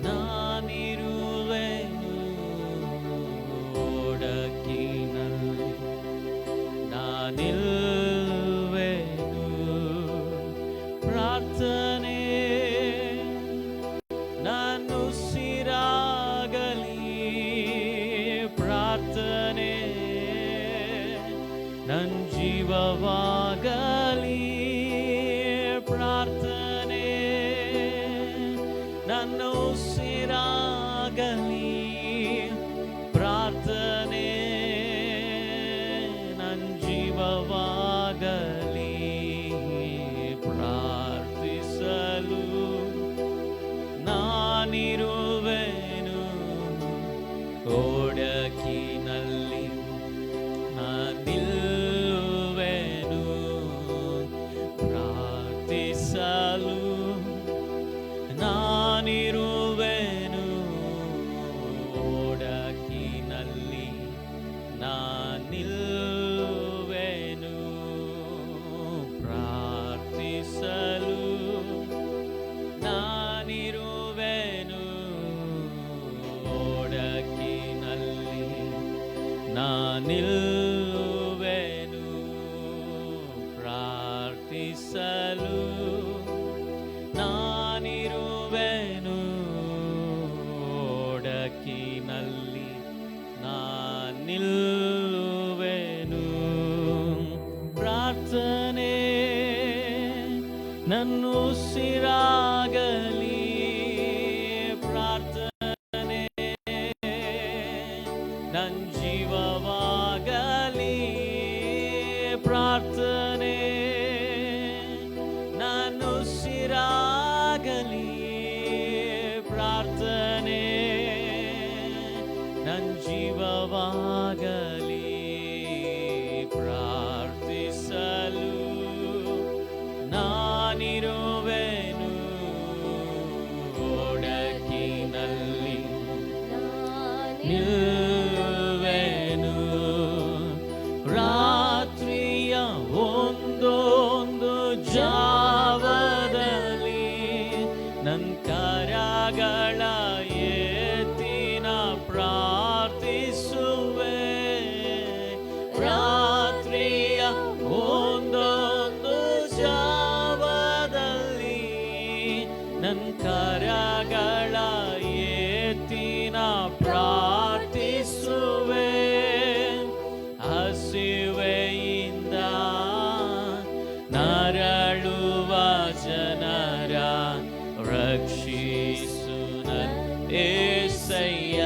ನಾನಿರುವೆನು ಒಡಕಿನಲ್ಲಿ, ನಾನಿರುವೆನು ಪ್ರಾರ್ಥನೆ ನನ್ನುಸಿರಾಗಲಿ, ಪ್ರಾರ್ಥನೆ ನನ್ನ ಜೀವವಾಗಲಿ, ಪ್ರಾರ್ಥನೆ ನನ್ನ ಉಸಿರಾಗಲಿ, ಪ್ರಾರ್ಥನೆ ನನ್ನ ಜೀವವಾಗಲಿ. ಪ್ರಾರ್ಥಿಸಲು ನಾನಿರುವೆನು ಒಡಕಿನಲ್ಲಿ, ನಿಲ್ಲುವೆನು ಪ್ರಾರ್ಥಿಸಲು ನಾನಿರುವೆನು ಒಡಕಿನಲ್ಲಿ, ನಿಲ್ಲುವೆನು ಪ್ರಾರ್ಥಿಸಲು ನಾನಿರುವೆನು ಒಡಕಿನಲ್ಲಿ, ನಿಲ್ಲುವೆನು ಪ್ರಾರ್ಥಿಸಲು ನಾನಿರುವೆನು ಒಡಕಿನಲ್ಲಿ, ನಿಲ್ಲುವೆನು ಪ್ರಾರ್ಥನೆ ನನ್ನ ಉಸಿರಾಗಲಿ, ಪ್ರಾರ್ಥನೆ ನನ್ನ ಜೀವವಾಗಲಿ, ಪ್ರಾರ್ಥನೆ ನನ್ನ ಉಸಿರಾಗಲಿ, ಪ್ರಾರ್ಥನೆ ನನ್ನ ಜೀವವಾಗಲಿ. ಪ್ರಾರ್ಥಿಸಲು ನಾನಿರುವೆನು ಒಡಕಿನಲ್ಲಿ, ನಿಲ್ಲುವೆನು ರಾತ್ರಿಯ ಒಂದೊಂದು ಜಾವದಲ್ಲಿ ನನ್ನ ಕರಗಳ ಎತ್ತಿನ ಪ್ರಾರ್ಥಿಸುವೆ, ರಾತ್ರಿಯ ಒಂದೊಂದು ಜಾವದಲ್ಲಿ ನನ್ನ ಕರಗಳ ಎತ್ತಿನ ಪ್ರಾರ್ಥಿಸುವೆ. ಹಸಿವೆಯಿಂದ ನರಳುವ ಜನರ ರಕ್ಷಿಸು ನನ್ನ యేసయ్య.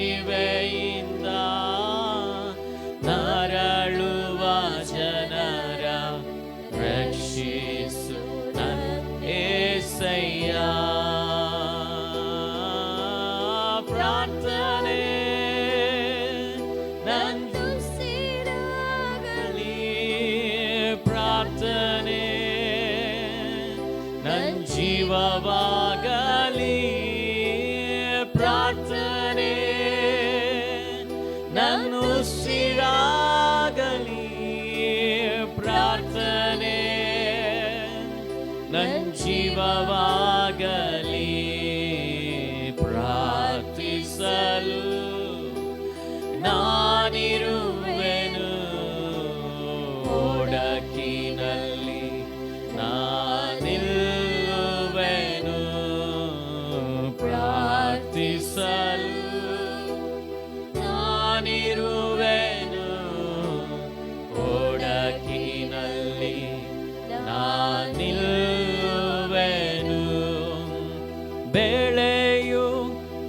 ಹಸಿವೆಯಿಂದ ನರಳುವ ಜನರ ರಕ್ಷಿಸು ನನ್ನ యేసయ్య. ಪ್ರಾರ್ಥನೆ ನಂದುಸಿರಾಗಲಿ, ಪ್ರಾರ್ಥನೆ ನನ್ನ ಜೀವವಾಗಲಿ, ಪ್ರಾರ್ಥನೆ ನನ್ನ ಉಸಿರಾಗಲಿ, ಪ್ರಾರ್ಥನೆ ನನ್ನ ಜೀವವಾಗಲಿ. ಪ್ರಾರ್ಥಿಸಲು ನಾನಿರುವೆನು ಒಡಕಿನಲ್ಲಿ, ನಾನಿರುವೆನು ಪ್ರಾರ್ಥಿಸಲು ನಾನಿರುವೆನು ಒಡಕಿನಲ್ಲಿ, ನಾನಿರುವೆನು. ಬೆಳೆಯು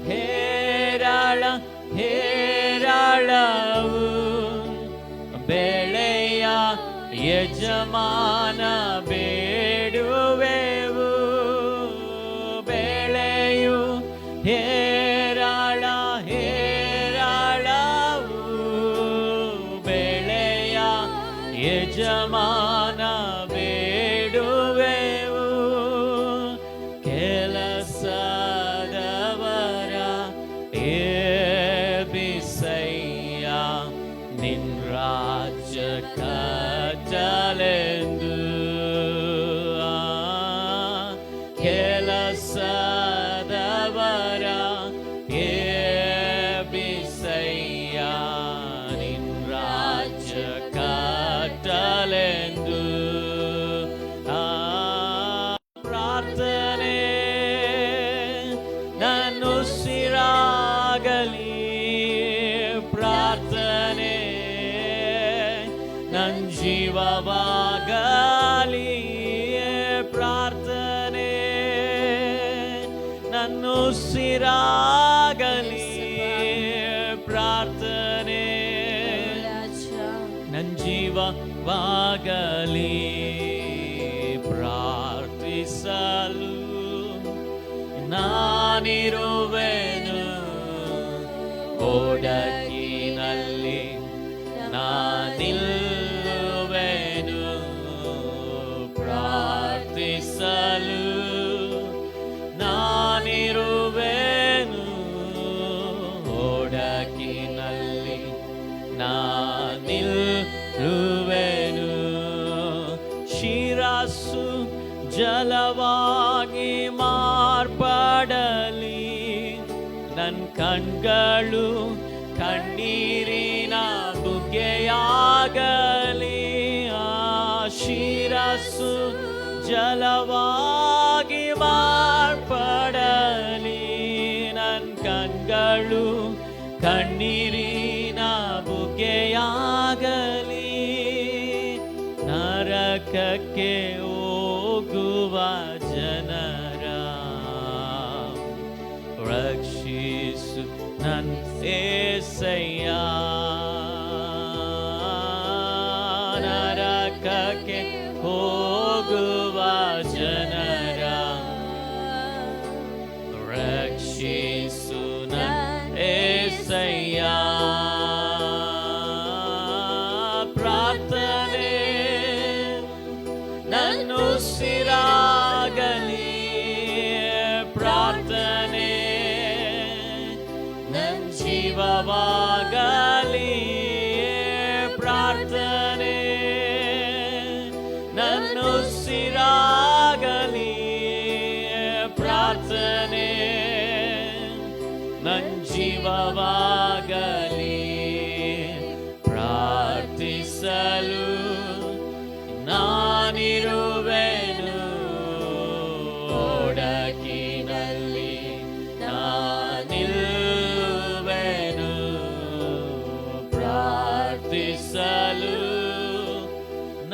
ಹೇರಳ ಹೇರಳವು, ಬೆಳೆಯ ಯಜಮಾನ ಬೇಡುವೆವು. ಬೆಳೆಯು ಹೇರಳ ಹೇರಳವು, ಬೆಳೆಯ ಯಜಮಾನ ಬೇಡುವೆವು. ಕೆಲಸದವರ ಎಬ್ಬಿಸಯ್ಯ, ನಿನ್ನ ರಾಜ್ಯ ಕಟ್ಟಲೆಂದು ಜೀವವಾಗಲಿ ಪ್ರಾರ್ಥನೆ, ನನ್ನ ಉಸಿರಾಗಲಿ ಪ್ರಾರ್ಥನೆ, ನನ್ನ ಜೀವವಾಗಲಿ ಪ್ರಾರ್ಥಿಸಲು ನಾನಿರುವೆನು. ಓಡಕಿನಲ್ಲಿ ನಾನಿಲ್ಲುವೆನು ಪ್ರಾರ್ಥಿಸಲು ನಾನಿರುವೆನು. ಓಡಕಿನಲ್ಲಿ ನಾನಿಲ್ಲುವೆನು. ಶಿರಸ್ಸು ಜಲವಾಗಿ ಮಾರ್ಪಡಲಿ, ನನ್ನ ಕಣ್ಗಳು ಕಣ್ಣೀರಿನ ಬುಗ್ಗೆಯಾಗಲಿ. ಶಿರಸ್ಸು ಜಲವಾಗಿ ಮಾರ್ಪಡಲಿ, ನನ್ನ ಕಣ್ಗಳು ಕಣ್ಣೀರಿನ ಬುಗ್ಗೆಯಾಗಲಿ. ನರಕಕ್ಕೆ ಹೋಗುವ ಜನರ ರಕ್ಷಿಸು ನನ್ನ యేసయ్య. ನರಕಕ್ಕೆ ಹೋಗುವ ಜನರ ರಕ್ಷಿಸು ನನ್ನ యేసయ్య. ಪ್ರಾರ್ಥನೆ ನನ್ನ ಉಸಿರಾಗಲಿ ಪ್ರಾರ್ಥನೆ, ನನ್ನ ಜೀವವಾಗಲಿ ಪ್ರಾರ್ಥನೆ, ನನ್ನ ಉಸಿರಾಗಲಿ ಪ್ರಾರ್ಥನೆ, ನನ್ನ ಜೀವವಾಗಲಿ ಪ್ರಾರ್ಥಿಸಲು ನಾನಿರುವೆನು. ಓಡಕಿನಲ್ಲಿ ನಾನಿಲ್ಲುವೆನು ಪ್ರಾರ್ಥಿಸಲು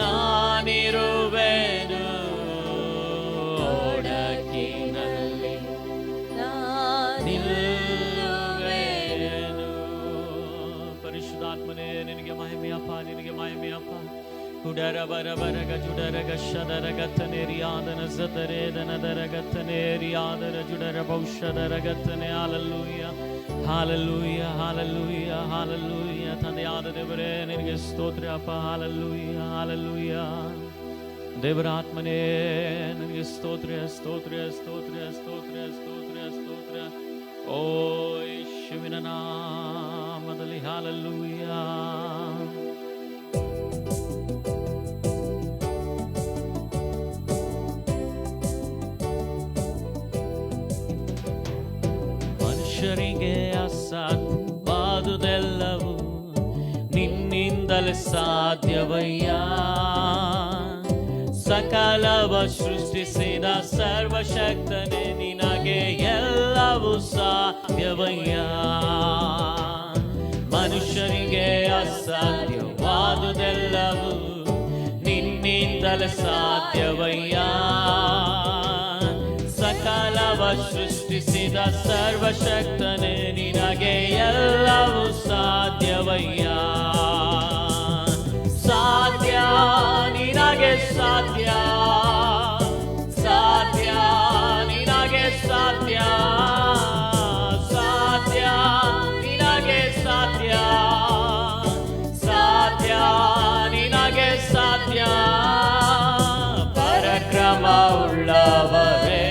ನಾನಿರುವೆನು. ಓಡಕಿನಲ್ಲಿ ನಾನಿಲ್ಲುವೆನು. ಪರಿಶುದ್ಧಾತ್ಮನೇ ನಿನಗೆ ಮಹಿಮೆಯಪ್ಪ, ನಿನಗೆ ಮಹಿಮೆಯಪ್ಪ. ಕುಡರ ಬರಬರಗ ಜುಡರಗ ಶದರಗತ್ತನೇರಿಯಾದನ ಸದರೇದನದರಗತ್ತನೇರಿಯಾದರ ಜುಡರ ಭವಿಷ್ಯದರಗತ್ತನೆ. Hallelujah hallelujah hallelujah hallelujah. ತಂದೆಯಾದ ದೇವರೇ ನಿನಗೆ ಸ್ತೋತ್ರ ಅಪ್ಪ. Hallelujah hallelujah. ದೇವರ ಆತ್ಮನೇ ನಿನಗೆ ಸ್ತೋತ್ರ ಸ್ತೋತ್ರ ಸ್ತೋತ್ರ ಸ್ತೋತ್ರ ಸ್ತೋತ್ರ ಸ್ತೋತ್ರ. ಓ ಯೇಸುವಿನ ನಾಮದಲ್ಲಿ ಹಾಲೆಲೂಯ. ಮನುಷ್ಯರಿಗೆ ಅಸಾಧ್ಯವಾದುದೆಲ್ಲವೂ ನಿನ್ನಿಂದಲೇ ಸಾಧ್ಯವಯ್ಯ. ಸಕಲವ ಸೃಷ್ಟಿಸಿದ ಸರ್ವಶಕ್ತನೇ ನಿನಗೆ ಎಲ್ಲವೂ ಸಾಧ್ಯವಯ್ಯ. ಮನುಷ್ಯರಿಗೆ ಅಸಾಧ್ಯವಾದುದೆಲ್ಲವೂ ನಿನ್ನಿಂದಲೇ ಸಾಧ್ಯವಯ್ಯ. ಸಕಲವ ಸೃಷ್ಟಿಸಿದ ಸರ್ವಶಕ್ತನೇ ನಿನಗೆ ಎಲ್ಲವೂ ಸಾಧ್ಯವಯ್ಯ. ಸಾಧ್ಯ ನಿನಗೆ ಸಾಧ್ಯ, ಸಾಧ್ಯ ನಿನಗೆ ಸಾಧ್ಯ, ಸಾಧ್ಯ ನಿನಗೆ ಸಾಧ್ಯ, ಸಾಧ್ಯ ನಿನಗೆ ಸಾಧ್ಯ. ಪರಕ್ರಮ ಉಳ್ಳವರೇ,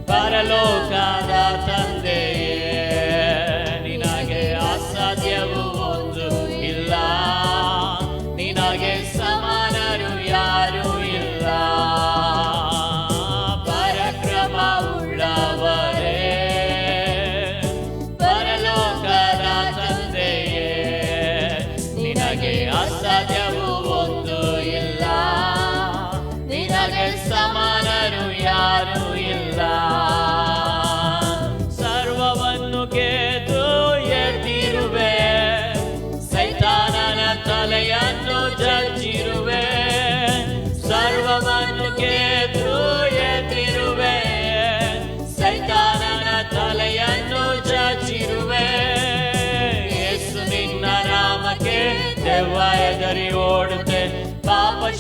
ಪರಲೋಕದ ತಂದೆಯೇ, ನಿನಗೆ ಅಸಾಧ್ಯವು ಒಂದು ಇಲ್ಲ, ನಿನಗೆ ಸಮಾನರು ಯಾರು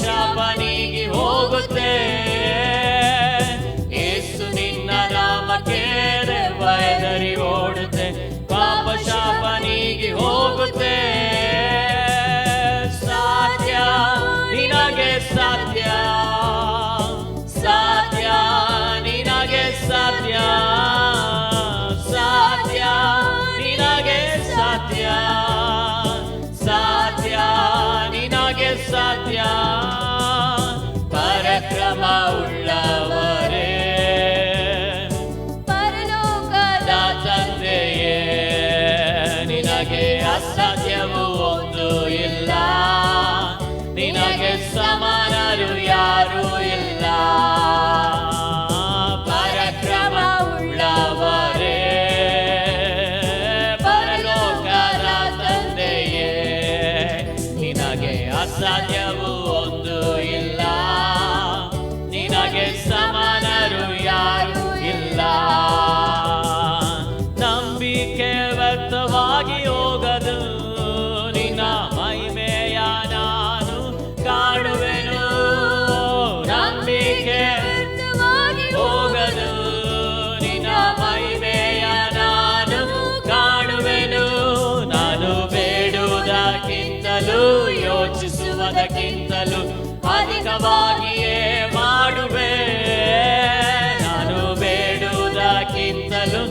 ಶಾಪ ನೀಗಿ ಹೋಗುತ್ತೆ. ಯೇಸು ನಿನ್ನ ನಾಮಕ್ಕೆ ಹೆದರಿ ಓಡುತ್ತೆ, ಪಾಪ ಶಾಪ ನೀಗಿ ಹೋಗುತ್ತೆ. ಸಾಧ್ಯ ನಿನಗೆ ಸಾಧ್ಯ, ಸಾಧ್ಯ ನಿನಗೆ ಸಾಧ್ಯ, ಸಾಧ್ಯ ನಿನಗೆ ಸಾಧ್ಯ, ಸಾಧ್ಯ ನಿನಗೆ ಸಾಧ್ಯ. ಪರಾಕ್ರಮ ಉಳ್ಳವರೇ, ಪರಲೋಕದ ತಂದೆಯೇ, ನಿನಗೆ ಅಸಾಧ್ಯವೂ ಒಂದು ಇಲ್ಲ, ನಿನಗೆ ಸಮಾನರು ಯಾರೂ ಇಲ್ಲ. ಪರಾಕ್ರಮ ಉಳ್ಳವರೇ, ಪರಲೋಕದ ತಂದೆಯೇ, ನಿನಗೆ ಅಸಾಧ್ಯವೂ ಒಂದು ಇಲ್ಲ, ನಿನಗೆ ಸಮಾನರು ಯಾರೂ ಇಲ್ಲ. ನಂಬಿಕೆ ವ್ಯರ್ಥವಾಗಿ ಹೋಗದು, ನಿನ್ನ ಮಹಿಮೆಯ ನಾನು ಕಾಣುವೆನು. ನಂಬಿಕೆ ವ್ಯರ್ಥವಾಗಿ ಹೋಗದು, ನಿನ್ನ ಮಹಿಮೆಯ ನಾನು ಕಾಣುವೆನು. ನಾನು ಬೇಡುವುದಕ್ಕಿಂತಲೂ ಯೋಚಿಸುವುದಕ್ಕಿಂತಲೂ ಅಧಿಕವಾಗಿಯೇ ಮಾಡುವೆ. ನಾನು ಬೇಡುವುದಕ್ಕಿಂತಲೂ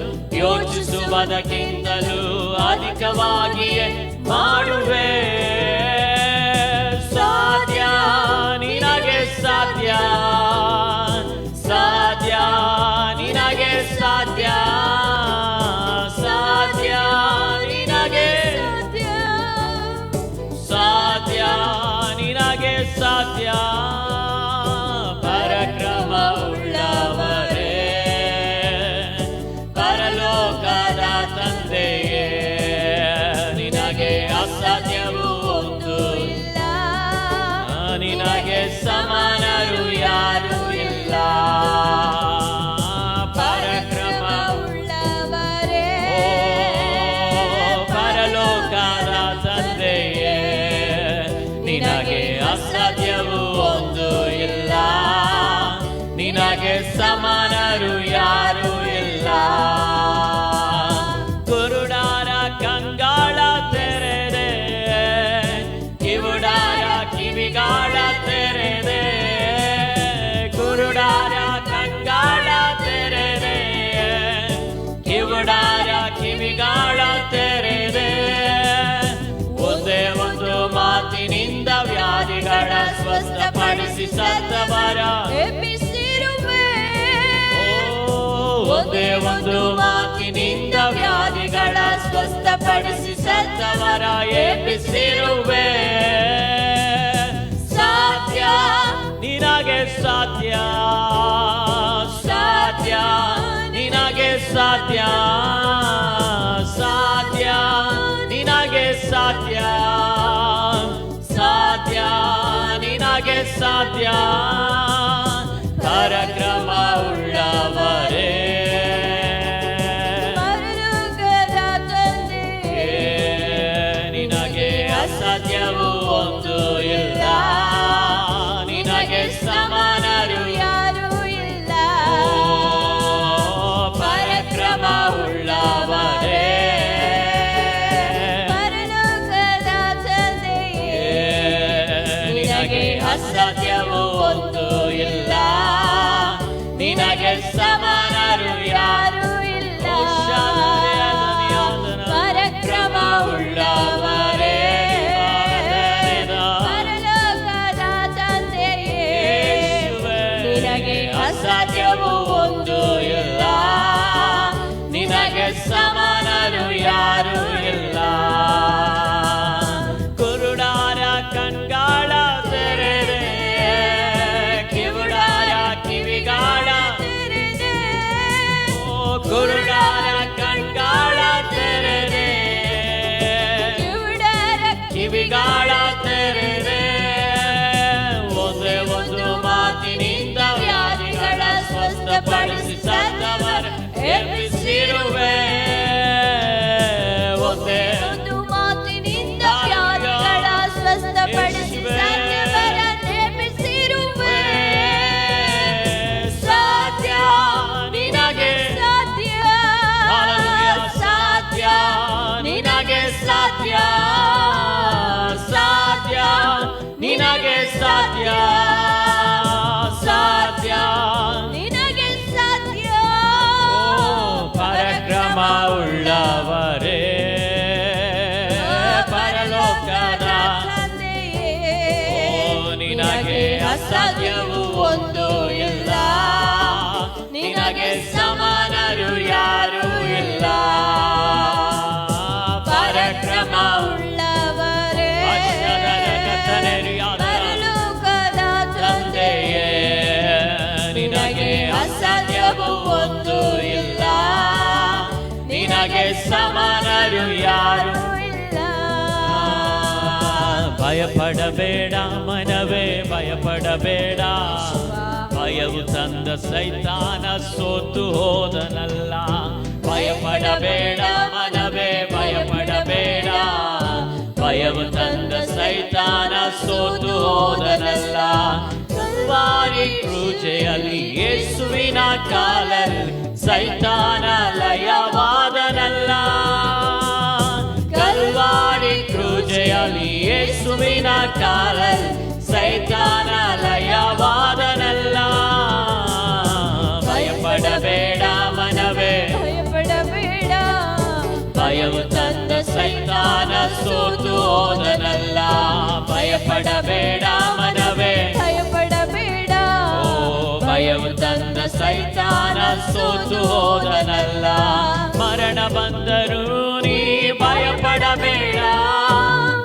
ಯೋಚಿಸುವುದಕ್ಕಿಂತಲೂ ಅಧಿಕವಾಗಿಯೇ ಮಾಡುವೆ. ಸಾಧ್ಯ ನಿನಗೆ ಸಾಧ್ಯ, ಸಾಧ್ಯ ನಿನಗೆ ಸಾಧ್ಯ, ಸಾಧ್ಯ ನಿನಗೆ ಸಾಧ್ಯ, ನಿನಗೆ ಸಾಧ್ಯ. ಪರಾಕ್ರಮ ಉಳ್ಳವರೇ, ಪರಲೋಕದ ತಂದೆಯೇ, ನಿನಗೆ ಅಸಾಧ್ಯವೂ ಒಂದು ಇಲ್ಲ, ನಿನಗೆ ಸಮಾನರು ಯಾರೂ ಇಲ್ಲ. ಪರಾಕ್ರಮ ಉಳ್ಳವರೇ, ಪರಲೋಕದ ತಂದೆಯೇ, ನಿನಗೆ ಅಸಾಧ್ಯವೂ ಒಂದು ಇಲ್ಲ, ನಿನಗೆ ಸಮಾನರು ಯಾರೂ ಇಲ್ಲ. ಕುರುಡರ ಕಂಗಾಳ ತೆರೆದೆ, ಕಿವುಡರ ಕಿವಿಗಾಳ ತೆರೆದೆ, ಕುರುಡರ ಕಂಗಾಳ ತೆರೆದೆ, ಕಿವುಡರ ಕಿವಿಗಾಳ ತೆರೆದೆ. ಒಂದೇ ಒಂದು ಮಾತಿನಿಂದ ವ್ಯಾಧಿಗಳ ಸ್ವಸ್ಥಪಡಿಸಿ ಸತ್ತವರ ಎಬ್ಬಿಸಿರುವೆ. ಒಂದೇ ಒಂದು ಮಾತಿನಿಂದ ವ್ಯಾಧಿಗಳ ಸ್ವಸ್ಥಪಡಿಸಿ ಸತ್ತವರ ಎಬ್ಬಿಸಿರುವೆ. ಸಾಧ್ಯ ನಿನಗೆ ಸಾಧ್ಯ, ಸಾಧ್ಯ ನಿನಗೆ ಸಾಧ್ಯ, ಸಾಧ್ಯ ನಿನಗೆ ಸಾಧ್ಯ, ಸಾಧ್ಯ ನಿನಗೆ ಸಾಧ್ಯ. ಪರಾಕ್ರಮ ಉಳ್ಳವರೇ, ಪರಲೋಕದ ತಂದೆಯೇ, ನಿನಗೆ ಅಸಾಧ್ಯವೂ ಒಂದು ಇಲ್ಲ, ನಿನಗೆ ಸಮಾನರು ಯಾರೂ ಇಲ್ಲ. ಪರಾಕ್ರಮ ಉಳ್ಳವರೇ, ಪರಲೋಕದ ತಂದೆಯೇ, ನಿನಗೆ ಅಸಾಧ್ಯವೂ ಒಂದು ಇಲ್ಲ, ನಿನಗೆ ಸಮಾನರು ಯಾರೂ ಇಲ್ಲ. ಪರಾಕ್ರಮ ಉಳ್ಳವರೇ, ಪರಲೋಕದ ತಂದೆಯೇ, ನಿನಗೆ ಅಸಾಧ್ಯವೂ ಒಂದು ಇಲ್ಲ, ನಿನಗೆ ಸಮಾನರು ಯಾರೂ ಇಲ್ಲ. ಕುರುಡರ ಕಣ್ಗಾಳ ತೆರೆದೆ, ಕಿವುಡರ ಕಿವಿಗಾಳ ತೆರೆದೆ, ಕುರುಡರ ಕಣ್ಗಾಳ ತೆರೆದೆ, ಕಿವುಡರ ಕಿವಿಗಾಳ ತೆರೆದೆ. ಒಂದೇ ಒಂದು ಮಾತಿನಿಂದ ವ್ಯಾಧಿಗಳ ಸ್ವಸ್ಥಪಡಿಸಿ ಸತ್ತವರ ಎಬ್ಬಿಸಿರುವೆ. ಒಂದೇ ಒಂದು ಮಾತಿನಿಂದ ವ್ಯಾಧಿಗಳ ಸ್ವಸ್ಥಪಡಿಸಿ ಸತ್ತವರ ಸಾಧ್ಯ ಸಾಧ್ಯ ನಿನಗೆ ಸಾಧ್ಯ ಪರಾಕ್ರಮ ಉಳ್ಳವರೇ ಪರಲೋಕದ ನಿನಗೆ ಅಸಾಧ್ಯವು ಒಂದು ಇಲ್ಲ ನಿನಗೆ ಸಮಾನರು ಯಾರು ಇಲ್ಲ ಪರಾಕ್ರಮ ಉಳ್ಳವರೇ ಪರಲೋಕದ ತಂದೆಯೇ ನಿನಗೆ ಅಸಾಧ್ಯವು ಒಂದು ಇಲ್ಲ ನಿನಗೆ ಸಮಾನರು ಯಾರು ಇಲ್ಲ. ಭಯಪಡಬೇಡ ಮನವೇ ಭಯಪಡಬೇಡ ಭಯವು ತಂದ ಸೈತಾನ ಸೋತು ಹೋದನಲ್ಲ ಭಯಪಡಬೇಡ ಮನವೇ ಭಯಪಡಬೇಡ ಭಯವು ತಂದ ಸೈತಾನ ಸೋತು ಹೋದನಲ್ಲ ಕಲ್ವಾರಿ ಕ್ರೂಜೆಯಲ್ಲಿ ಯೇಸುವಿನ ಕಾಲಲ್ಲಿ ಸೈತಾನ ಲಯವಾದನಲ್ಲ ಕಲ್ವಾರಿ ಕ್ರೂಜೆಯಲ್ಲಿ ಯೇಸುವಿನ ಕಾಲಲ್ಲಿ ಸೈತಾನ ಲಯವಾದನಲ್ಲ ಭಯಪಡಬೇಡ ಮನವೇ ಭಯಪಡಬೇಡ ಭಯವು ತಂದ ಸೈತಾನ ಸೋತು ಹೋದನಲ್ಲ ಭಯಪಡಬೇಡ ಮನವೇ ಭಯಪಡಬೇಡ ಭಯವು ತಂದ ಸೈತಾನ ಸೋತು ಹೋದನಲ್ಲ ಮರಣ ಬಂದರು ನೀ ಭಯಪಡಬೇಡ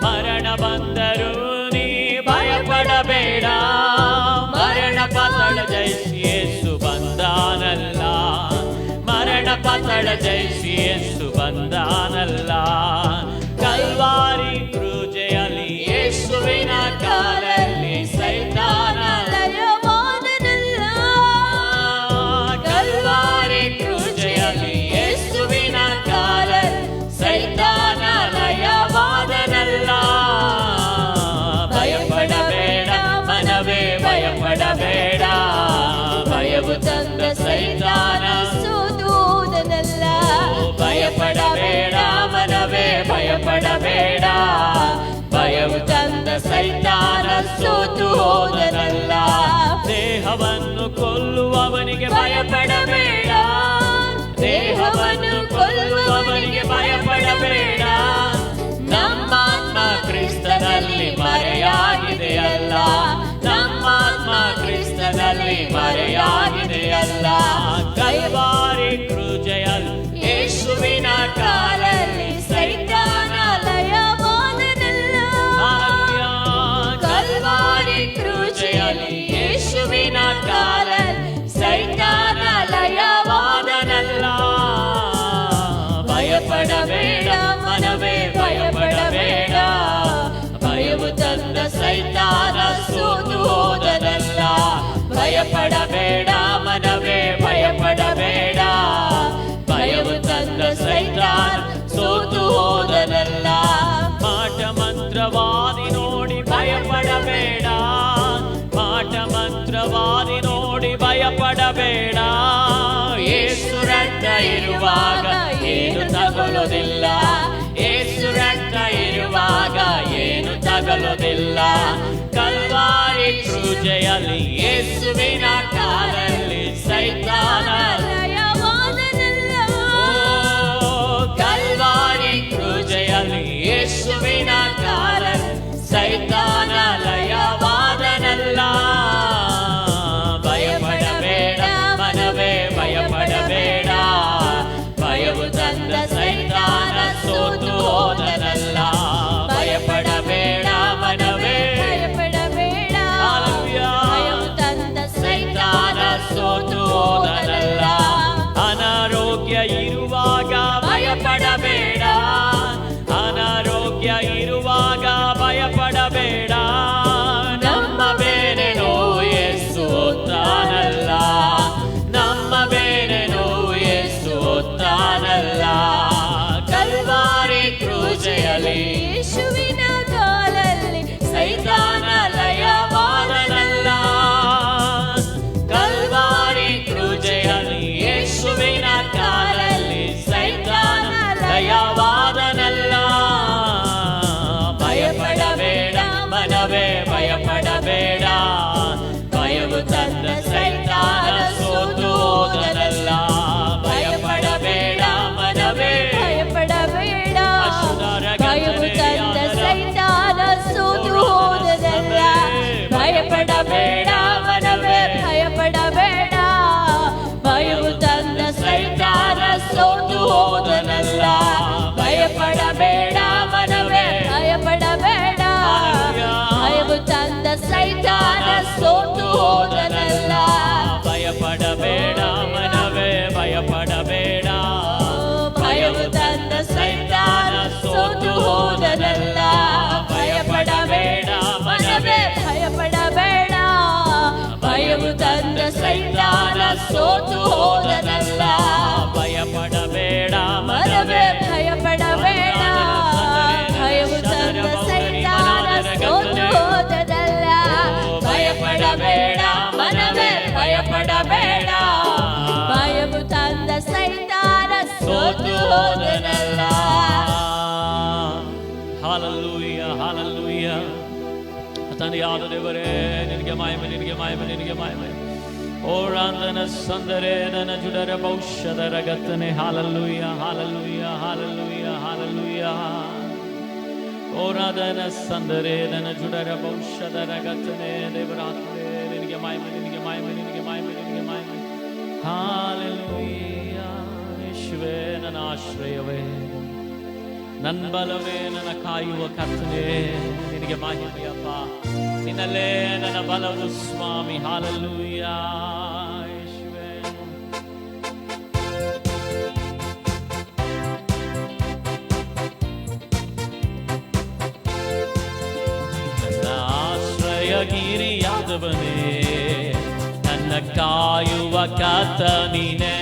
ಮರಣ ಬಂದರು ನೀ ಭಯಪಡಬೇಡ ಮರಣ ಪತಳ ಜಯಿಸಿ ಯೇಸು ಬಂದಾನಲ್ಲ ಮರಣ ಪತಳ ಜಯಿಸಿ ಯೇಸು ಬಂದಾನಲ್ಲ ಕಲ್ವಾರಿ ಕ್ರೂಜೆಯಲ್ಲಿ ಯೇಸುವಿನ ಕಾಲಲ್ಲಿ ಸೈತಾನ ಲಯವಾದನಲ್ಲ ಕಲ್ವಾರಿ ಕ್ರೂಜೆಯಲ್ಲಿ ಯೇಸುವಿನ ಕಾಲಲ್ಲಿ ಸೈತಾನ ಲಯವಾದನಲ್ಲ ಭಯಪಡಬೇಡ ಮನವೇ ಭಯಪಡಬೇಡ ಭಯವು ತಂದ ಸೈತಾನ ಸೋದೋದನಲ್ಲ ಭಯಪಡಬೇಡ ಮನವೇ ಭಯಪಡಬೇಡ ಭಯವು ತಂದ ಸೈತಾನ ಸೋತು ಹೋದನಲ್ಲ ದೇಹವನ್ನು ಕೊಲ್ಲುವವನಿಗೆ ಭಯಪಡಬೇಡ ದೇಹವನ್ನು ಕೊಲ್ಲುವವನಿಗೆ ಭಯಪಡಬೇಡ ನಮ್ಮಾತ್ಮ ಕ್ರಿಸ್ತನಲ್ಲಿ ಮರೆಯಾಗಿದೆಯಲ್ಲ ನಮ್ಮಾತ್ಮ ಕ್ರಿಸ್ತನಲ್ಲಿ ಮರೆಯಾಗಿದೆಯಲ್ಲ ಕಲ್ವಾರಿ ಕ್ರೂಜೆಯಲ್ಲಿ ಯೇಸುವಿನ ಕಾಲಲ್ಲಿ ಸೈತಾನ ಲಯವಾದನಲ್ಲ ಕಲ್ವಾರಿ ಕ್ರೂಜೆಯಲ್ಲಿ ಯೇಸುವಿನ ಕಾಲಲ್ಲಿ ಸೈತಾನ ಲಯವಾದನಲ್ಲ ಭಯಪಡಬೇಡ ಮನವೇ ಭಯಪಡಬೇಡ ಭಯವು ತಂದ ಸೈತಾನ ಸೋತು ಹೋದನಲ್ಲ ಭಯಪಡಬೇಡ ಮನವೇ ಭಯಪಡಬೇಡ ಭಯವು ತಂದ ಸೈತಾನ ಸೋತು ಹೋದನಲ್ಲ ಮಾಟ ಮಂತ್ರವಾದಿ ನೋಡಿ ಭಯಪಡಬೇಡ ಮಾಟ ಮಂತ್ರವಾದಿ ನೋಡಿ ಭಯಪಡಬೇಡ ಯೇಸು ರಕ್ತ ಇರುವಾಗ ಏನು ತಗೊಳ್ಳೋದಿಲ್ಲ ಯೇಸು ರಕ್ತ ಇರುವಾಗ ಏನು ತಗೊಳ್ಳೋದಿಲ್ಲ ಕಲ್ವಾರಿ ಕ್ರೂಜೆಯಲ್ಲಿ ಯೇಸುವಿನ ಕಾಲಲ್ಲಿ ಸೈತಾನ ಲಯವಾದನಲ್ಲ ಕಲ್ವಾರಿ ಕ್ರೂಜೆಯಲ್ಲಿ ಯೇಸುವಿನ ಕಾಲಲ್ಲಿ ಸೈತಾನ ಲಯವಾದನಲ್ಲ ಭಯಪಡಬೇಡ ಮನವೇ ಭಯಪಡಬೇಡ ಭಯವು ತಂದ ಸೈತಾನ ಸೋತು ಹೋದನಲ್ಲ ಭಯಪಡಬೇಡ ಮನವೇ ಭಯಪಡಬೇಡ Hallelujah. ಭಯವು ತಂದ ಸೈತಾನ ಸೋತು ಹೋದನಲ್ಲ ಸೋತು ಹೋದನಲ್ಲ. ಭಯಪಡಬೇಡ ಮನವೇ ಭಯಪಡಬೇಡ, ಭಯವು ತಂದ ಸೈತಾನ ಸೋತು ಹೋದನಲ್ಲ. ಭಯಪಡಬೇಡ ಮನವೇ ಭಯಪಡಬೇಡ, ಭಯವು ತಂದ ಸೈತಾನ ಸೋತು ಹೋದನಲ್ಲ. ಭಯಪಡಬೇಡ ಮನವೇ ಭಯಪಡಬೇಡ, ಭಯವು ತಂದ ಸೈತಾನ ಸೋತು ಹೋದನಲ್ಲ. ಭಯಪಡಬೇಡ ಮನವೇ ಭಯಪಡಬೇಡ, ಭಯವು ತಂದ ಸೈತಾನ ಸೋತು ಹೋದನಲ್ಲ. Hallelujah hallelujah. ತಂದೆಯಾದ ದೇವರೇ ನಿನಗೆ ಮಹಿಮೆ, ನಿನಗೆ ಮಹಿಮೆ, ನಿನಗೆ ಮಹಿಮೆ. ಓ ರಾಂದನ ಸಂದರೆ ನನ್ನ ಜುಡರ ಭವಿಷ್ಯದ ರಗತ್ತನೆ. Hallelujah hallelujah hallelujah hallelujah. ಓ ರಾಧನ ಸಂದರೆ ನನ್ನ ಜುಡರ ಭವಿಷ್ಯದ ರಗತ್ತನೆ. ದೇವರಾತ್ಮೆ ನಿನಗೆ ಮಹಿಮೆ, ನಿನಗೆ ಮಹಿಮೆ, ನಿನಗೆ ಮಹಿಮೆ, ನಿನಗೆ ಮಹಿಮೆ. ಹಾಲೆಲೂಯಾ. ಯೇಸುವೇ ನನ್ನ ಆಶ್ರಯವೇ, ನನ್ನ ಬಲವೇ, ನನ್ನ ಕಾಯುವ ಕರ್ತನೇ, ನಿನಗೆ ಮಹಿಮೆಯಪ್ಪ. ನಿನ್ನಲ್ಲೇ ನನ್ನ ಬಲವು ಸ್ವಾಮಿ. ಹಾಲೆಲೂಯಾ. ಯೇಸುವೇ ನನ್ನ ಆಶ್ರಯಗಿರಿಯಾದವನೇ, ನನ್ನ ಕಾಯುವ ಕರ್ತ ನೀನೇ.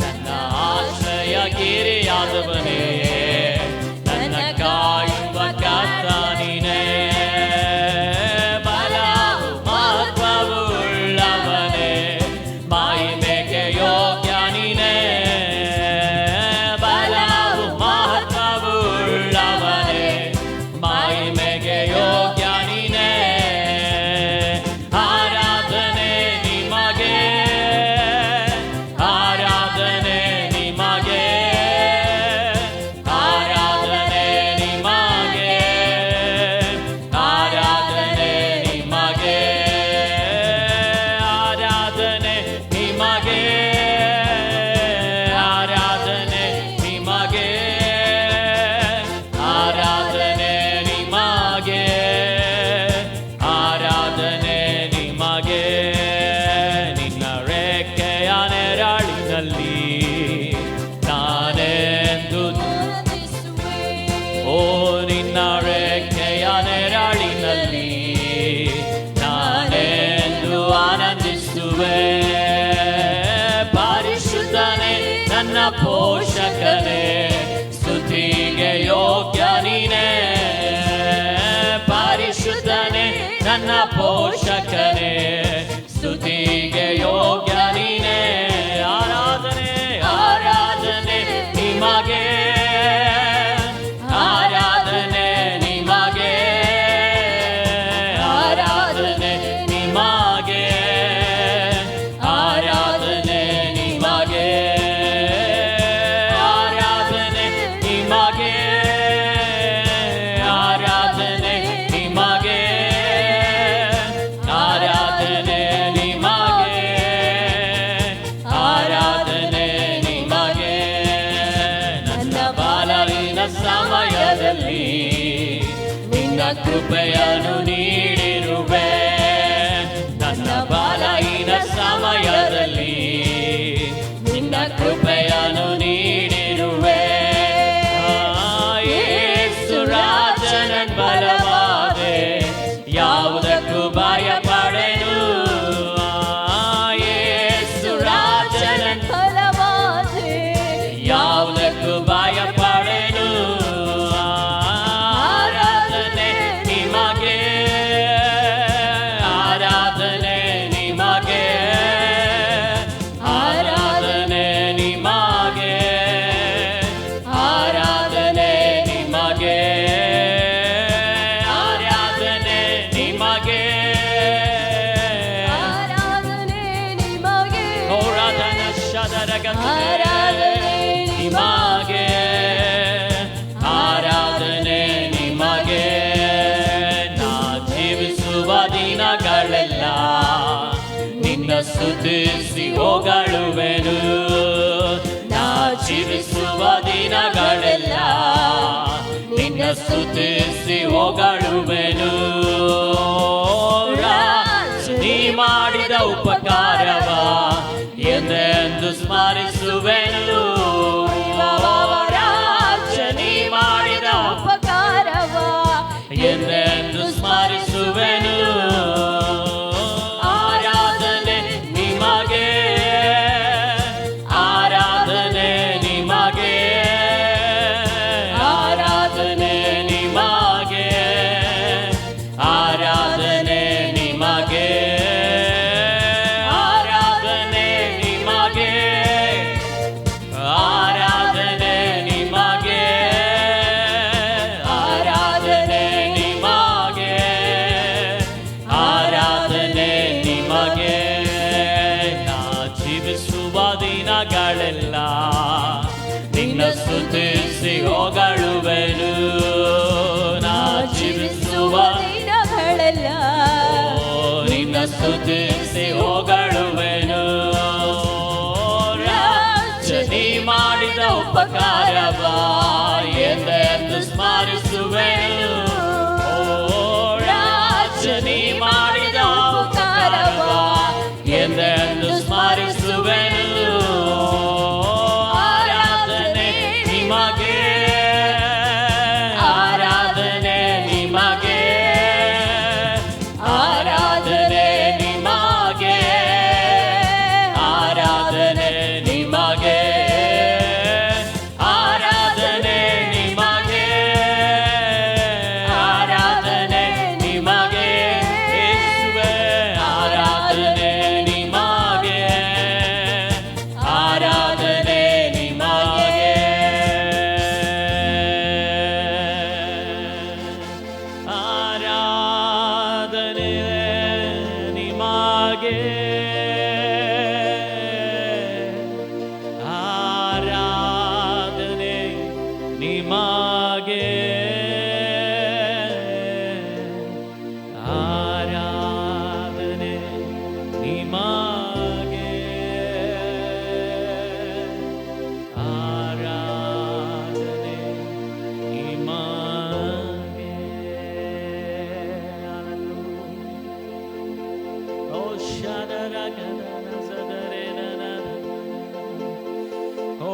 ನನ್ನ ಆಶ್ರಯಗಿರಿಯಾದವನೇ, ನನ್ನ ಕಾಯುವ ಕರ್ತ ನೀನೇ. ಬಲ ಮಹತ್ವವು ಉಳ್ಳವನೇ, ಮಹಿಮೆಗೆ ಯೋಗ್ಯ ನೀನೇ. ಬಲವು ಮಹತ್ವವು ಉಳ್ಳವನೇ, ಮಹಿಮೆಗೆ ಯೋಗ್ಯ ನೀನೇ. ಆರಾಧನೆ ನಿಮಗೆ, ಆರಾಧನೆ ನಿಮಗೆ, ಆರಾಧನೆ ನಿಮಗೆ, ಆರಾಧನೆ ನಿಮಗೆ, ಆರಾಧನೆ ನಿಮಗೆ, ಆರಾಧನೆ ನಿಮಗೆ, ಆರಾಧನೆ ನಿಮಗೆ, ಆರಾಧನೆ ನಿಮಗೆ. ನಿನ್ನ ರೆಕ್ಕೆಯ ನೆರಳಿನಲ್ಲಿ ನಾನೆಂದು, ಓ ನಿನ್ನ ರೆಕ್ಕೆಯ ನೆರಳಿನಲ್ಲಿ ನಾನೆಂದು ಆನಂದಿಸುವೆ. ಪರಿಶುದ್ಧನೇ ನನ್ನ ಪೋಷಕನೇ, ಸ್ತುತಿಗೆ ಯೋಗ್ಯ ನೀನೇ. ಪರಿಶುದ್ಧನೇ ನನ್ನ ಪೋಷಕನೇ, ಸ್ತುತಿಗೆ ಯೋಗ್ಯ ನೀನೇ. ಆರಾಧನೆ ಆರಾಧನೆ ನಿಮಗೆ, ಆರಾಧನೆ ನಿಮಗೆ, ಆರಾಧನೆ ನಿಮಗೆ, ಆರಾಧನೆ ನಿಮಗೆ, ಆರಾಧನೆ ನಿಮಗೆ, ಆರಾಧನೆ ನಿಮಗೆ, ಆರಾಧನೆ ನಿಮಗೆ, ಆರಾಧನೆ ನಿಮಗೆ. ನನ್ನ ಬಾಲವಿನ ಸಮಯದಲ್ಲಿ ನಿನ್ನ ಕೃಪೆಯನ್ನು ನೀಡಿರುವೆ. ನನ್ನ ಬಾಲವಿನ ಸಮಯದಲ್ಲಿ ನಿನ್ನ ಕೃಪೆಯನ್ನು ನೀಡಿರುವೆ. ಯೇಸು ರಾಜನ ಬಲವಾದೆ, ಯಾವುದಕ್ಕೂ ಭಯಪಡೆನು. ಯೇಸು ರಾಜನ ಫಲವಾದೆ, ಯಾವುದಕ್ಕೂ ಭಯಪಡೆನು. ಆರಾಧನೆ ನಿಮಗೆ, ಆರಾಧನೆ ನಿಮಗೆ, ಆರಾಧನೆ ನಿಮಗೆ, ಆರಾಧನೆ ನಿಮಗೆ, ಆರಾಧನೆ ನಿಮಗೆ, ಆರಾಧನೆ ನಿಮಗೆ, ಹೋರಾಧನ ಶದರಗತನೆ ನಿಮಗೆ, ಆರಾಧನೆ ನಿಮಗೆ. ನಾ ಜೀವಿಸುವ ದಿನಗಳೆಲ್ಲ ನಿನ್ನ ಸ್ತುತಿಸಿ ಹೊಗಳುವೆನು. ನಾ ಜೀವಿಸುವ ದಿನಗಳೆಲ್ಲ ನಿನ್ನ ಸ್ತುತಿಸಿ ಹೊಗಳುವೆನು. ಉಪಕಾರವ ಎಂದೆಂದು ಸ್ಮರಿಸುವೆನು. ರಾಜನಿ ಮಾಡಿದ ಉಪಕಾರವ ಎಂದೆಂದು ಸ್ಮರಿಸುವೆನು. ಆರಾಧನೆ ನಿಮಗೆ, ಆರಾಧನೆ ನಿಮಗೆ, ಆರಾಧನೆ ನಿಮಗೆ, ಆರಾಧನೆ ನಿಮಗೆ, ಆರಾಧನೆ ನಿಮಗೆ, ಆರಾಧನೆ ನಿಮಗೆ, ಆರಾಧನೆ ನಿಮಗೆ, ಆರಾಧನೆ ನಿಮಗೆ. ನಾ ಜೀವಿಸುವ ದಿನಗಳೆಲ್ಲ ನಿನ್ನ ಸ್ತುತಿಸಿ ಹೊಗಳುವೆನು. ನಾ ಜೀವಿಸುವ ದಿನಗಳೆಲ್ಲ ನಿನ್ನ ಸ್ತುತಿಸಿ ಹೊಗಳುವೆನು. ರಾಜನಿ ಮಾಡಿದ ಉಪಕಾರವ ಎಂದೆಂದು ಸ್ಮರಿಸುವೆನು. ರಾಜನಿ ಮಾಡಿದ ಉಪಕಾರವ ಎಂದೆಂದು ಸ್ಮರಿಸುವೆನು. ಆರಾಧನೆ ನಿಮಗೆ, ಆರಾಧನೆ ನಿಮಗೆ, ಆರಾಧನೆ ನಿಮಗೆ, ಆರಾಧನೆ ನಿಮಗೆ, ಆರಾಧನೆ ನಿಮಗೆ, ಆರಾಧನೆ ನಿಮಗೆ, ಯೇಸುವೇ ಆರಾಧನೆ ನಿಮಗೆ, ಆರಾಧನೆ ನಿಮಗೆ, ಆರಾಧನೆ ನಿಮಗೆ, ಆರಾಧನೆ ನಿಮಗೆ, ಆರಾಧನೆ ನಿಮಗೆ, ಆರಾಧನೆ ನಿಮಗೆ. ಓ ಶರರ ಗದನ ಸದರೆ ನನ ಓ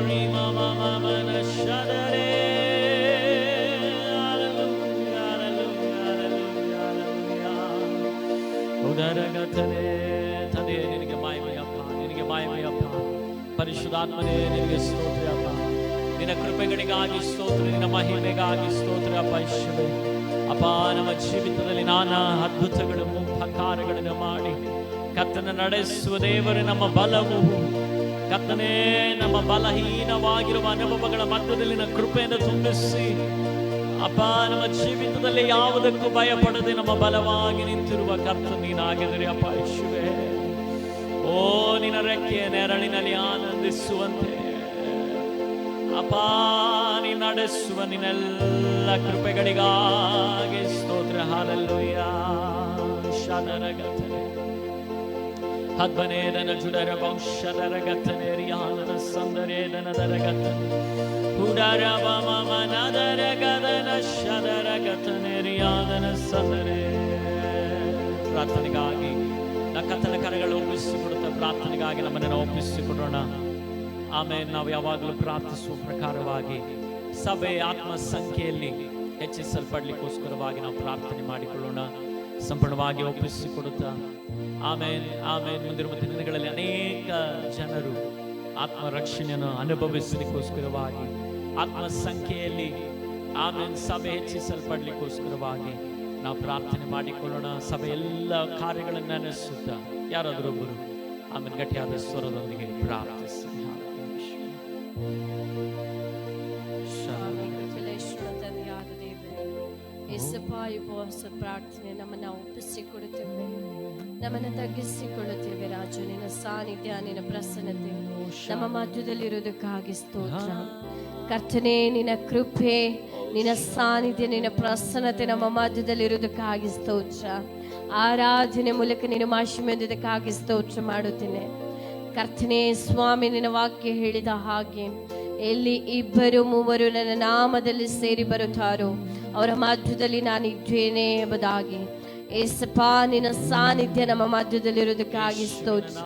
ರಿ ಮಮ ಮಮನ ಶರರೆ. Hallelujah, hallelujah, hallelujah, hallelujah. ಉದರಗತನೆ ತಂದೆಯೇ ನಿನಗೆ ಮಹಿಮೆಯಪ್ಪ, ನಿನಗೆ ಮಹಿಮೆಯಪ್ಪ. ಪರಿಶುದ್ಧಾತ್ಮನೇ ನಿನಗೆ ಸ್ತೋತ್ರಯಪ್ಪ. ನಿನ್ನ ಕೃಪೆಗಳಿಗಾಗಿ ಸ್ತೋತ್ರ, ನಿನ್ನ ಮಹಿಮೆಗಾಗಿ ಸ್ತೋತ್ರ ಅಪ್ಪ. ಯೇಸುವೇ ಅಪ್ಪ, ನಮ್ಮ ಜೀವಿತದಲ್ಲಿ ನಾನಾ ಅದ್ಭುತಗಳು ಉಪಕಾರಗಳನ್ನು ಮಾಡಿ ಕರ್ತನ ನಡೆಸುವ ದೇವರು ನಮ್ಮ ಬಲವು. ಕರ್ತನೇ, ನಮ್ಮ ಬಲಹೀನವಾಗಿರುವ ಅನುಭವಗಳ ಮಧ್ಯದಲ್ಲಿ ನಿನ್ನ ಕೃಪೆಯನ್ನು ತುಂಬಿಸಿ ಅಪ್ಪ, ನಮ್ಮ ಜೀವಿತದಲ್ಲಿ ಯಾವುದಕ್ಕೂ ಭಯಪಡದೆ ನಮ್ಮ ಬಲವಾಗಿ ನಿಂತಿರುವ ಕರ್ತ ನೀನಾಗಿದರೆ ಅಪ್ಪ. ಯೇಸುವೇ, ಓ ನಿನ್ನ ರೆಕ್ಕೆಯ ನೆರಳಿನಲ್ಲಿ ಆನಂದಿಸುವಂತೆ ಅಪ್ಪ, ನೀ ನಡೆಸುವ ನಿನ್ನೆಲ್ಲ ಕೃಪೆಗಳಿಗಾಗಿ ಸ್ತೋತ್ರ. ಹಲ್ಲೆಲೂಯಾ. ಶದರಗತನೆ ಹದ್ಬನೇದನ ಜುಡರ ವಂಶದರ ಗತನೆ ರಿಯಾಲನ ಸಂದರೇದನ ದರಗತನೆ ಹುಡರ ಬಮನದರ ಗದನ ಶದರ ಗತನೆ ರಿಯಾಲನ ಸಂದರೇ. ಪ್ರಾರ್ಥನೆಗಾಗಿ ಕರ್ತನ ಕರಗಳು ಒಪ್ಪಿಸಿಕೊಡುತ್ತಾ ಪ್ರಾರ್ಥನೆಗಾಗಿ ನಮ್ಮನ್ನು ನಾವು ಒಪ್ಪಿಸಿಕೊಡೋಣ. ಆಮೇಲೆ ನಾವು ಯಾವಾಗಲೂ ಪ್ರಾರ್ಥಿಸುವ ಪ್ರಕಾರವಾಗಿ ಸಭೆ ಆತ್ಮ ಸಂಖ್ಯೆಯಲ್ಲಿ ಹೆಚ್ಚಿಸಲ್ಪಡ್ಲಿಕ್ಕೋಸ್ಕರವಾಗಿ ನಾವು ಪ್ರಾರ್ಥನೆ ಮಾಡಿಕೊಳ್ಳೋಣ. ಸಂಪೂರ್ಣವಾಗಿ ಒಪ್ಪಿಸಿಕೊಡುತ್ತಾ ಆಮೇಲೆ ಆಮೇಲೆ ಮುಂದಿರುವ ದಿನಗಳಲ್ಲಿ ಅನೇಕ ಜನರು ಆತ್ಮ ರಕ್ಷಣೆಯನ್ನು ಅನುಭವಿಸಲಿಕ್ಕೋಸ್ಕರವಾಗಿ ಆತ್ಮ ಸಂಖ್ಯೆಯಲ್ಲಿ ಆಮೇಲೆ ಸಭೆ ಹೆಚ್ಚಿಸಲ್ಪಡ್ಲಿಕ್ಕೋಸ್ಕರವಾಗಿ ನಾವು ಪ್ರಾರ್ಥನೆ ಮಾಡಿಕೊಳ್ಳೋಣ. ಸಭೆ ಎಲ್ಲ ಕಾರ್ಯಗಳನ್ನು ನೆನೆಸುತ್ತಾ ಯಾರಾದರೊಬ್ಬರು ಆಮೇಲೆ ಗಟ್ಟಿಯಾದ ಸ್ವರದೊಂದಿಗೆ ಪ್ರಾರ್ಥಿಸಿ. ಉಪವಾಸ ಪ್ರಾರ್ಥನೆ ನಮ್ಮನ್ನು ಒಪ್ಪಿಸಿಕೊಡುತ್ತೇವೆ, ನಮ್ಮನ್ನು ತಗ್ಗಿಸಿಕೊಳ್ಳುತ್ತೇವೆ. ರಾಜು, ನಿನ್ನ ಸಾನ್ನಿಧ್ಯ, ನಿನ್ನ ಪ್ರಸನ್ನತೆ ನಮ್ಮ ಮಧ್ಯದಲ್ಲಿರುವುದಕ್ಕಾಗಿ ಸ್ತೋತ್ರ. ಕರ್ತನೇ, ನಿನ್ನ ಕೃಪೆ, ನಿನ್ನ ಸಾನ್ನಿಧ್ಯ, ನಿನ್ನ ಪ್ರಸನ್ನತೆ ನಮ್ಮ ಮಧ್ಯದಲ್ಲಿರುವುದಕ್ಕಾಗಿ ಸ್ತೋತ್ರ. ಆರಾಧನೆ ಮೂಲಕ ನಿನ್ನ ಮಹಿಮೆ ಹೊಂದುವುದಕ್ಕಾಗಿ ಸ್ತೋತ್ರ ಮಾಡುತ್ತೇನೆ. ಕರ್ತನೇ ಸ್ವಾಮಿ, ನಿನ್ನ ವಾಕ್ಯ ಹೇಳಿದ ಹಾಗೆ ಎಲ್ಲಿ ಇಬ್ಬರು ಮೂವರು ನನ್ನ ನಾಮದಲ್ಲಿ ಸೇರಿ ಬರುತ್ತಾರೋ ಅವರ ಮಧ್ಯದಲ್ಲಿ ನಾನಿದ್ದೇನೆ ಎಂಬುದಾಗಿ ಏಸಪ್ಪ, ನಿನ್ನ ಸಾನ್ನಿಧ್ಯ ನಮ್ಮ ಮಧ್ಯದಲ್ಲಿರೋದಕ್ಕಾಗಿ ಸ್ತೋತ್ರ.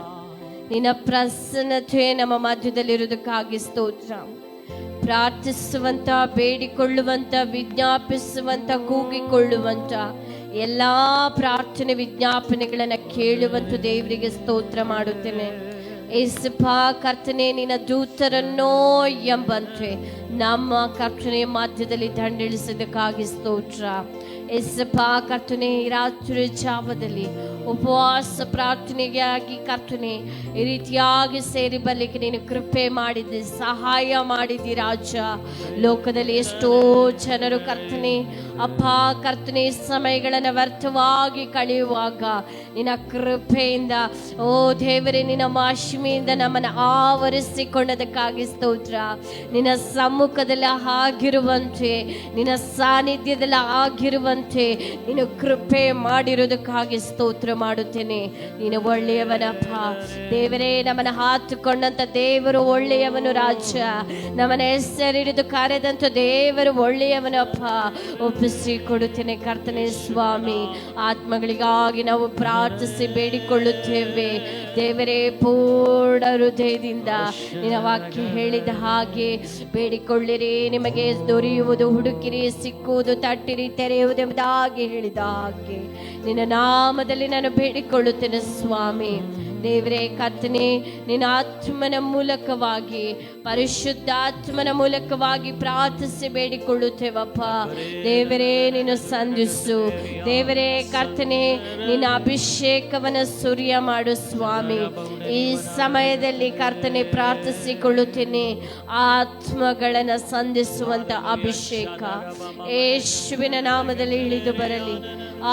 ನಿನ್ನ ಪ್ರಸನ್ನತೆ ನಮ್ಮ ಮಧ್ಯದಲ್ಲಿರೋದಕ್ಕಾಗಿ ಸ್ತೋತ್ರ. ಪ್ರಾರ್ಥಿಸುವಂತ, ಬೇಡಿಕೊಳ್ಳುವಂತ, ವಿಜ್ಞಾಪಿಸುವಂತ, ಕೂಗಿಕೊಳ್ಳುವಂತ ಎಲ್ಲಾ ಪ್ರಾರ್ಥನೆ ವಿಜ್ಞಾಪನೆಗಳನ್ನ ಕೇಳುವಂತ ದೇವರಿಗೆ ಸ್ತೋತ್ರ ಮಾಡುತ್ತೇನೆ. ಏಸಪ್ಪ ಕರ್ತನೆ, ನಿನ್ನ ದೂತರನ್ನೋ ಎಂಬಂತೆ ನಮ್ಮ ಕರ್ತನೆಯ ಮಧ್ಯದಲ್ಲಿ ದಂಡಿಳಿಸೋದಕ್ಕಾಗಿ ಸ್ತೋತ್ರ. ಏಸಪ್ಪ ಕರ್ತನೆ, ಈ ರಾತ್ರಿ ಜಾವದಲ್ಲಿ ಉಪವಾಸ ಪ್ರಾರ್ಥನೆಗಾಗಿ ಕರ್ತನೆ ಈ ರೀತಿಯಾಗಿ ಸೇರಿ ಬರ್ಲಿಕ್ಕೆ ನೀನು ಕೃಪೆ ಮಾಡಿದ್ದಿ, ಸಹಾಯ ಮಾಡಿದ್ದಿ ರಾಜ. ಲೋಕದಲ್ಲಿ ಎಷ್ಟೋ ಜನರು ಕರ್ತನೆ ಅಪ್ಪ ಕರ್ತನೆ ಸಮಯಗಳನ್ನು ವ್ಯರ್ಥವಾಗಿ ಕಳೆಯುವಾಗ ನಿನ್ನ ಕೃಪೆಯಿಂದ ಓ ದೇವರೇ, ನಿನ್ನ ಮಹಿಮೆಯಿಂದ ನಮ್ಮನ್ನು ಆವರಿಸಿಕೊಂಡದಕ್ಕಾಗಿ ಸ್ತೋತ್ರ. ನಿನ್ನ ಸಮ್ಮುಖದಲ್ಲಿ ಆಗಿರುವಂತೆ, ನಿನ್ನ ಸಾನ್ನಿಧ್ಯದಲ್ಲಿ ಆಗಿರುವಂತೆ ನೀನು ಕೃಪೆ ಮಾಡಿರೋದಕ್ಕಾಗಿ ಸ್ತೋತ್ರ ಮಾಡುತ್ತೇನೆ. ನೀನು ಒಳ್ಳೆಯವನಪ್ಪ ದೇವರೇ. ನಮ್ಮನ್ನು ಹಾತುಕೊಂಡಂತ ದೇವರು ಒಳ್ಳೆಯವನು ರಾಜ. ನಮ್ಮನ್ನ ಹೆಸರಿಡಿದು ಕರೆದಂತ ದೇವರು ಒಳ್ಳೆಯವನಪ್ಪ. ಒಪ್ಪಿಸಿ ಕೊಡುತ್ತೇನೆ ಕರ್ತನೆ ಸ್ವಾಮಿ. ಆತ್ಮಗಳಿಗಾಗಿ ನಾವು ಪ್ರಾರ್ಥಿಸಿ ಬೇಡಿಕೊಳ್ಳುತ್ತೇವೆ ದೇವರೇ. ಪೂರ್ಣ ಹೃದಯದಿಂದ ನಿನ್ನ ವಾಕ್ಯ ಹೇಳಿದ ಹಾಗೆ ಬೇಡಿಕೊಳ್ಳಿರಿ, ನಿಮಗೆ ದೊರೆಯುವುದು, ಹುಡುಕಿರಿ, ಸಿಕ್ಕುವುದು, ತಟ್ಟಿರಿ, ತೆರೆಯುವುದೆಂಬುದಾಗಿ ಹೇಳಿದ ಹಾಗೆ ನಿನ್ನ ನಾಮದಲ್ಲಿ ನಾನು ಬೇಡಿಕೊಳ್ಳುತ್ತೇನೆ ಸ್ವಾಮಿ. ದೇವರೇ ಕರ್ತನೆ, ನಿನ್ನ ಆತ್ಮನ ಮೂಲಕವಾಗಿ, ಪರಿಶುದ್ಧಾತ್ಮನ ಮೂಲಕವಾಗಿ ಪ್ರಾರ್ಥಿಸಿ ಬೇಡಿಕೊಳ್ಳುತ್ತೇವಪ್ಪ ದೇವರೇ. ನೀನು ಸಂಧಿಸು ದೇವರೇ ಕರ್ತನೆ, ನಿನ್ನ ಅಭಿಷೇಕವನ್ನ ಸುರಿಯ ಮಾಡು ಸ್ವಾಮಿ. ಈ ಸಮಯದಲ್ಲಿ ಕರ್ತನೆ ಪ್ರಾರ್ಥಿಸಿಕೊಳ್ಳುತ್ತೇನೆ, ಆತ್ಮಗಳನ್ನ ಸಂಧಿಸುವಂತ ಅಭಿಷೇಕ ಯೇಸುವಿನ ನಾಮದಲ್ಲಿ ಇಳಿದು ಬರಲಿ.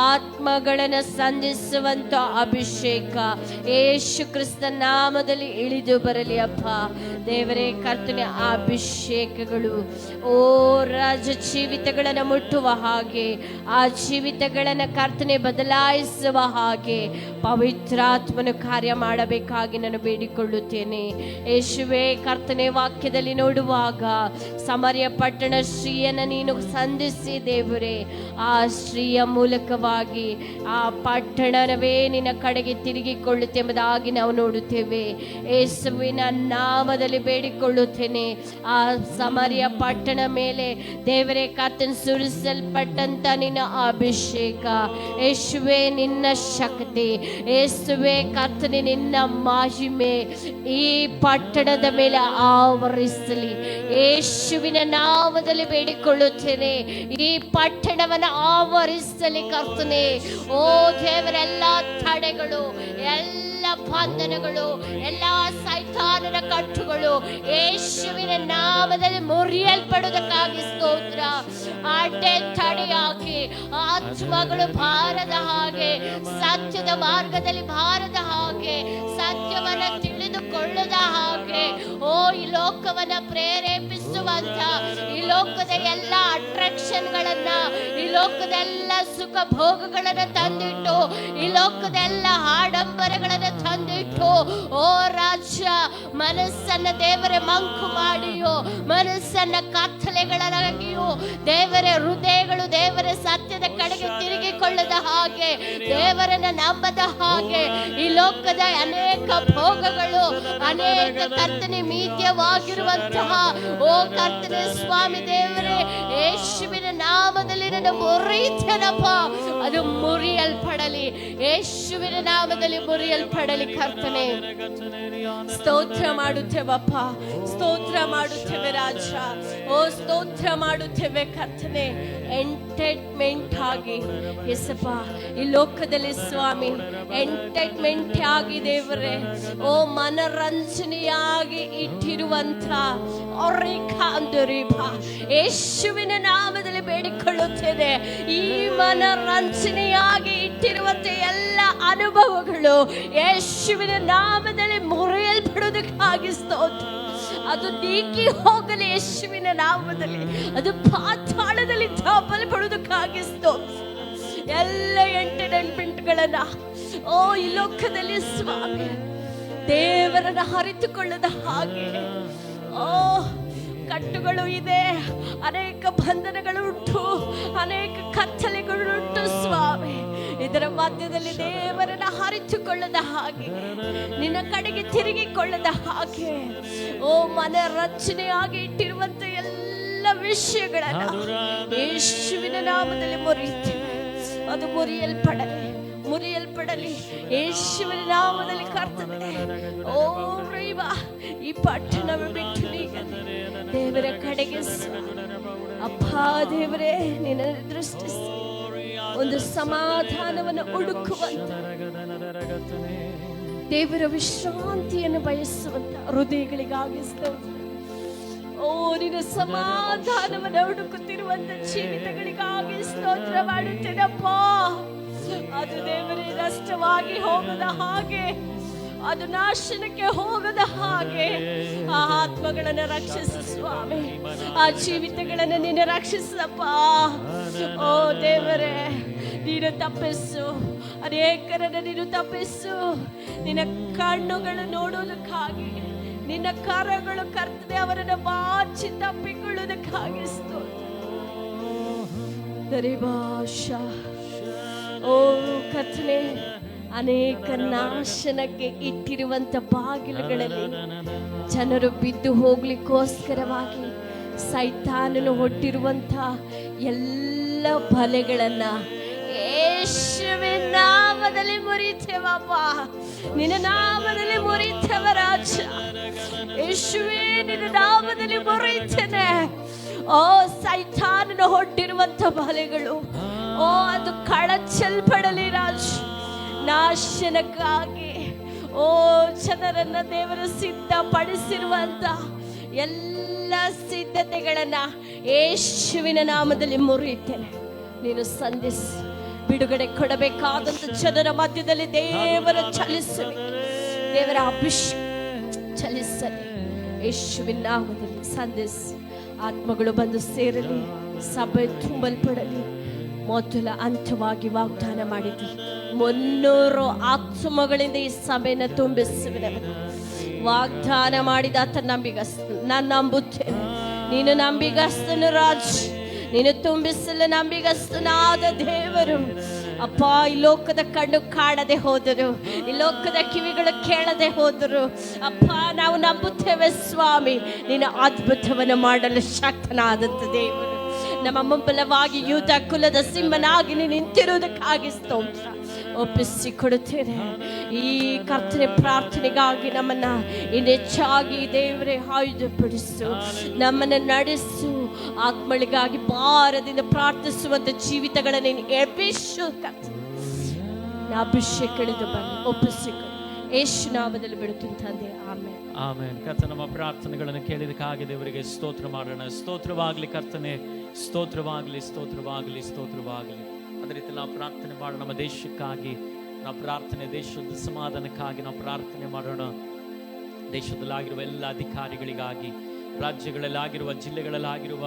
ಆತ್ಮಗಳನ್ನ ಸಂಧಿಸುವಂತ ಅಭಿಷೇಕ ಯೇಸು ಕ್ರಿಸ್ತ ನಾಮದಲ್ಲಿ ಇಳಿದು ಬರಲಿ ಅಪ್ಪ ದೇವರೇ ಕರ್ತನೆ. ಆ ಅಭಿಷೇಕಗಳು ಓ ರಾಜ ಜೀವಿತಗಳನ್ನು ಮುಟ್ಟುವ ಹಾಗೆ, ಆ ಜೀವಿತಗಳನ್ನು ಕರ್ತನೆ ಬದಲಾಯಿಸುವ ಹಾಗೆ ಪವಿತ್ರಾತ್ಮನು ಕಾರ್ಯ ಮಾಡಬೇಕಾಗಿ ನಾನು ಬೇಡಿಕೊಳ್ಳುತ್ತೇನೆ ಯೇಸುವೇ ಕರ್ತನೆ. ವಾಕ್ಯದಲ್ಲಿ ನೋಡುವಾಗ ಸಮರ್ಯ ಪಟ್ಟಣ ಸ್ತ್ರೀಯನ್ನ ನೀನು ಸಂಧಿಸಿ ದೇವರೇ, ಆ ಸ್ತ್ರೀಯ ಮೂಲಕವಾಗಿ ಆ ಪಟ್ಟಣವೇ ನಿನ್ನ ಕಡೆಗೆ ತಿರುಗಿಕೊಳ್ಳುತ್ತೆಂಬುದಾಗಿ ನಾವು ನೋಡುತ್ತೇವೆ. ಯೇಸುವಿನ ನಾಮದಲ್ಲಿ ಬೇಡಿಕೊಳ್ಳುತ್ತೇನೆ, ಆ ಸಮರ್ಯ ಪಟ್ಟಣ ಮೇಲೆ ದೇವರೇ ಕರ್ತನ ಸುರಿಸಲ್ಪಟ್ಟಂತ ನಿನ್ನ ಅಭಿಷೇಕ ಯೇಸುವೇ, ನಿನ್ನ ಶಕ್ತಿ ಯೇಸುವೇ ಕರ್ತನೆ, ನಿನ್ನ ಮಹಿಮೆ ಈ ಪಟ್ಟಣದ ಮೇಲೆ ಆವರಿಸಲಿ. ಯೇಸುವಿನ ನಾಮದಲ್ಲಿ ಬೇಡಿಕೊಳ್ಳುತ್ತೇನೆ, ಈ ಪಟ್ಟಣವನ್ನು ಆವರಿಸಲಿ ಕರ್ತನೆ. ಓ ದೇವರೆಲ್ಲ ತಡೆಗಳು, ಎಲ್ಲ ಬಂಧನಗಳು, ಎಲ್ಲ ಸೈತಾನನ ಕಟ್ಟುಗಳು ಯೇಸುವಿನ ನಾಮದಲ್ಲಿ ಮುರಿಯಲ್ಪಡುವುದಕ್ಕಾಗಿ ಸ್ತೋತ್ರ. ಅಡ್ಡೆ ತಡೆಯಾಗಿ ಆತ್ಮಗಳು ಬಾರದ ಹಾಗೆ, ಸತ್ಯದ ಮಾರ್ಗದಲ್ಲಿ ಬಾರದ ಹಾಗೆ, ಸತ್ಯವನ್ನ ತಿಳಿದುಕೊಳ್ಳದ ಹಾಗೆ, ಓ ಈ ಲೋಕವನ್ನ ಪ್ರೇರೇಪಿಸುವಂತ, ಈ ಲೋಕದ ಎಲ್ಲ ಅಟ್ರಾಕ್ಷನ್ ಗಳನ್ನ, ಈ ಲೋಕದ ಎಲ್ಲ ಸುಖ ಭೋಗಗಳನ್ನ ತಂದಿಟ್ಟು, ಈ ಲೋಕದ ಎಲ್ಲ ಆಡಂಬರಗಳನ್ನ ತಂದಿಟ್ಟು, ಓ ರಾಜ್ಯ ಮನಸ್ಸನ್ನ ದೇವರೇ ಮಂಕು ಮಾಡಿಯೋ, ಮನಸ್ಸನ್ನ ಕತ್ತಲೆಗಳಾಗಿಯೋ ದೇವರ ಹೃದಯಗಳು ದೇವರ ಸತ್ಯದ ಕಡೆಗೆ ತಿರುಗಿಕೊಳ್ಳದ ಹಾಗೆ, ದೇವರನ್ನ ನಂಬದ ಹಾಗೆ, ಈ ಲೋಕದ ಅನೇಕ ಭೋಗಗಳು, ಅನೇಕ ಕರ್ತನೆ ಮೀದ್ಯವಾಗಿರುವಂತಹ ಓ ಕರ್ತನೆ ಸ್ವಾಮಿ ದೇವರೇ, ಯೇಸುವಿನ ನಾಮದಲ್ಲಿ ನನ್ನ ಮುರಿತನಪ್ಪ, ಅದು ಮುರಿಯಲ್ಪಡಲಿ. ಯೇಸುವಿನ ನಾಮದಲ್ಲಿ ಮುರಿಯಲ್ಪಡಲಿ ಕರ್ತನೆ. ಸ್ತೋತ್ರ ಮಾಡುತ್ತೇವಪ್ಪ, ಸ್ತೋತ್ರ ಮಾಡುತ್ತೇವೆ ರಾಜ. ಓ ಸ್ತೋತ್ರ ಮಾಡುತ್ತೇವೆ ಕರ್ತನೆ. ಎಂಟರ್ಟೈನ್ಮೆಂಟ್ ಆಗಿ ಎಸಪ್ಪ ಈ ಲೋಕದಲ್ಲಿ ಸ್ವಾಮಿ, ಎಂಟರ್ಟೈನ್ಮೆಂಟ್ ಆಗಿ ದೇವರೇ, ಓ ಮನರಂಜನೆಯಾಗಿ ಇಟ್ಟಿರುವಂತ ಯೇಸುವಿನ ನಾಮದಲ್ಲಿ ಬೇಡಿಕೊಳ್ಳುತ್ತೇನೆ. ಈ ಮನರಂಜನೆಯಾಗಿ ಇಟ್ಟಿರುವಂತೆ ಎಲ್ಲ ಅನುಭವಗಳು ಯೇಸುವಿನ ನಾಮದಲ್ಲಿ ಮುರಿಯಲ್ಪಡುವುದಕ್ಕಾಗಿ ಸ್ತೋತ್ರ. ಅದು ನೀಗಿ ಹೋಗಲಿ ಯೇಸುವಿನ ನಾಮದಲ್ಲಿ, ಅದು ಪಾತಾಳದಲ್ಲಿ ದಾಪಲ್ಪಡುವುದಕ್ಕಾಗಿ ಸ್ತೋತ್ರ. ಎಲ್ಲ ಎಂಟರ್ಟೈನ್ಮೆಂಟ್ಗಳನ್ನ ಓ ಈ ಲೋಕದಲ್ಲಿ ಸ್ವಾಮಿ ದೇವರನ್ನ ಅರಿತುಕೊಳ್ಳದ ಹಾಗೆ, ಓ ಕಟ್ಟುಗಳು ಇದೆ, ಅನೇಕ ಬಂಧನಗಳು ಉಂಟು, ಅನೇಕ ಕತ್ತಲೆಗಳು ಉಂಟು ಸ್ವಾಮಿ. ಇದರ ಮಧ್ಯದಲ್ಲಿ ದೇವರನ್ನ ಅರಿತುಕೊಳ್ಳದ ಹಾಗೆ, ನಿನ್ನ ಕಡೆಗೆ ತಿರುಗಿಕೊಳ್ಳದ ಹಾಗೆ, ಓ ಮನರಂಜನೆಯಾಗಿ ಇಟ್ಟಿರುವಂತ ಎಲ್ಲ ವಿಷಯಗಳನ್ನ ಯೇಸುವಿನ ನಾಮದಲ್ಲಿ ಮುರಿಯುತ್ತೇವೆ. ಅದು ಮುರಿಯಲ್ಪಡಲಿ ಯೇಸುವಿನ ನಾಮದಲ್ಲಿ ಕರ್ತನೆ. ಓ ರೈವ, ಈ ಪಟ್ಟಣವ ಬಿಟ್ಟು ನೀಗ ದೇವರ ಕಡೆಗೆ ಅಪ್ಪ ದೇವರೇ, ನಿನ್ನ ದೃಷ್ಟಿಸಿ ಒಂದು ಸಮಾಧಾನವನ್ನು ಹುಡುಕುವಂತ, ದೇವರ ವಿಶ್ರಾಂತಿಯನ್ನು ಬಯಸುವಂತ ಹೃದಯಗಳಿಗಾಗಿ ಸ್ತೋತ್ರ. ಓ ನಿನ್ನ ಸಮಾಧಾನವನ್ನು ಹುಡುಕುತ್ತಿರುವಂತ ಜೀವಿತಗಳಿಗಾಗಿ ಸ್ತೋತ್ರ ಮಾಡುತ್ತೇನಪ್ಪ. ಅದು ದೇವರೇ ನಷ್ಟವಾಗಿ ಹೋಗದ ಹಾಗೆ, ಅದು ನಾಶನಕ್ಕೆ ಹೋಗದ ಹಾಗೆ ಆ ಆತ್ಮಗಳನ್ನು ರಕ್ಷಿಸು ಸ್ವಾಮಿ. ಆ ಜೀವಿತಗಳನ್ನು ನೀನು ರಕ್ಷಿಸಪ್ಪ. ಓ ದೇವರೇ, ನೀನು ತಪ್ಪಿಸು, ಅನೇಕರನ್ನು ನೀನು ತಪ್ಪಿಸು. ನಿನ್ನ ಕಣ್ಣುಗಳು ನೋಡುವುದಕ್ಕಾಗಿ, ನಿನ್ನ ಕರಗಳು ಕರ್ತದೆ ಅವರನ್ನು ಬಾಚಿ ತಪ್ಪಿಕೊಳ್ಳುವುದಕ್ಕಾಗಿ ಓ ಕರ್ತನೆ, ಅನೇಕ ನಾಶನಕ್ಕೆ ಇಟ್ಟಿರುವಂತ ಬಾಗಿಲುಗಳಲ್ಲಿ ಜನರು ಬಿದ್ದು ಹೋಗ್ಲಿಕ್ಕೋಸ್ಕರವಾಗಿ ಸೈತಾನನು ಹೊಟ್ಟಿರುವಂತ ಎಲ್ಲ ಬಲೆಗಳನ್ನ ಯೇಸುವಿನ ನಾಮದಲ್ಲಿ ಮುರಿತೇವಪ್ಪ. ನಿನ್ನ ನಾಮದಲ್ಲಿ ಮುರಿತೇವ ರಾಜ. ಯೇಸುವೇ, ನಿನ್ನ ನಾಮದಲ್ಲಿ ಮುರಿತೇನೆ. ಓ ಸೈತಾನನು ಹೊಟ್ಟಿರುವಂತ ಬಲೆಗಳು, ಓ ಅದು ಕಳಚಲ್ಪಡಲಿ ರಾಜ. ನಾಶನಕ್ಕಾಗಿ ಓ ಜನರನ್ನ ದೇವರು ಸಿದ್ಧಪಡಿಸಿರುವಂತ ಎಲ್ಲ ಸಿದ್ಧತೆಗಳನ್ನ ಯೇಸುವಿನ ನಾಮದಲ್ಲಿ ಮುರಿಯುತ್ತೇನೆ. ನೀನು ಸಂಧಿಸಿ ಬಿಡುಗಡೆ ಕೊಡಬೇಕಾದಂತ ಜನರ ಮಧ್ಯದಲ್ಲಿ ದೇವರ ಚಲಿಸಲಿ, ದೇವರ ಅಭಿಷೇಕ ಚಲಿಸಲಿ. ಯೇಸುವಿನ ನಾಮದಲ್ಲಿ ಸಂಧಿಸಿ ಆತ್ಮಗಳು ಬಂದು ಸೇರಲಿ, ಸಭೆ ತುಂಬಲ್ಪಡಲಿ. ಮೊದಲ ಹಂತವಾಗಿ ವಾಗ್ದಾನ ಮಾಡಿದ್ವಿ, 300 ಆತ್ಮಗಳಿಂದ ಈ ಸಭೆಯನ್ನು ತುಂಬಿಸುವೆ. ವಾಗ್ದಾನ ಮಾಡಿದ ಆತ ನಂಬಿಗಸ್ತನು. ನಾನು ನಂಬುತ್ತೇನೆ, ನೀನು ನಂಬಿಗಸ್ತನು ರಾಜ್. ನೀನು ತುಂಬಿಸಲು ನಂಬಿಗಸ್ತನಾದ ದೇವರು. ಅಪ್ಪ, ಈ ಲೋಕದ ಕಣ್ಣು ಕಾಣದೆ ಹೋದರು, ಈ ಲೋಕದ ಕಿವಿಗಳು ಕೇಳದೆ ಹೋದರು, ಅಪ್ಪ ನಾವು ನಂಬುತ್ತೇವೆ ಸ್ವಾಮಿ, ನೀನು ಅದ್ಭುತವನ್ನು ಮಾಡಲು ಶಕ್ತನಾದಂತ ದೇವರು. ನಮ್ಮ ಮುಂಬಲವಾಗಿ ಯೂದ ಕುಲದ ಸಿಂಹನಾಗಿ ನೀನು ನಿಂತಿರುವುದಕ್ಕಾಗಿ ಸ್ತೋತ್ರ. ಒಪ್ಪಿಸಿಕೊಡುತ್ತೇನೆ. ಈ ಕರ್ತನೆ ಪ್ರಾರ್ಥನೆಗಾಗಿ ನಮ್ಮನ್ನ ಇನ್ನೆಚ್ಚಾಗಿ ದೇವರೇ ಆಯುಧಪಡಿಸು, ನಮ್ಮನ್ನು ನಡೆಸು. ಆತ್ಮಳಿಗಾಗಿ ಭಾರದಿಂದ ಪ್ರಾರ್ಥಿಸುವಂತ ಜೀವಿತಗಳನ್ನು ನೀನು ಎಬ್ಬಿಸು. ಅಭಿಷೇಕಳಿದು ಬನ್ನಿ, ಒಪ್ಪಿಸಿಕೊಡು. ಯೇಸು ನಾಮದಲ್ಲಿ ಬಿಡುತ್ತೇನೆ ತಂದೆ, ಆಮೆನ್. ಆಮೆನ್. ಕರ್ತನ ನಮ್ಮ ಪ್ರಾರ್ಥನೆಗಳನ್ನು ಕೇಳಿದಕ್ಕಾಗಿ ದೇವರಿಗೆ ಸ್ತೋತ್ರ ಮಾಡೋಣ. ಸ್ತೋತ್ರವಾಗಲಿ ಕರ್ತನೆ, ಸ್ತೋತ್ರವಾಗಲಿ, ಸ್ತೋತ್ರವಾಗಲಿ, ಸ್ತೋತ್ರವಾಗಲಿ. ಅದೇ ರೀತಿ ನಾವು ಪ್ರಾರ್ಥನೆ ಮಾಡೋಣ. ನಮ್ಮ ದೇಶಕ್ಕಾಗಿ ನಾವು ಪ್ರಾರ್ಥನೆ, ದೇಶದ ಸಮಾಧಾನಕ್ಕಾಗಿ ನಾವು ಪ್ರಾರ್ಥನೆ ಮಾಡೋಣ. ದೇಶದಲ್ಲಾಗಿರುವ ಎಲ್ಲ ಅಧಿಕಾರಿಗಳಿಗಾಗಿ, ರಾಜ್ಯಗಳಲ್ಲಾಗಿರುವ, ಜಿಲ್ಲೆಗಳಲ್ಲಾಗಿರುವ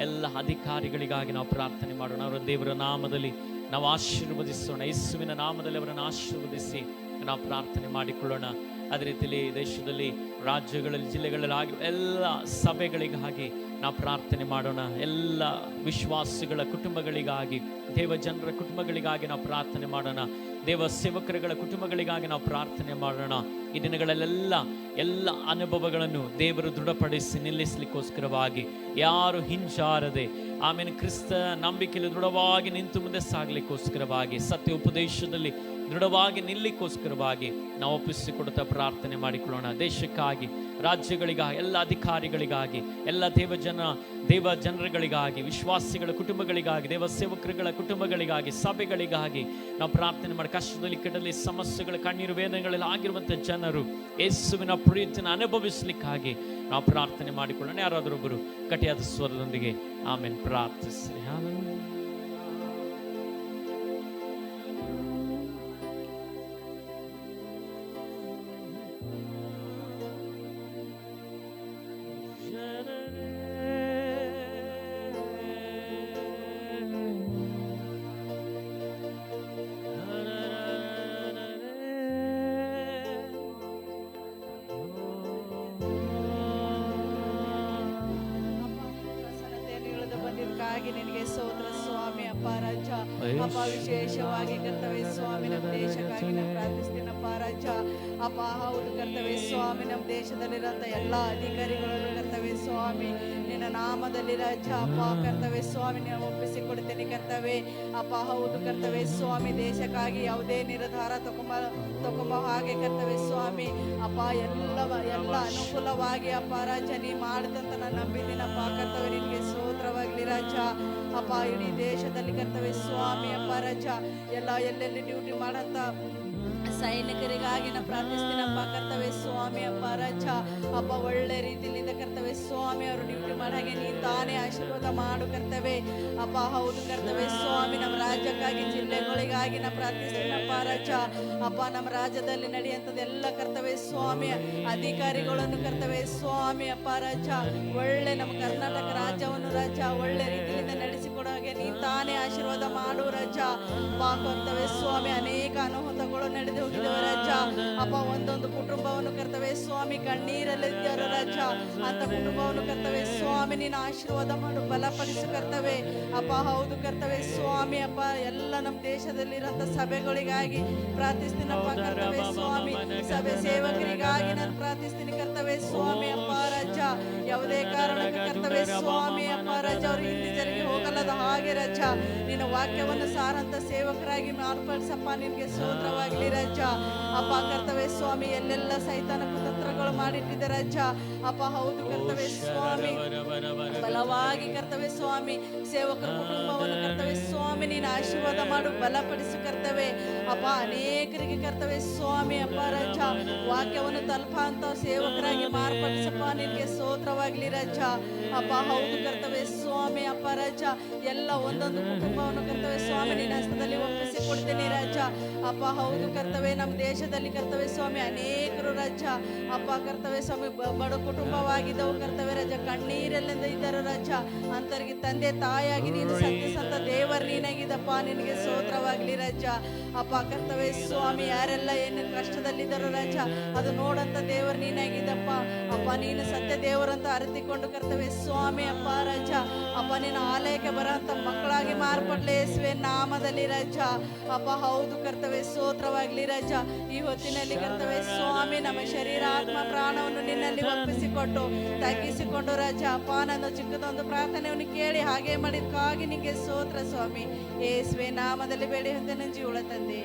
ಎಲ್ಲ ಅಧಿಕಾರಿಗಳಿಗಾಗಿ ನಾವು ಪ್ರಾರ್ಥನೆ ಮಾಡೋಣ. ಅವರ ದೇವರ ನಾಮದಲ್ಲಿ ನಾವು ಆಶೀರ್ವದಿಸೋಣ. ಯೇಸುವಿನ ನಾಮದಲ್ಲಿ ಅವರನ್ನು ಆಶೀರ್ವದಿಸಿ ನಾವು ಪ್ರಾರ್ಥನೆ ಮಾಡಿಕೊಳ್ಳೋಣ. ಅದೇ ರೀತಿಯಲ್ಲಿ ದೇಶದಲ್ಲಿ, ರಾಜ್ಯಗಳಲ್ಲಿ, ಜಿಲ್ಲೆಗಳಲ್ಲಿ ಆಗಿರುವ ಎಲ್ಲ ಸಭೆಗಳಿಗಾಗಿ ನಾವು ಪ್ರಾರ್ಥನೆ ಮಾಡೋಣ. ಎಲ್ಲ ವಿಶ್ವಾಸಿಗಳ ಕುಟುಂಬಗಳಿಗಾಗಿ, ದೇವ ಜನರ ಕುಟುಂಬಗಳಿಗಾಗಿ ನಾವು ಪ್ರಾರ್ಥನೆ ಮಾಡೋಣ. ದೇವ ಸೇವಕರುಗಳ ಕುಟುಂಬಗಳಿಗಾಗಿ ನಾವು ಪ್ರಾರ್ಥನೆ ಮಾಡೋಣ. ಈ ದಿನಗಳಲ್ಲೆಲ್ಲ ಎಲ್ಲ ಅನುಭವಗಳನ್ನು ದೇವರು ದೃಢಪಡಿಸಿ ನಿಲ್ಲಿಸಲಿಕ್ಕೋಸ್ಕರವಾಗಿ, ಯಾರು ಹಿಂಜಾರದೆ ಆಮೇಲೆ ಕ್ರಿಸ್ತ ನಂಬಿಕೆಯಲ್ಲಿ ದೃಢವಾಗಿ ನಿಂತು ಮುಂದೆ ಸಾಗಲಿಕ್ಕೋಸ್ಕರವಾಗಿ, ಸತ್ಯ ಉಪದೇಶದಲ್ಲಿ ದೃಢವಾಗಿ ನಿಲ್ಲಿಕ್ಕೋಸ್ಕರವಾಗಿ ನಾವು ಒಪ್ಪಿಸಿಕೊಡುತ್ತಾ ಪ್ರಾರ್ಥನೆ ಮಾಡಿಕೊಳ್ಳೋಣ. ದೇಶಕ್ಕಾಗಿ, ರಾಜ್ಯಗಳಿಗಾಗಿ, ಎಲ್ಲ ಅಧಿಕಾರಿಗಳಿಗಾಗಿ, ಎಲ್ಲ ದೇವ ಜನರುಗಳಿಗಾಗಿ, ವಿಶ್ವಾಸಿಗಳ ಕುಟುಂಬಗಳಿಗಾಗಿ, ದೇವ ಸೇವಕರುಗಳ ಕುಟುಂಬಗಳಿಗಾಗಿ, ಸಭೆಗಳಿಗಾಗಿ ನಾವು ಪ್ರಾರ್ಥನೆ ಮಾಡಿ. ಕಷ್ಟದಲ್ಲಿ, ಕೆಡಲಿ, ಸಮಸ್ಯೆಗಳ, ಕಣ್ಣೀರು, ವೇದನೆಗಳಲ್ಲಿ ಆಗಿರುವಂಥ ಜನರು ಯೇಸುವಿನ ಪ್ರೀತಿಯನ್ನು ಅನುಭವಿಸಲಿಕ್ಕಾಗಿ ನಾವು ಪ್ರಾರ್ಥನೆ ಮಾಡಿಕೊಳ್ಳೋಣ. ಯಾರಾದರೊಬ್ಬರು ಕಟಿಯಾದ ಸ್ವರದೊಂದಿಗೆ ಆಮೇಲೆ ಪ್ರಾರ್ಥಿಸಿ. ನಿನಗೆ ಸ್ತೋತ್ರ ಸ್ವಾಮಿ. ಅಪ್ಪ ರಾಜ, ಅಪ್ಪ ವಿಶೇಷವಾಗಿ ಕರ್ತವ್ಯ ಸ್ವಾಮಿ ನಮ್ಮ ದೇಶಕ್ಕಾಗಿ ನಾವು ಪ್ರಾರ್ಥಿಸ್ತೀನಪ್ಪ ರಾಜ. ಅಪ್ಪ ಹೌದು ಕರ್ತವ್ಯ ಸ್ವಾಮಿ ನಮ್ಮ ದೇಶದಲ್ಲಿರೋಂಥ ಎಲ್ಲ ಅಧಿಕಾರಿಗಳನ್ನು ಕರ್ತವ್ಯ ಸ್ವಾಮಿ ನಿನ್ನ ನಾಮದಲ್ಲಿ ರಾಜ ಅಪ್ಪ ಕರ್ತವ್ಯ ಸ್ವಾಮಿ ನಾವು ಒಪ್ಪಿಸಿಕೊಡ್ತೀನಿ ಕರ್ತವ್ಯ ಅಪ್ಪ ಹೌದು ಕರ್ತವ್ಯ ಸ್ವಾಮಿ ದೇಶಕ್ಕಾಗಿ ಯಾವುದೇ ನಿರ್ಧಾರ ತಗೊಂಬ ಹಾಗೆ ಕರ್ತವ್ಯ ಸ್ವಾಮಿ ಅಪ್ಪ ಎಲ್ಲ ಅನುಕೂಲವಾಗಿ ಅಪ್ಪ ರಾಜ ನೀ ಮಾಡಿದಂತ ನಾನು ನಂಬಿದ್ದೀನಪ್ಪ ಕರ್ತವ್ಯ ನಿನಗೆ ಸ್ತೋತ್ರವಾಗಲಿ ರಾಜ. ಅಪ್ಪ ಇಡೀ ದೇಶದಲ್ಲಿ ಕರ್ತವ್ಯ ಸ್ವಾಮಿ ಅಪ್ಪ ರಾಜ ಎಲ್ಲೆಲ್ಲಿ ಡ್ಯೂಟಿ ಮಾಡಂತ ಸೈನಿಕರಿಗಾಗಿ ನಾ ಪ್ರಾರ್ಥಿಸ್ತೀನಪ್ಪ ಕರ್ತವ್ಯ ಸ್ವಾಮಿ ಅಪ್ಪ ರಾಜ. ಅಪ್ಪ ಒಳ್ಳೆ ರೀತಿಯಿಂದ ಕರ್ತವ್ಯ ಸ್ವಾಮಿ ಅವರು ಡ್ಯೂಟಿ ಮಾಡಾಗೆ ನೀನು ತಾನೇ ಆಶೀರ್ವಾದ ಮಾಡು ಕರ್ತವ್ಯ ಅಪ್ಪ ಹೌದು ಕರ್ತವ್ಯ ಸ್ವಾಮಿ ನಮ್ಮ ರಾಜ್ಯಕ್ಕಾಗಿ ಜಿಲ್ಲೆಗಳಿಗಾಗಿ ನಾ ಪ್ರಾರ್ಥಿಸ್ತೀನಪ್ಪ ರಾಜ. ಅಪ್ಪ ನಮ್ಮ ರಾಜ್ಯದಲ್ಲಿ ನಡೆಯುವಂಥದ್ದೆಲ್ಲ ಕರ್ತವ್ಯ ಸ್ವಾಮಿ ಅಧಿಕಾರಿಗಳನ್ನು ಕರ್ತವ್ಯ ಸ್ವಾಮಿ ಅಪ್ಪ ರಾಜ ಒಳ್ಳೆ ನಮ್ಮ ಕರ್ನಾಟಕ ರಾಜ್ಯವನ್ನು ರಾಜ ಒಳ್ಳೆ ರೀತಿಯಿಂದ ನಡೆಸಿಕೊಡೋ ಹಾಗೆ ನೀನು ತಾನೇ ಆಶೀರ್ವಾದ ಮಾಡು ರಾಜ. ಅಪ್ಪ ಕರ್ತವ್ಯ ಸ್ವಾಮಿ ಅನೇಕ ಅನಾಹುತಗಳು ನಡೆದು ಹೋಗಿದ್ದೇವೆ ರಾಜ. ಅಪ್ಪ ಒಂದೊಂದು ಕುಟುಂಬವನ್ನು ಕರ್ತವ್ಯ ಸ್ವಾಮಿ ಕಣ್ಣೀರಲ್ಲಿದ್ದಾರೋ ರಾಜ ಅಂತ ಕುಟುಂಬವನ್ನು ಕರ್ತವ್ಯ ಸ್ವಾಮಿ ನೀನು ಆಶೀರ್ವಾದ ಮಾಡು ಬಲಪಡಿಸು ಕರ್ತವ್ಯ ಅಪ್ಪ ಹೌದು ಕರ್ತವ್ಯ ಸ್ವಾಮಿ ಅಪ್ಪ ಎಲ್ಲ ನಮ್ಮ ದೇಶದಲ್ಲಿರೋಂಥ ಸಭೆಗಳಿಗಾಗಿ ಪ್ರಾರ್ಥಿಸ್ತೀನಪ್ಪ ಕರ್ತವ್ಯ ಸ್ವಾಮಿ ಸಭೆ ಸೇವಕರಿಗಾಗಿ ನಾನು ಪ್ರಾರ್ಥಿಸ್ತೀನಿ ಕರ್ತವ್ಯ ಸ್ವಾಮಿ ಅಪ್ಪ ರಾಜ. ಯಾವುದೇ ಕಾರಣಕ್ಕೆ ಕರ್ತವ್ಯ ಸ್ವಾಮಿ ಅಪ್ಪ ರಾಜ ಅವರು ಹಿಂದಿಜರಿಗೆ ಹೋಗಲ್ಲದ ಹಾಗೆ ರಾಜ ನಿನ್ನ ವಾಕ್ಯವನ್ನು ಸಾರಂತ ಸೇವಕರಾಗಿ ಮಾರ್ಪಡಿಸಪ್ಪ ನಿನ್ಗೆ ಸ್ತೋತ್ರವಾಗಲಿ ರಾಜ. ಅಪ್ಪ ಕರ್ತವ್ಯ ಸ್ವಾಮಿ ಎಲ್ಲೆಲ್ಲ ಸೈತಾನ ಕುತಂತ್ರಗಳು ಮಾಡಿಟ್ಟಿದೆ ರಾಜ ಅಪ್ಪ ಹೌದು ಕರ್ತವ್ಯ ಸ್ವಾಮಿ ಬಲವಾಗಿ ಕರ್ತವ್ಯ ಸ್ವಾಮಿ ಸೇವಕರ ಕುಟುಂಬವನ್ನು ಕರ್ತವ್ಯ ಸ್ವಾಮಿ ನೀನು ಆಶೀರ್ವಾದ ಮಾಡು ಬಲಪಡಿಸು ಕರ್ತವ್ಯ ಅಪ್ಪ ಅನೇಕರಿಗೆ ಕರ್ತವ್ಯ ಸ್ವಾಮಿ ಅಪ್ಪ ರಾಜ ವಾಕ್ಯವನ್ನು ತಲುಪ ಅಂತ ಸೇವಕರಾಗಿ ಮಾರ್ಪಡಿಸಪ್ಪ ನಿನ್ಗೆ ಸ್ತೋತ್ರವಾಗ್ಲಿ ರಾಜ. ಅಪ್ಪ ಹೌದು ಕರ್ತವ್ಯ ಸ್ವಾಮಿ ಅಪ್ಪ ರಾಜ ಎಲ್ಲ ಒಂದೊಂದು ಕುಟುಂಬವನ್ನು ಕರ್ತವ್ಯ ಸ್ವಾಮಿ ನಿನ್ನ ಹಸ್ತದಲ್ಲಿ ಒಪ್ಪಿಸಿ ಕೊಡ್ತೀನಿ ರಾಜ. ಅಪ್ಪ ಹೌದು ಕರ್ತವ್ಯ ನಮ್ಮ ದೇಶದಲ್ಲಿ ಕರ್ತವ್ಯ ಸ್ವಾಮಿ ಅನೇಕರು ರಾಜ ಅಪ್ಪ ಕರ್ತವ್ಯ ಸ್ವಾಮಿ ಬಡ ಕುಟುಂಬವಾಗಿದ್ದವು ಕರ್ತವ್ಯ ರಾಜ ಕಣ್ಣೀರಲ್ಲಿಂದ ಇದ್ದರು ರಾಜ ಅಂತರಿಗೆ ತಂದೆ ತಾಯಿಯಾಗಿ ನೀನು ಸತ್ಯಸಂತ ದೇವರು ನೀನಾಗಿದ್ದಪ್ಪ ನಿನಗೆ ಸ್ತೋತ್ರವಾಗ್ಲಿ ರಾಜ. ಅಪ್ಪ ಕರ್ತವ್ಯ ಸ್ವಾಮಿ ಯಾರೆಲ್ಲ ಏನು ಕಷ್ಟದಲ್ಲಿದ್ದರು ರಾಜ ಅದು ನೋಡಂತ ದೇವರು ನೀನಾಗಿದ್ದಪ್ಪ ಅಪ್ಪ ನೀನು ಸತ್ಯ ದೇವರಂತ ಅರಿತುಕೊಂಡು ಕರ್ತವ್ಯ ಸ್ವಾಮಿ ಅಪ್ಪ ರಾಜ ಅಪ್ಪ ನಿನ್ನ ಆಲಯಕ್ಕೆ ಬರೋಂಥ ಮಕ್ಕಳಾಗಿ ಮಾರ್ಪಡ್ಲೆ ಯೇಸುವೆ ನಾಮದಲ್ಲಿ ರಾಜ. ಅಪ್ಪ ಹೌದು ಕರ್ತವ್ಯ ಸ್ತೋತ್ರವಾಗ್ಲಿ ರಾಜ. ಈ ಹೊತ್ತಿನಲ್ಲಿ ಕರ್ತವ್ಯ ಸ್ವಾಮಿ ನಮ್ಮ ಶರೀರ ಆತ್ಮ ಪ್ರಾಣವನ್ನು ನಿನ್ನಲ್ಲಿ ಒಪ್ಪಿಸಿಕೊಟ್ಟು ತಗ್ಗಿಸಿಕೊಂಡು ರಾಜ ಅಪ್ಪ ನನ್ನ ಚಿಕ್ಕದೊಂದು ಪ್ರಾರ್ಥನೆಯನ್ನು ಕೇಳಿ ಹಾಗೆ ಮಾಡಿದಕ್ಕಾಗಿ ನಿಮಗೆ ಸ್ತೋತ್ರ ಸ್ವಾಮಿ ಯೇಸುವೆ ನಾಮದಲ್ಲಿ ಬೇಡಿ ಹೊಂದಿನ ಜೀವಳ ತಂದೆ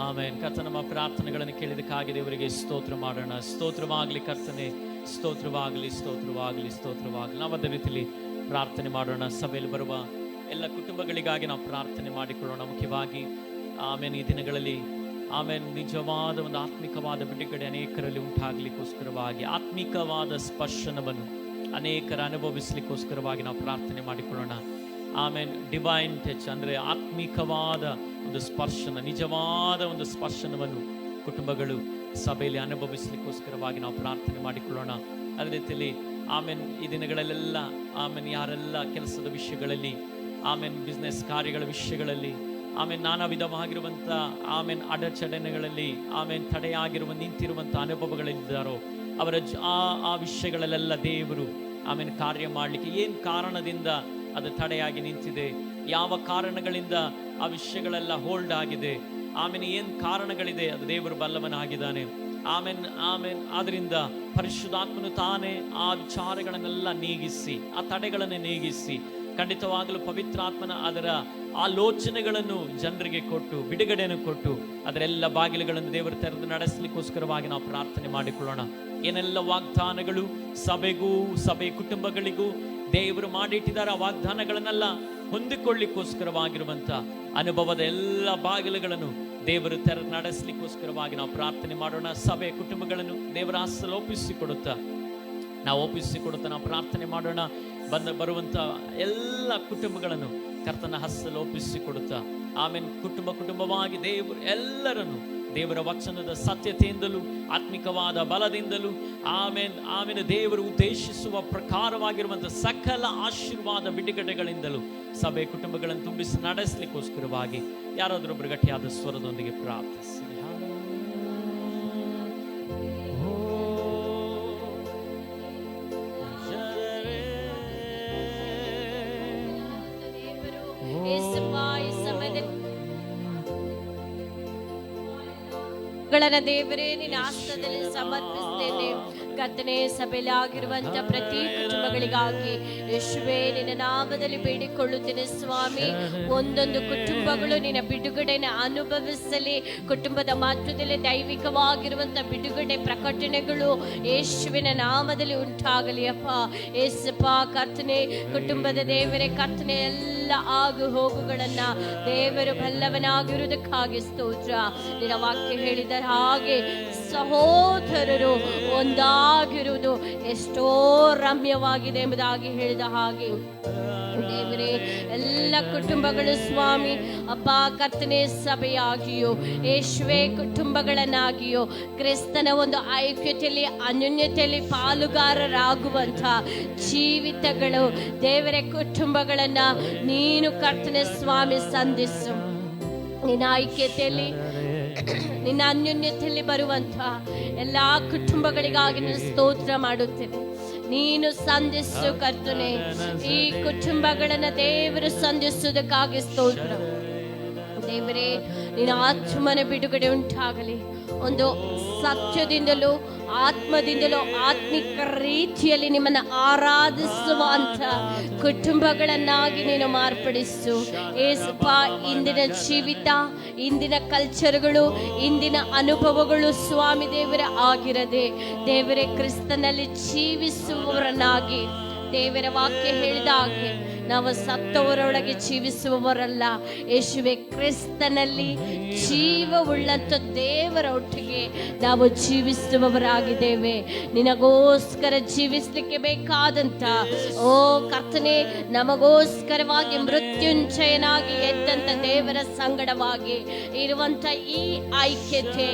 ಆಮೇನ್. ಕರ್ತ ನಮ್ಮ ಪ್ರಾರ್ಥನೆಗಳನ್ನು ಕೇಳಿದಕ್ಕಾಗಿ ದೇವರಿಗೆ ಸ್ತೋತ್ರ ಮಾಡೋಣ. ಸ್ತೋತ್ರವಾಗಲಿ ಕರ್ತನೆ, ಸ್ತೋತ್ರವಾಗಲಿ ಸ್ತೋತ್ರವಾಗಲಿ ಸ್ತೋತ್ರವಾಗಲಿ. ನಾವು ಅದೇ ರೀತಿಯಲ್ಲಿ ಪ್ರಾರ್ಥನೆ ಮಾಡೋಣ. ಸಭೆಯಲ್ಲಿ ಬರುವ ಎಲ್ಲ ಕುಟುಂಬಗಳಿಗಾಗಿ ನಾವು ಪ್ರಾರ್ಥನೆ ಮಾಡಿಕೊಳ್ಳೋಣ. ಮುಖ್ಯವಾಗಿ ಆಮೇನ್ ಈ ದಿನಗಳಲ್ಲಿ ಆಮೇನ್ ನಿಜವಾದ ಒಂದು ಆತ್ಮಿಕವಾದ ಬಿಡುಗಡೆ ಅನೇಕರಲ್ಲಿ ಉಂಟಾಗಲಿಕ್ಕೋಸ್ಕರವಾಗಿ ಆತ್ಮಿಕವಾದ ಸ್ಪರ್ಶನವನ್ನು ಅನೇಕರ ಅನುಭವಿಸಲಿಕ್ಕೋಸ್ಕರವಾಗಿ ನಾವು ಪ್ರಾರ್ಥನೆ ಮಾಡಿಕೊಳ್ಳೋಣ. ಆಮೇನ್ ಡಿವೈನ್ ಟಚ್ ಅಂದರೆ ಆತ್ಮಿಕವಾದ ಒಂದು ಸ್ಪರ್ಶನ, ನಿಜವಾದ ಒಂದು ಸ್ಪರ್ಶನವನ್ನು ಕುಟುಂಬಗಳು ಸಭೆಯಲ್ಲಿ ಅನುಭವಿಸಲಿಕ್ಕೋಸ್ಕರವಾಗಿ ನಾವು ಪ್ರಾರ್ಥನೆ ಮಾಡಿಕೊಳ್ಳೋಣ. ಅದೇ ರೀತಿಯಲ್ಲಿ ಆಮೇನ್ ಈ ದಿನಗಳಲ್ಲೆಲ್ಲ ಆಮೇನ್ ಯಾರೆಲ್ಲ ಕೆಲಸದ ವಿಷಯಗಳಲ್ಲಿ ಆಮೇನ್ ಬಿಸ್ನೆಸ್ ಕಾರ್ಯಗಳ ವಿಷಯಗಳಲ್ಲಿ ಆಮೇನ್ ನಾನಾ ವಿಧವಾಗಿರುವಂಥ ಆಮೇನ್ ಅಡಚಣೆಗಳಲ್ಲಿ ಆಮೇನ್ ತಡೆಯಾಗಿರುವ ನಿಂತಿರುವಂಥ ಅನುಭವಗಳಿದ್ದಾರೋ ಅವರ ಆ ವಿಷಯಗಳಲ್ಲೆಲ್ಲ ದೇವರು ಆಮೇನ್ ಕಾರ್ಯ ಮಾಡಲಿಕ್ಕೆ ಏನು ಕಾರಣದಿಂದ ಅದು ತಡೆಯಾಗಿ ನಿಂತಿದೆ, ಯಾವ ಕಾರಣಗಳಿಂದ ಆ ವಿಷಯಗಳೆಲ್ಲ ಹೋಲ್ಡ್ ಆಗಿದೆ, ಆಮೇಲೆ ಏನು ಕಾರಣಗಳಿದೆ ಅದು ದೇವರು ಬಲ್ಲವನಾಗಿದ್ದಾನೆ. ಆಮೇನ್ ಆಮೇನ್ ಆದ್ದರಿಂದ ಪರಿಶುದ್ಧಾತ್ಮನು ತಾನೇ ಆ ವಿಚಾರಗಳನ್ನೆಲ್ಲ ನೀಗಿಸಿ ಆ ತಡೆಗಳನ್ನು ನೀಗಿಸಿ ಖಂಡಿತವಾಗಲೂ ಪವಿತ್ರಾತ್ಮನ ಅದರ ಆಲೋಚನೆಗಳನ್ನು ಜನರಿಗೆ ಕೊಟ್ಟು ಬಿಡುಗಡೆಯನ್ನು ಕೊಟ್ಟು ಅದರೆಲ್ಲ ಬಾಗಿಲುಗಳನ್ನು ದೇವರು ತೆರೆದು ನಡೆಸಲಿಕ್ಕೋಸ್ಕರವಾಗಿ ನಾವು ಪ್ರಾರ್ಥನೆ ಮಾಡಿಕೊಳ್ಳೋಣ. ಏನೆಲ್ಲ ವಾಗ್ದಾನಗಳು ಸಭೆಗೂ ಸಭೆ ಕುಟುಂಬಗಳಿಗೂ ದೇವರು ಮಾಡಿಟ್ಟಿದ್ದಾರೆ ಆ ವಾಗ್ದಾನಗಳನ್ನೆಲ್ಲ ಹೊಂದಿಕೊಳ್ಳಿಕ್ಕೋಸ್ಕರವಾಗಿರುವಂಥ ಅನುಭವದ ಎಲ್ಲ ಬಾಗಿಲುಗಳನ್ನು ದೇವರು ತೆರೆದು ನಡೆಸಲಿಕ್ಕೋಸ್ಕರವಾಗಿ ನಾವು ಪ್ರಾರ್ಥನೆ ಮಾಡೋಣ. ಸಭೆ ಕುಟುಂಬಗಳನ್ನು ದೇವರ ಹಸ್ತದಲ್ಲಿ ಒಪ್ಪಿಸಿಕೊಡುತ್ತಾ ನಾವು ಪ್ರಾರ್ಥನೆ ಮಾಡೋಣ. ಬರುವಂಥ ಎಲ್ಲ ಕುಟುಂಬಗಳನ್ನು ಕರ್ತನ ಹಸ್ತದಲ್ಲಿ ಒಪ್ಪಿಸಿಕೊಡುತ್ತಾ ಆಮೇಲೆ ಕುಟುಂಬವಾಗಿ ದೇವರು ಎಲ್ಲರನ್ನು ದೇವರ ವಚನದ ಸತ್ಯತೆಯಿಂದಲೂ ಆತ್ಮಿಕವಾದ ಬಲದಿಂದಲೂ ಆಮೇಲೆ ದೇವರು ಉದ್ದೇಶಿಸುವ ಪ್ರಕಾರವಾಗಿರುವಂಥ ಸಕಲ ಆಶೀರ್ವಾದ ಬಿಡುಗಡೆಗಳಿಂದಲೂ ಸಭೆ ಕುಟುಂಬಗಳನ್ನು ತುಂಬಿಸಿ ನಡೆಸಲಿಕ್ಕೋಸ್ಕರವಾಗಿ ಯಾರಾದರೊಬ್ಬರು ಗಟ್ಟಿಯಾದ ಸ್ವರದೊಂದಿಗೆ ಪ್ರಾರ್ಥಿಸಿ. ಈ ಸಮಯದಲ್ಲಿ ಗಳನ್ನ ದೇವರೇ ನಿನ್ನ ಹಸ್ತದಲ್ಲಿ ಸಮರ್ಪಿಸ್ತೇನೆ. ಕರ್ತನೆ, ಸಭೆಯಲ್ಲಿ ಆಗಿರುವಂತ ಪ್ರತಿ ಕುಟುಂಬಗಳಿಗಾಗಿ ಯೇಸುವೇ ನಿನ್ನ ನಾಮದಲ್ಲಿ ಬೇಡಿಕೊಳ್ಳುತ್ತೇನೆ ಸ್ವಾಮಿ. ಒಂದೊಂದು ಕುಟುಂಬಗಳು ನಿನ್ನ ಬಿಡುಗಡೆನ ಅನುಭವಿಸಲಿ. ಕುಟುಂಬದ ಮಧ್ಯದಲ್ಲಿ ದೈವಿಕವಾಗಿರುವಂತ ಬಿಡುಗಡೆ ಪ್ರಕಟಣೆಗಳು ಯೇಸುವಿನ ನಾಮದಲ್ಲಿ ಉಂಟಾಗಲಿ ಅಪ್ಪ. ಯೇಸಪ್ಪ ಕರ್ತನೆ, ಕುಟುಂಬದ ದೇವರೇ ಕರ್ತನೆ, ಎಲ್ಲ ಆಗು ಹೋಗುಗಳನ್ನ ದೇವರು ಬಲ್ಲವನಾಗಿರುವುದಕ್ಕಾಗಿ ಸ್ತೋತ್ರ. ನಿನ್ನ ವಾಕ್ಯ ಹೇಳಿದ ಹಾಗೆ ಸಹೋದರರು ಒಂದಾಗಿರುವುದು ಎಷ್ಟೋ ರಮ್ಯವಾಗಿದೆ ಎಂಬುದಾಗಿ ಹೇಳಿದ ಹಾಗೆ ದೇವರೇ, ಎಲ್ಲ ಕುಟುಂಬಗಳು ಸ್ವಾಮಿ ಅಪ್ಪ ಕರ್ತನೆ, ಸಭೆಯಾಗಿಯೋ ಯೇಸುವೆ ಕುಟುಂಬಗಳನ್ನಾಗಿಯೋ ಕ್ರಿಸ್ತನ ಒಂದು ಐಕ್ಯತೆಯಲ್ಲಿ ಅನ್ಯೋನ್ಯತೆಯಲ್ಲಿ ಪಾಲುಗಾರರಾಗುವಂಥ ಜೀವಿತಗಳು ದೇವರೇ, ಕುಟುಂಬಗಳನ್ನ ನೀನು ಕರ್ತನೆ ಸ್ವಾಮಿ ಸಂಧಿಸು. ನಿನ್ನ ಐಕ್ಯತೆಯಲ್ಲಿ ನಿನ್ನ ಅನ್ಯೋನ್ಯತೆಯಲ್ಲಿ ಬರುವಂಥ ಎಲ್ಲ ಕುಟುಂಬಗಳಿಗಾಗಿ ನಾನು ಸ್ತೋತ್ರ ಮಾಡುತ್ತೇನೆ. ನೀನು ಸಂಧಿಸು ಕರ್ತನೆ. ಈ ಕುಟುಂಬಗಳನ್ನ ದೇವರು ಸಂಧಿಸುವುದಕ್ಕಾಗಿ ಸ್ತೋತ್ರ. ದೇವರೇ, ನಿನ್ನ ಆತ್ಮನ ಬಿಡುಗಡೆ ಉಂಟಾಗಲಿ. ಒಂದು ಸತ್ಯದಿಂದಲೂ ಆತ್ಮದಿಂದಲೂ ಆತ್ಮಿಕ ರೀತಿಯಲ್ಲಿ ನಿಮ್ಮನ್ನು ಆರಾಧಿಸುವಂತ ಕುಟುಂಬಗಳನ್ನಾಗಿ ನೀನು ಮಾರ್ಪಡಿಸು ಏಸಪ್ಪ. ಇಂದಿನ ಜೀವಿತ, ಇಂದಿನ ಕಲ್ಚರ್ಗಳು, ಇಂದಿನ ಅನುಭವಗಳು ಸ್ವಾಮಿ ದೇವರೇ ಆಗಿರದೆ ದೇವರೇ ಕ್ರಿಸ್ತನಲ್ಲಿ ಜೀವಿಸುವವರನ್ನಾಗಿ ದೇವರ ವಾಕ್ಯ ಹೇಳಿದ ಹಾಗೆ ನಾವು ಸತ್ತವರೊಳಗೆ ಜೀವಿಸುವವರಲ್ಲ, ಯೇಸುವೆ ಕ್ರಿಸ್ತನಲ್ಲಿ ಜೀವವುಳ್ಳಂತ ದೇವರ ಒಟ್ಟಿಗೆ ನಾವು ಜೀವಿಸುವವರಾಗಿದ್ದೇವೆ. ನಿನಗೋಸ್ಕರ ಜೀವಿಸಲಿಕ್ಕೆ ಬೇಕಾದಂತ ಓ ಕರ್ತನೆ, ನಮಗೋಸ್ಕರವಾಗಿ ಮೃತ್ಯುಂಜಯನಾಗಿ ಎದ್ದಂತ ದೇವರ ಸಂಗಡವಾಗಿ ಇರುವಂತ ಈ ಐಕ್ಯತೆ,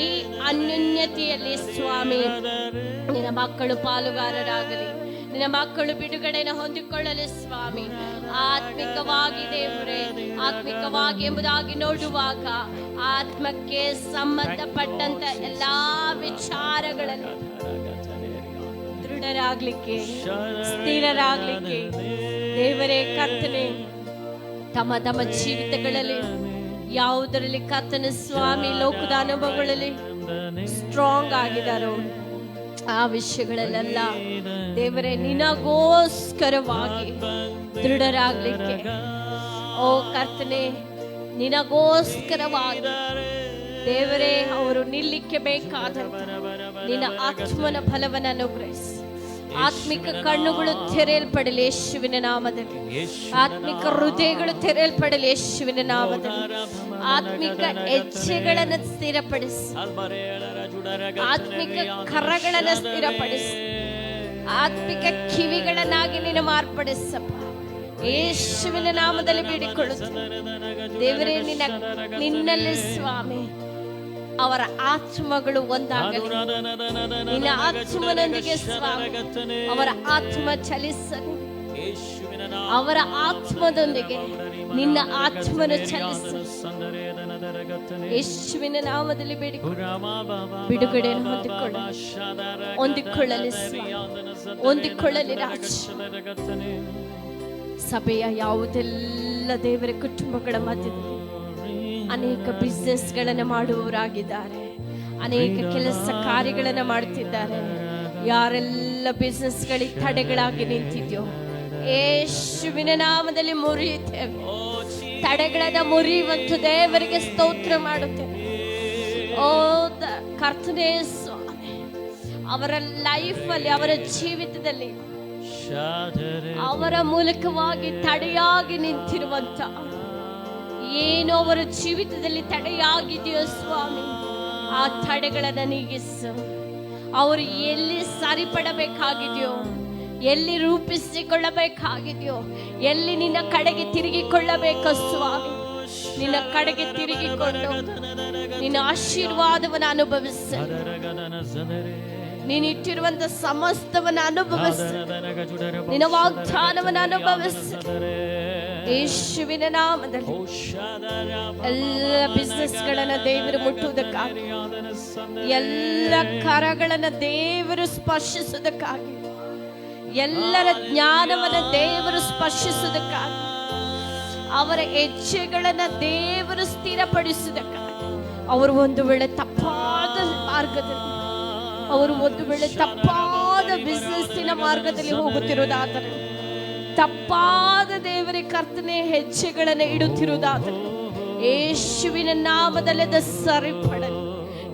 ಈ ಅನ್ಯೋನ್ಯತೆಯಲ್ಲಿ ಸ್ವಾಮಿ ನಿನ್ನ ಮಕ್ಕಳು ಪಾಲುಗಾರರಾಗಲಿ. ನಿನ್ನ ಮಕ್ಕಳು ಬಿಡುಗಡೆಯನ್ನು ಹೊಂದಿಕೊಳ್ಳಲು ಸ್ವಾಮಿ. ಆತ್ಮಿಕವಾಗಿ ದೇವರೇ, ಆತ್ಮಿಕವಾಗಿ ಎಂಬುದಾಗಿ ನೋಡುವಾಗ ಆತ್ಮಕ್ಕೆ ಸಂಬಂಧಪಟ್ಟಂತ ಎಲ್ಲಾ ವಿಚಾರಗಳಲ್ಲಿ ದೃಢರಾಗ್ಲಿಕ್ಕೆ, ಸ್ಥಿರರಾಗ್ಲಿಕ್ಕೆ ದೇವರೇ ಕರ್ತನೆ, ತಮ್ಮ ತಮ್ಮ ಜೀವಿತಗಳಲ್ಲಿ ಯಾವುದರಲ್ಲಿ ಕರ್ತನ ಸ್ವಾಮಿ ಲೋಕದ ಅನುಭವಗಳಲ್ಲಿ ಸ್ಟ್ರಾಂಗ್ ಆಗಿದಾರೋ ಆ ವಿಷಯಗಳಲ್ಲೆಲ್ಲ ದೇವರೇ ನಿನಗೋಸ್ಕರವಾಗಿ ದೃಢರಾಗ್ಲಿಕ್ಕೆ, ಓ ಕರ್ತನೆ ನಿನಗೋಸ್ಕರವಾಗಿ ದೇವರೇ ಅವರು ನಿಲ್ಲಿಕ್ಕೆ ಬೇಕಾದಂತ ನಿನ್ನ ಆತ್ಮನ ಫಲವನ್ನು ಅನುಗ್ರಹಿಸಿ. ಆತ್ಮಿಕ ಕಣ್ಣುಗಳು ತೆರೆಯಲ್ಪಡಲಿ ಯೇಸುವಿನ ನಾಮದಲ್ಲಿ. ಆತ್ಮಿಕ ಹೃದಯಗಳು ತೆರೆಯಲ್ಪಡಲಿ ಯೇಸುವಿನ ನಾಮದಲ್ಲಿ. ಆತ್ಮಿಕ ಹೆಜ್ಜೆಗಳನ್ನು ಸ್ಥಿರಪಡಿಸಿ, ಆತ್ಮಿಕ ಕರಗಳನ್ನು ಸ್ಥಿರಪಡಿಸಿ, ಆತ್ಮಿಕ ಕಿವಿಗಳನ್ನಾಗಿ ನೀನು ಮಾರ್ಪಡಿಸಪ್ಪ. ಯೇಸುವಿನ ನಾಮದಲ್ಲಿ ಬೇಡಿಕೊಳ್ಳುತ್ತೇನೆ ದೇವರೇ, ನಿನ್ನಲ್ಲಿ ಸ್ವಾಮಿ ಅವರ ಆತ್ಮಗಳು ಒಂದಾಗಲಿ. ನಿನ್ನ ಆತ್ಮನೊಂದಿಗೆ ಸ್ವಾಮಿ ಅವರ ಆತ್ಮ ಚಲಿಸಲಿ. ಅವರ ಆತ್ಮದೊಂದಿಗೆ ನಿನ್ನ ಆತ್ಮನ ಚಲಿಸಲಿ. ಯೇಸುವಿನ ನಾಮದಲ್ಲಿ ಬಿಡುಗಡೆಯನ್ನು ಹೊಂದಿಕೊಳ್ಳಲಿ ಹೊಂದಿಕೊಳ್ಳಲಿ ರಾಜ. ಸಭೆಯ ಯಾವುದೆಲ್ಲ ದೇವರ ಕುಟುಂಬಗಳ ಮಧ್ಯದಲ್ಲಿ ಅನೇಕ ಬಿಸ್ನೆಸ್ಗಳನ್ನು ಮಾಡುವವರಾಗಿದ್ದಾರೆ, ಅನೇಕ ಕೆಲಸ ಕಾರ್ಯಗಳನ್ನು ಮಾಡುತ್ತಿದ್ದಾರೆ. ಯಾರೆಲ್ಲ ಬಿಸ್ನೆಸ್ಗಳಿಗೆ ತಡೆಗಳಾಗಿ ನಿಂತಿದ್ಯೋ ಯೇಸುವಿನ ನಾಮದಲ್ಲಿ ಮುರಿಯುತ್ತೇವೆ. ತಡೆಗಳನ್ನ ಮುರಿಯುವಂತ ದೇವರಿಗೆ ಸ್ತೋತ್ರ ಮಾಡುತ್ತೇವೆ. ಓ ಕರ್ತನೇ ಸ್ವಾಮಿ, ಅವರ ಲೈಫಲ್ಲಿ, ಅವರ ಜೀವಿತದಲ್ಲಿ ಅವರ ಮೂಲಕವಾಗಿ ತಡೆಯಾಗಿ ನಿಂತಿರುವಂತ ಏನೋ ಅವರ ಜೀವಿತದಲ್ಲಿ ತಡೆಯಾಗಿದೆಯೋ ಸ್ವಾಮಿ, ಆ ತಡೆಗಳನ್ನು ನೀಗಿಸು. ಅವರು ಎಲ್ಲಿ ಸರಿಪಡಬೇಕಾಗಿದೆಯೋ, ಎಲ್ಲಿ ರೂಪಿಸಿಕೊಳ್ಳಬೇಕಾಗಿದೆಯೋ, ಎಲ್ಲಿ ನಿನ್ನ ಕಡೆಗೆ ತಿರುಗಿಕೊಳ್ಳಬೇಕೋ ಸ್ವಾಮಿ, ನಿನ್ನ ಕಡೆಗೆ ತಿರುಗಿಕೊಂಡು ನಿನ್ನ ಆಶೀರ್ವಾದವನ್ನು ಅನುಭವಿಸ, ನೀನು ಇಟ್ಟಿರುವಂತ ಸಮಸ್ತವನ್ನು ಅನುಭವಿಸ, ನಿನ್ನ ವಾಗ್ದಾನವನ್ನು ಅನುಭವಿಸ. ಯೇಸುವಿನ ನಾಮದಲ್ಲಿ ಎಲ್ಲ ಬಿಸ್ನೆಸ್ಗಳನ್ನ ದೇವರು ಮುಟ್ಟುವುದಕ್ಕಾಗಿ, ಎಲ್ಲ ಕರಗಳನ್ನ ದೇವರು ಸ್ಪರ್ಶಿಸುವುದಕ್ಕಾಗಿ, ಎಲ್ಲರ ಜ್ಞಾನವನ್ನ ದೇವರು ಸ್ಪರ್ಶಿಸುವುದಕ್ಕಾಗಿ, ಅವರ ಹೆಜ್ಜೆಗಳನ್ನ ದೇವರು ಸ್ಥಿರಪಡಿಸುವುದಕ್ಕಾಗಿ, ಅವರು ಒಂದು ವೇಳೆ ತಪ್ಪಾದ ಮಾರ್ಗದಲ್ಲಿ, ಅವರು ಒಂದು ವೇಳೆ ತಪ್ಪಾದ ಬಿಸಿನೆಸ್ಸಿನ ಮಾರ್ಗದಲ್ಲಿ ಹೋಗುತ್ತಿರುವುದಾದರೆ, ತಪ್ಪಾದ ದೇವರೇ ಕರ್ತನೆ ಹೆಜ್ಜೆಗಳನ್ನು ಇಡುತ್ತಿರುವುದಾದರೆ, ಯೇಸುವಿನ ನಾಮದಲ್ಲಿ ಅದು ಸರಿಪಡಲಿ,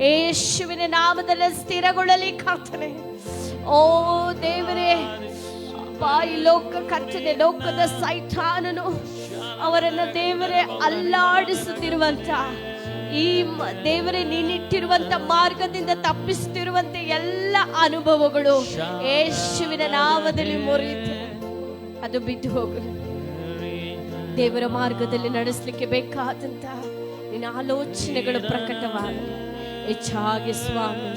ಯೇಸುವಿನ ನಾಮದಲ್ಲಿ ಸ್ಥಿರಗೊಳ್ಳಲಿ ಕರ್ತನೆ. ಓ ದೇವರೇ, ಈ ಲೋಕ ಕರ್ತನೆ, ಲೋಕದ ಸೈತಾನನು ಅವರನ್ನ ದೇವರೇ ಅಲ್ಲಾಡಿಸುತ್ತಿರುವಂತ, ಈ ದೇವರೇ ನೀನಿಟ್ಟಿರುವಂತ ಮಾರ್ಗದಿಂದ ತಪ್ಪಿಸುತ್ತಿರುವಂತ ಎಲ್ಲ ಅನುಭವಗಳು ಯೇಸುವಿನ ನಾಮದಲ್ಲಿ ಮುರಿಯುತ್ತದೆ, ಅದು ಬಿದ್ದು ಹೋಗಲಿ. ದೇವರ ಮಾರ್ಗದಲ್ಲಿ ನಡೆಸಲಿಕ್ಕೆ ಬೇಕಾದಂತ ನಿನ್ನ ಆಲೋಚನೆಗಳು ಪ್ರಕಟವಾಗಲಿ. ಹೆಚ್ಚಾಗಿ ಸ್ವಾಮಿ,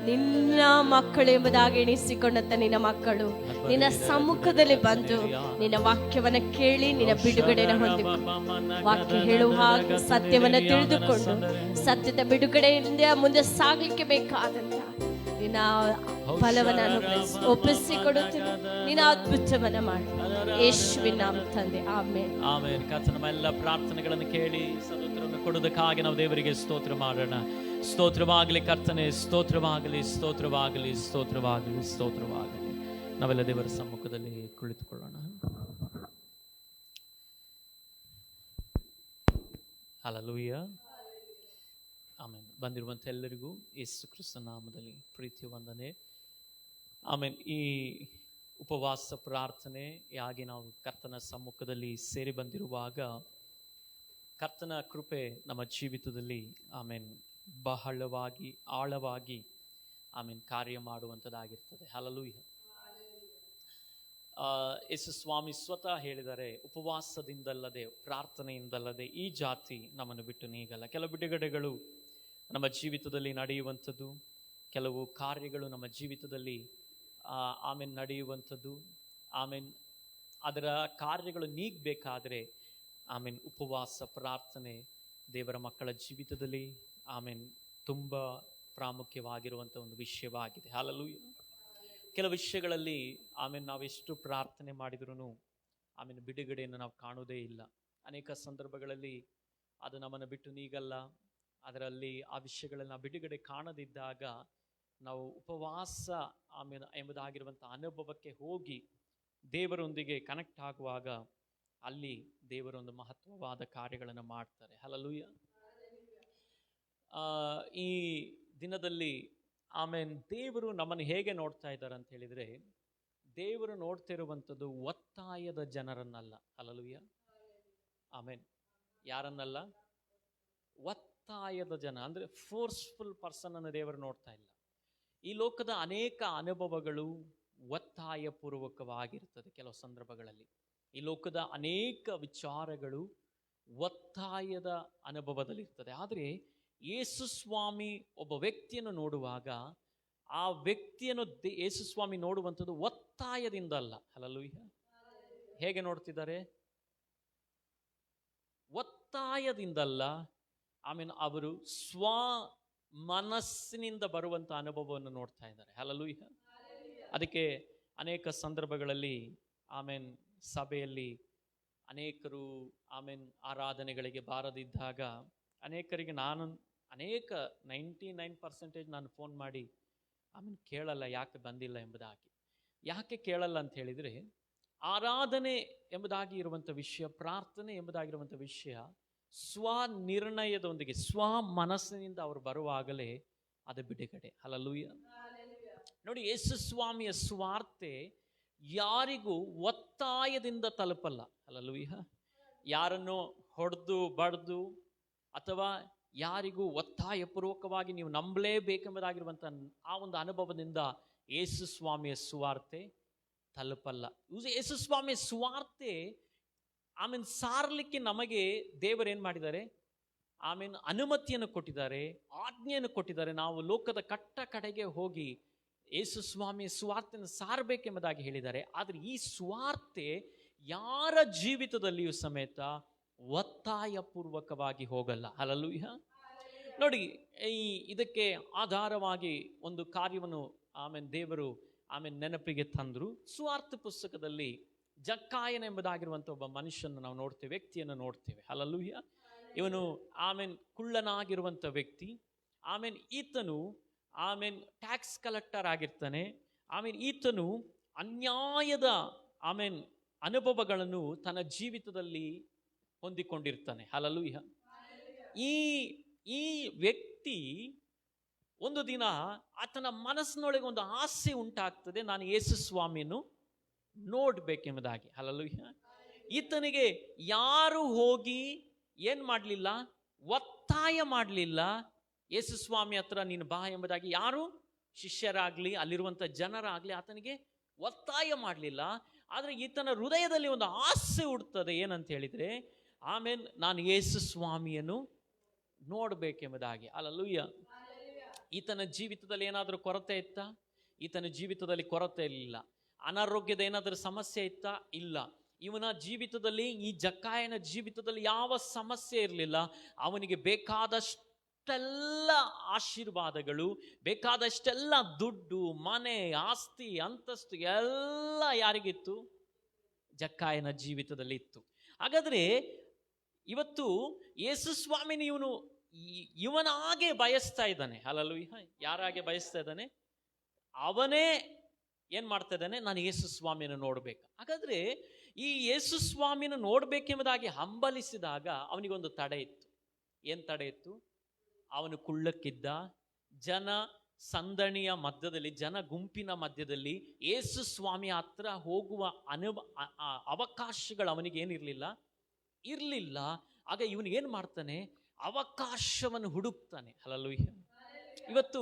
ನಿನ್ನ ಮಕ್ಕಳು ಎಂಬುದಾಗಿ ಎಣಿಸಿಕೊಂಡಂತ ನಿನ್ನ ಮಕ್ಕಳು ನಿನ್ನ ಸಮ್ಮುಖದಲ್ಲಿ ಬಂದು ನಿನ್ನ ವಾಕ್ಯವನ್ನ ಕೇಳಿ ನಿನ್ನ ಬಿಡುಗಡೆಯನ್ನು ಹೊಂದಿಕೊಂಡು, ವಾಕ್ಯ ಹೇಳುವಾಗ ಸತ್ಯವನ್ನ ತಿಳಿದುಕೊಂಡು ಸತ್ಯದ ಬಿಡುಗಡೆಯಿಂದ ಮುಂದೆ ಸಾಗಲಿಕ್ಕೆ ಬೇಕಾದಂತ ನಿನ್ನ ಫಲವನ್ನು ಅನುಗ್ರಹಿಸಿ ಒಪ್ಪಿಸಿಕೊಡುತ್ತೇನೆ. ನಿನ್ನ ಅದ್ಭುತವನ್ನ ಮಾಡಿ ಯೇಸುವಿನ ನಾಮ ತಂದೆ, ಆಮೆನ್. ಆಮೆನ್. ಕರ್ತನ ನಮ್ಮ ಎಲ್ಲ ಪ್ರಾರ್ಥನೆಗಳನ್ನು ಕೇಳಿ ಸದುತ್ತರವನ್ನು ಕೊಡುವುದಕ್ಕಾಗಿ ನಾವು ದೇವರಿಗೆ ಸ್ತೋತ್ರ ಮಾಡೋಣ. ಸ್ತೋತ್ರವಾಗಲಿ ಕರ್ತನೆ, ಸ್ತೋತ್ರವಾಗಲಿ, ಸ್ತೋತ್ರವಾಗಲಿ, ಸ್ತೋತ್ರವಾಗಲಿ, ಸ್ತೋತ್ರವಾಗಲಿ. ನಾವೆಲ್ಲ ದೇವರ ಸಮ್ಮುಖದಲ್ಲಿ ಕುಳಿತುಕೊಳ್ಳೋಣ. Hallelujah, amen. ಬಂದಿರುವಂಥ ಎಲ್ಲರಿಗೂ ಯೇಸು ಕ್ರಿಸ್ತನ ನಾಮದಲ್ಲಿ ಪ್ರೀತಿ ವಂದನೆ, ಆಮೆನ್. ಈ ಉಪವಾಸ ಪ್ರಾರ್ಥನೆಯಾಗಿ ನಾವು ಕರ್ತನ ಸಮ್ಮುಖದಲ್ಲಿ ಸೇರಿ ಬಂದಿರುವಾಗ ಕರ್ತನ ಕೃಪೆ ನಮ್ಮ ಜೀವಿತದಲ್ಲಿ ಆಮೆನ್ ಬಹಳವಾಗಿ ಆಳವಾಗಿ ಆಮೆನ್ ಕಾರ್ಯ ಮಾಡುವಂಥದ್ದಾಗಿರ್ತದೆ. ಹಲ್ಲೆಲೂಯಾ. ಯೇಸು ಸ್ವಾಮಿ ಸ್ವತಃ ಹೇಳಿದರೆ, ಉಪವಾಸದಿಂದಲ್ಲದೆ ಪ್ರಾರ್ಥನೆಯಿಂದಲ್ಲದೆ ಈ ಜಾತಿ ನಮ್ಮನ್ನು ಬಿಟ್ಟು ನೀಗಲ್ಲ. ಕೆಲವು ಬಿಡುಗಡೆಗಳು ನಮ್ಮ ಜೀವಿತದಲ್ಲಿ ನಡೆಯುವಂಥದ್ದು, ಕೆಲವು ಕಾರ್ಯಗಳು ನಮ್ಮ ಜೀವಿತದಲ್ಲಿ ಆಮೇಲೆ ನಡೆಯುವಂಥದ್ದು, ಆಮೇಲೆ ಅದರ ಕಾರ್ಯಗಳು ನೀಗಬೇಕಾದ್ರೆ ಆಮೇಲೆ ಉಪವಾಸ ಪ್ರಾರ್ಥನೆ ದೇವರ ಮಕ್ಕಳ ಜೀವಿತದಲ್ಲಿ ಆಮೇಲೆ ತುಂಬ ಪ್ರಾಮುಖ್ಯವಾಗಿರುವಂಥ ಒಂದು ವಿಷಯವಾಗಿದೆ. ಹಲ್ಲೆಲೂಯಾ. ಕೆಲವು ವಿಷಯಗಳಲ್ಲಿ ಆಮೇಲೆ ನಾವೆಷ್ಟು ಪ್ರಾರ್ಥನೆ ಮಾಡಿದ್ರೂ ಆಮೇಲೆ ಬಿಡುಗಡೆಯನ್ನು ನಾವು ಕಾಣೋದೇ ಇಲ್ಲ. ಅನೇಕ ಸಂದರ್ಭಗಳಲ್ಲಿ ಅದು ನಮ್ಮನ್ನು ಬಿಟ್ಟು ನೀಗಲ್ಲ. ಅದರಲ್ಲಿ ಆ ವಿಷಯಗಳಲ್ಲಿ ನಾವು ಬಿಡುಗಡೆ ಕಾಣದಿದ್ದಾಗ ನಾವು ಉಪವಾಸ ಆಮೇಲೆ ಎಂಬುದಾಗಿರುವಂಥ ಅನುಭವಕ್ಕೆ ಹೋಗಿ ದೇವರೊಂದಿಗೆ ಕನೆಕ್ಟ್ ಆಗುವಾಗ ಅಲ್ಲಿ ದೇವರೊಂದು ಮಹತ್ವವಾದ ಕಾರ್ಯಗಳನ್ನು ಮಾಡ್ತಾರೆ. ಹಲ್ಲೆಲೂಯಾ. ಈ ದಿನದಲ್ಲಿ ಆಮೇಲೆ ದೇವರು ನಮ್ಮನ್ನು ಹೇಗೆ ನೋಡ್ತಾ ಇದ್ದಾರೆ ಅಂತ ಹೇಳಿದರೆ, ದೇವರು ನೋಡ್ತಿರುವಂಥದ್ದು ಒತ್ತಾಯದ ಜನರನ್ನಲ್ಲ. ಹಲ್ಲೆಲೂಯಾ, ಆಮೇನ್. ಯಾರನ್ನಲ್ಲ? ಒತ್ತಾಯದ ಜನ ಅಂದರೆ ಫೋರ್ಸ್ಫುಲ್ ಪರ್ಸನ್ ಅನ್ನು ದೇವರು ನೋಡ್ತಾ ಇಲ್ಲ. ಈ ಲೋಕದ ಅನೇಕ ಅನುಭವಗಳು ಒತ್ತಾಯಪೂರ್ವಕವಾಗಿರ್ತದೆ. ಕೆಲವು ಸಂದರ್ಭಗಳಲ್ಲಿ ಈ ಲೋಕದ ಅನೇಕ ವಿಚಾರಗಳು ಒತ್ತಾಯದ ಅನುಭವದಲ್ಲಿರ್ತದೆ. ಆದರೆ ಯೇಸು ಸ್ವಾಮಿ ಒಬ್ಬ ವ್ಯಕ್ತಿಯನ್ನು ನೋಡುವಾಗ ಆ ವ್ಯಕ್ತಿಯನ್ನು ಯೇಸು ಸ್ವಾಮಿ ನೋಡುವಂಥದ್ದು ಒತ್ತಾಯದಿಂದ ಅಲ್ಲ. ಹಲ್ಲೆಲೂಯಾ. ಹೇಗೆ ನೋಡ್ತಿದ್ದಾರೆ? ಒತ್ತಾಯದಿಂದಲ್ಲ. ಆಮೇಲೆ ಅವರು ಸ್ವ ಮನಸ್ಸಿನಿಂದ ಬರುವಂಥ ಅನುಭವವನ್ನು ನೋಡ್ತಾ ಇದ್ದಾರೆ. ಹಲ್ಲೆಲೂಯಾ. ಅದಕ್ಕೆ ಅನೇಕ ಸಂದರ್ಭಗಳಲ್ಲಿ ಆಮೇನ್ ಸಭೆಯಲ್ಲಿ ಅನೇಕರು ಆಮೇನ್ ಆರಾಧನೆಗಳಿಗೆ ಬಾರದಿದ್ದಾಗ ಅನೇಕರಿಗೆ ನಾನು 99% ನಾನು ಫೋನ್ ಮಾಡಿ ಆಮೇಲೆ ಕೇಳಲ್ಲ, ಯಾಕೆ ಬಂದಿಲ್ಲ ಎಂಬುದಾಗಿ. ಯಾಕೆ ಕೇಳಲ್ಲ ಅಂತ ಹೇಳಿದರೆ, ಆರಾಧನೆ ಎಂಬುದಾಗಿ ಇರುವಂಥ ವಿಷಯ, ಪ್ರಾರ್ಥನೆ ಎಂಬುದಾಗಿರುವಂಥ ವಿಷಯ ಸ್ವನಿರ್ಣಯದೊಂದಿಗೆ ಸ್ವ ಮನಸ್ಸಿನಿಂದ ಅವರು ಬರುವಾಗಲೇ ಅದು ಬಿಡುಗಡೆ. ಹಲ್ಲೆಲೂಯಾ. ನೋಡಿ, ಯೇಸು ಸ್ವಾಮಿಯ ಸ್ವಾರ್ಥೆ ಯಾರಿಗೂ ಒತ್ತಾಯದಿಂದ ತಲುಪಲ್ಲ. ಹಲ್ಲೆಲೂಯಾ. ಯಾರನ್ನು ಹೊಡೆದು ಬಡ್ದು ಅಥವಾ ಯಾರಿಗೂ ಒತ್ತಾಯಪೂರ್ವಕವಾಗಿ ನೀವು ನಂಬಲೇಬೇಕೆಂಬುದಾಗಿರುವಂಥ ಆ ಒಂದು ಅನುಭವದಿಂದ ಯೇಸು ಸ್ವಾಮಿಯ ಸುವಾರ್ತೆ ತಲುಪಲ್ಲ. ಯೇಸು ಸ್ವಾಮಿಯ ಸುವಾರ್ತೆ ಆಮೇಲೆ ಸಾರಲಿಕ್ಕೆ ನಮಗೆ ದೇವರೇನು ಮಾಡಿದ್ದಾರೆ? ಆಮೇಲೆ ಅನುಮತಿಯನ್ನು ಕೊಟ್ಟಿದ್ದಾರೆ, ಆಜ್ಞೆಯನ್ನು ಕೊಟ್ಟಿದ್ದಾರೆ. ನಾವು ಲೋಕದ ಕಟ್ಟ ಕಡೆಗೆ ಹೋಗಿ ಯೇಸು ಸ್ವಾಮಿಯ ಸುವಾರ್ತೆಯನ್ನು ಸಾರಬೇಕೆಂಬುದಾಗಿ ಹೇಳಿದ್ದಾರೆ. ಆದರೆ ಈ ಸುವಾರ್ತೆ ಯಾರ ಜೀವಿತದಲ್ಲಿಯೂ ಸಮೇತ ಒತ್ತಾಯಪೂರ್ವಕವಾಗಿ ಹೋಗಲ್ಲ. ಹಲ್ಲೆಲೂಯಾ. ನೋಡಿ, ಇದಕ್ಕೆ ಆಧಾರವಾಗಿ ಒಂದು ಕಾರ್ಯವನ್ನು ಆಮೇಲೆ ದೇವರು ಆಮೇಲೆ ನೆನಪಿಗೆ ತಂದರು. ಸುವಾರ್ತೆ ಪುಸ್ತಕದಲ್ಲಿ ಜಕ್ಕಾಯನ ಎಂಬುದಾಗಿರುವಂಥ ಒಬ್ಬ ಮನುಷ್ಯನ ನಾವು ನೋಡ್ತೇವೆ, ವ್ಯಕ್ತಿಯನ್ನು ನೋಡ್ತೇವೆ. ಹಲ್ಲೆಲೂಯಾ. ಇವನು ಆಮೇಲೆ ಕುಳ್ಳನಾಗಿರುವಂಥ ವ್ಯಕ್ತಿ. ಆಮೇಲೆ ಈತನು ಟ್ಯಾಕ್ಸ್ ಕಲೆಕ್ಟರ್ ಆಗಿರ್ತಾನೆ. ಆಮೇಲೆ ಈತನು ಅನ್ಯಾಯದ ಅನುಭವಗಳನ್ನು ತನ್ನ ಜೀವಿತದಲ್ಲಿ ಹೊಂದಿಕೊಂಡಿರ್ತಾನೆ. ಹಲ್ಲೆಲೂಯಾ. ಈ ವ್ಯಕ್ತಿ ಒಂದು ದಿನ ಆತನ ಮನಸ್ಸಿನೊಳಗೆ ಒಂದು ಆಸೆ ಉಂಟಾಗ್ತದೆ, ನಾನು ಯೇಸು ಸ್ವಾಮಿಯನ್ನು ನೋಡ್ಬೇಕೆಂಬುದಾಗಿ. ಹಲ್ಲೆಲೂಯಾ. ಈತನಿಗೆ ಯಾರು ಹೋಗಿ ಏನ್ ಮಾಡಲಿಲ್ಲ, ಒತ್ತಾಯ ಮಾಡಲಿಲ್ಲ, ಯೇಸು ಸ್ವಾಮಿ ಹತ್ರ ನೀನು ಬಾ ಎಂಬುದಾಗಿ ಯಾರು ಶಿಷ್ಯರಾಗ್ಲಿ ಅಲ್ಲಿರುವಂಥ ಜನರಾಗ್ಲಿ ಆತನಿಗೆ ಒತ್ತಾಯ ಮಾಡಲಿಲ್ಲ. ಆದರೆ ಈತನ ಹೃದಯದಲ್ಲಿ ಒಂದು ಆಸೆ ಹುಡ್ತದೆ, ಏನಂತ ಹೇಳಿದರೆ ನಾನು ಯೇಸು ಸ್ವಾಮಿಯನ್ನು ನೋಡಬೇಕೆಂಬುದಾಗಿ. ಹಲ್ಲೆಲೂಯಾ. ಈತನ ಜೀವಿತದಲ್ಲಿ ಏನಾದರೂ ಕೊರತೆ ಇತ್ತಾ? ಈತನ ಜೀವಿತದಲ್ಲಿ ಕೊರತೆ ಇರಲಿಲ್ಲ. ಅನಾರೋಗ್ಯದ ಏನಾದರೂ ಸಮಸ್ಯೆ ಇತ್ತಾ? ಇಲ್ಲ. ಇವನ ಜೀವಿತದಲ್ಲಿ, ಈ ಜಕ್ಕಾಯನ ಜೀವಿತದಲ್ಲಿ ಯಾವ ಸಮಸ್ಯೆ ಇರಲಿಲ್ಲ. ಅವನಿಗೆ ಬೇಕಾದಷ್ಟೆಲ್ಲ ಆಶೀರ್ವಾದಗಳು, ಬೇಕಾದಷ್ಟೆಲ್ಲ ದುಡ್ಡು, ಮನೆ, ಆಸ್ತಿ, ಅಂತಸ್ತು ಎಲ್ಲ ಯಾರಿಗಿತ್ತು? ಜಕ್ಕಾಯನ ಜೀವಿತದಲ್ಲಿ ಇತ್ತು. ಹಾಗಾದರೆ ಇವತ್ತು ಯೇಸು ಸ್ವಾಮಿನ ಇವನ ಹಾಗೆ ಬಯಸ್ತಾ ಇದ್ದಾನೆ. ಹಲ್ಲೆಲೂಯಾ. ಯಾರಾಗೆ ಬಯಸ್ತಾ ಇದ್ದಾನೆ? ಅವನೇ ಏನ್ ಮಾಡ್ತಾ ಇದ್ದಾನೆ? ನಾನು ಯೇಸು ಸ್ವಾಮಿಯನ್ನು ನೋಡ್ಬೇಕು. ಹಾಗಾದ್ರೆ ಈ ಯೇಸು ಸ್ವಾಮಿನ ನೋಡ್ಬೇಕೆಂಬುದಾಗಿ ಹಂಬಲಿಸಿದಾಗ ಅವನಿಗೊಂದು ತಡೆ ಇತ್ತು. ಏನ್ ತಡೆ ಇತ್ತು? ಅವನು ಕುಳ್ಳಕ್ಕಿದ್ದ. ಜನ ಸಂದಣಿಯ ಮಧ್ಯದಲ್ಲಿ, ಜನ ಗುಂಪಿನ ಮಧ್ಯದಲ್ಲಿ ಯೇಸು ಸ್ವಾಮಿ ಹತ್ರ ಹೋಗುವ ಅವಕಾಶಗಳು ಅವನಿಗೆ ಇರಲಿಲ್ಲ. ಆಗ ಇವನು ಏನು ಮಾಡ್ತಾನೆ? ಅವಕಾಶವನ್ನು ಹುಡುಕ್ತಾನೆ. ಹಲ್ಲೆಲೂಯಾ. ಇವತ್ತು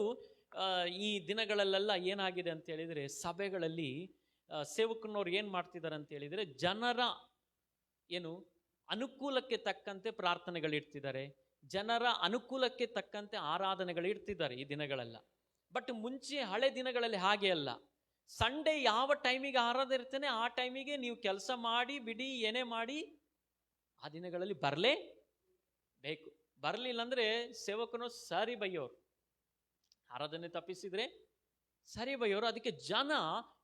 ಈ ದಿನಗಳಲ್ಲೆಲ್ಲ ಏನಾಗಿದೆ ಅಂತ ಹೇಳಿದರೆ, ಸಭೆಗಳಲ್ಲಿ ಸೇವಕನವ್ರು ಏನು ಮಾಡ್ತಿದ್ದಾರೆ ಅಂತ ಹೇಳಿದರೆ, ಜನರ ಅನುಕೂಲಕ್ಕೆ ತಕ್ಕಂತೆ ಪ್ರಾರ್ಥನೆಗಳಿಡ್ತಿದ್ದಾರೆ, ಜನರ ಅನುಕೂಲಕ್ಕೆ ತಕ್ಕಂತೆ ಆರಾಧನೆಗಳಿಡ್ತಿದ್ದಾರೆ ಈ ದಿನಗಳೆಲ್ಲ. ಬಟ್ ಮುಂಚೆ ಹಳೆ ದಿನಗಳಲ್ಲಿ ಹಾಗೆ ಅಲ್ಲ. ಸಂಡೇ ಯಾವ ಟೈಮಿಗೆ ಆರಾಧನೆ ಇರ್ತೇನೆ ಆ ಟೈಮಿಗೆ ನೀವು ಕೆಲಸ ಮಾಡಿ ಬಿಡಿ, ಏನೇ ಮಾಡಿ ಆ ದಿನಗಳಲ್ಲಿ ಬರಲೇಬೇಕು. ಬರಲಿಲ್ಲ ಅಂದರೆ ಸೇವಕನು ಸರಿ ಬೈಯೋರು, ಆರಾಧನೆ ತಪ್ಪಿಸಿದ್ರೆ ಸರಿ ಬೈಯೋರು. ಅದಕ್ಕೆ ಜನ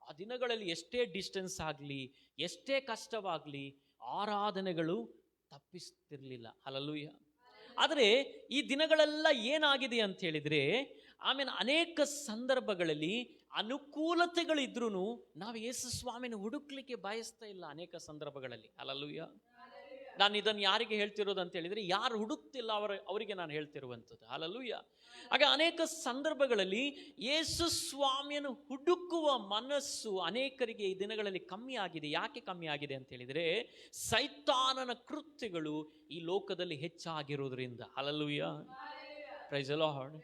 ಆ ದಿನಗಳಲ್ಲಿ ಎಷ್ಟೇ ಡಿಸ್ಟೆನ್ಸ್ ಆಗಲಿ, ಎಷ್ಟೇ ಕಷ್ಟವಾಗಲಿ, ಆರಾಧನೆಗಳು ತಪ್ಪಿಸ್ತಿರ್ಲಿಲ್ಲ. ಹಲ್ಲೆಲೂಯಾ. ಆದರೆ ಈ ದಿನಗಳೆಲ್ಲ ಏನಾಗಿದೆ ಅಂತ ಹೇಳಿದರೆ, ಅನೇಕ ಸಂದರ್ಭಗಳಲ್ಲಿ ಅನುಕೂಲತೆಗಳಿದ್ರೂ ನಾವು ಯೇಸು ಸ್ವಾಮಿನ ಹುಡುಕ್ಲಿಕ್ಕೆ ಬಯಸ್ತಾ ಇಲ್ಲ ಅನೇಕ ಸಂದರ್ಭಗಳಲ್ಲಿ. ಹಲ್ಲೆಲೂಯಾ. ನಾನು ಇದನ್ನು ಯಾರಿಗೆ ಹೇಳ್ತಿರೋದು ಅಂತ ಹೇಳಿದರೆ, ಯಾರು ಹುಡುಕ್ತಿಲ್ಲ ಅವರಿಗೆ ನಾನು ಹೇಳ್ತಿರುವಂಥದ್ದು. ಹಲ್ಲೆಲೂಯಾ. ಆಗ ಅನೇಕ ಸಂದರ್ಭಗಳಲ್ಲಿ ಯೇಸು ಸ್ವಾಮಿಯನ್ನು ಹುಡುಕುವ ಮನಸ್ಸು ಅನೇಕರಿಗೆ ಈ ದಿನಗಳಲ್ಲಿ ಕಮ್ಮಿ ಆಗಿದೆ. ಯಾಕೆ ಕಮ್ಮಿ ಆಗಿದೆ ಅಂತ ಹೇಳಿದರೆ, ಸೈತಾನನ ಕೃತ್ಯಗಳು ಈ ಲೋಕದಲ್ಲಿ ಹೆಚ್ಚಾಗಿರೋದ್ರಿಂದ. ಹಲ್ಲೆಲೂಯಾ. Praise the Lord.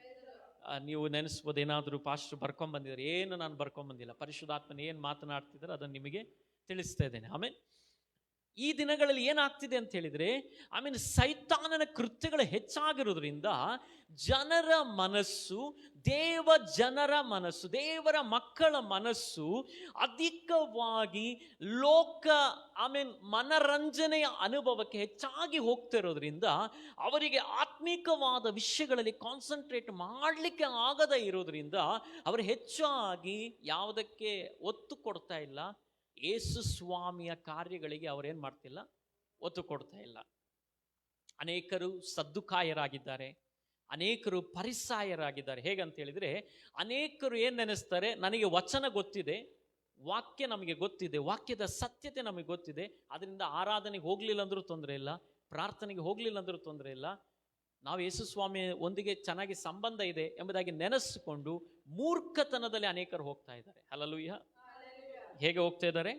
ನೀವು ನೆನೆಸ್ಬೋದು, ಏನಾದರೂ ಪಾಸ್ಟರ್ ಬರ್ಕೊಂಡ್ಬಂದಿದ್ದಾರೆ. ಏನು ನಾನು ಬರ್ಕೊಂಡ್ಬಂದಿಲ್ಲ, ಪರಿಶುದ್ಧಾತ್ಮನ ಏನು ಮಾತನಾಡ್ತಿದ್ದಾರೆ ಅದನ್ನು ನಿಮಗೆ ತಿಳಿಸ್ತಾ ಇದ್ದೇನೆ. ಆಮೇಲೆ ಈ ದಿನಗಳಲ್ಲಿ ಏನಾಗ್ತಿದೆ ಅಂತ ಹೇಳಿದರೆ, ಸೈತಾನನ ಕೃತ್ಯಗಳು ಹೆಚ್ಚಾಗಿರೋದ್ರಿಂದ ಜನರ ಮನಸ್ಸು, ಜನರ ಮನಸ್ಸು, ದೇವರ ಮಕ್ಕಳ ಮನಸ್ಸು ಅಧಿಕವಾಗಿ ಲೋಕ ಮನರಂಜನೆಯ ಅನುಭವಕ್ಕೆ ಹೆಚ್ಚಾಗಿ ಹೋಗ್ತಿರೋದ್ರಿಂದ ಅವರಿಗೆ ಆತ್ಮಿಕವಾದ ವಿಷಯಗಳಲ್ಲಿ ಕಾನ್ಸಂಟ್ರೇಟ್ ಮಾಡಲಿಕ್ಕೆ ಆಗದೇ ಇರೋದ್ರಿಂದ ಅವರು ಹೆಚ್ಚಾಗಿ ಯಾವುದಕ್ಕೆ ಒತ್ತು ಕೊಡ್ತಾ ಇಲ್ಲ? ಯೇಸು ಸ್ವಾಮಿಯ ಕಾರ್ಯಗಳಿಗೆ ಅವರೇನು ಮಾಡ್ತಿಲ್ಲ? ಒತ್ತು ಕೊಡ್ತಾ ಇಲ್ಲ. ಅನೇಕರು ಸದ್ದುಕಾಯರಾಗಿದ್ದಾರೆ, ಅನೇಕರು ಪರಿಸಾಯರಾಗಿದ್ದಾರೆ. ಹೇಗಂತ ಹೇಳಿದರೆ, ಅನೇಕರು ಏನು ನೆನೆಸ್ತಾರೆ, ನನಗೆ ವಚನ ಗೊತ್ತಿದೆ, ವಾಕ್ಯ ನಮಗೆ ಗೊತ್ತಿದೆ, ವಾಕ್ಯದ ಸತ್ಯತೆ ನಮಗೆ ಗೊತ್ತಿದೆ, ಅದರಿಂದ ಆರಾಧನೆಗೆ ಹೋಗಲಿಲ್ಲ ಅಂದರೂ ತೊಂದರೆ ಇಲ್ಲ, ಪ್ರಾರ್ಥನೆಗೆ ಹೋಗಲಿಲ್ಲ ಅಂದರೂ ತೊಂದರೆ ಇಲ್ಲ, ನಾವು ಯೇಸು ಸ್ವಾಮಿ ಒಂದಿಗೆ ಚೆನ್ನಾಗಿ ಸಂಬಂಧ ಇದೆ ಎಂಬುದಾಗಿ ನೆನೆಸಿಕೊಂಡು ಮೂರ್ಖತನದಲ್ಲಿ ಅನೇಕರು ಹೋಗ್ತಾ ಇದ್ದಾರೆ. ಹಲ್ಲೆಲೂಯಾ. ಹೇಗೆ ಹೋಗ್ತಾ ಇದ್ದಾರೆ?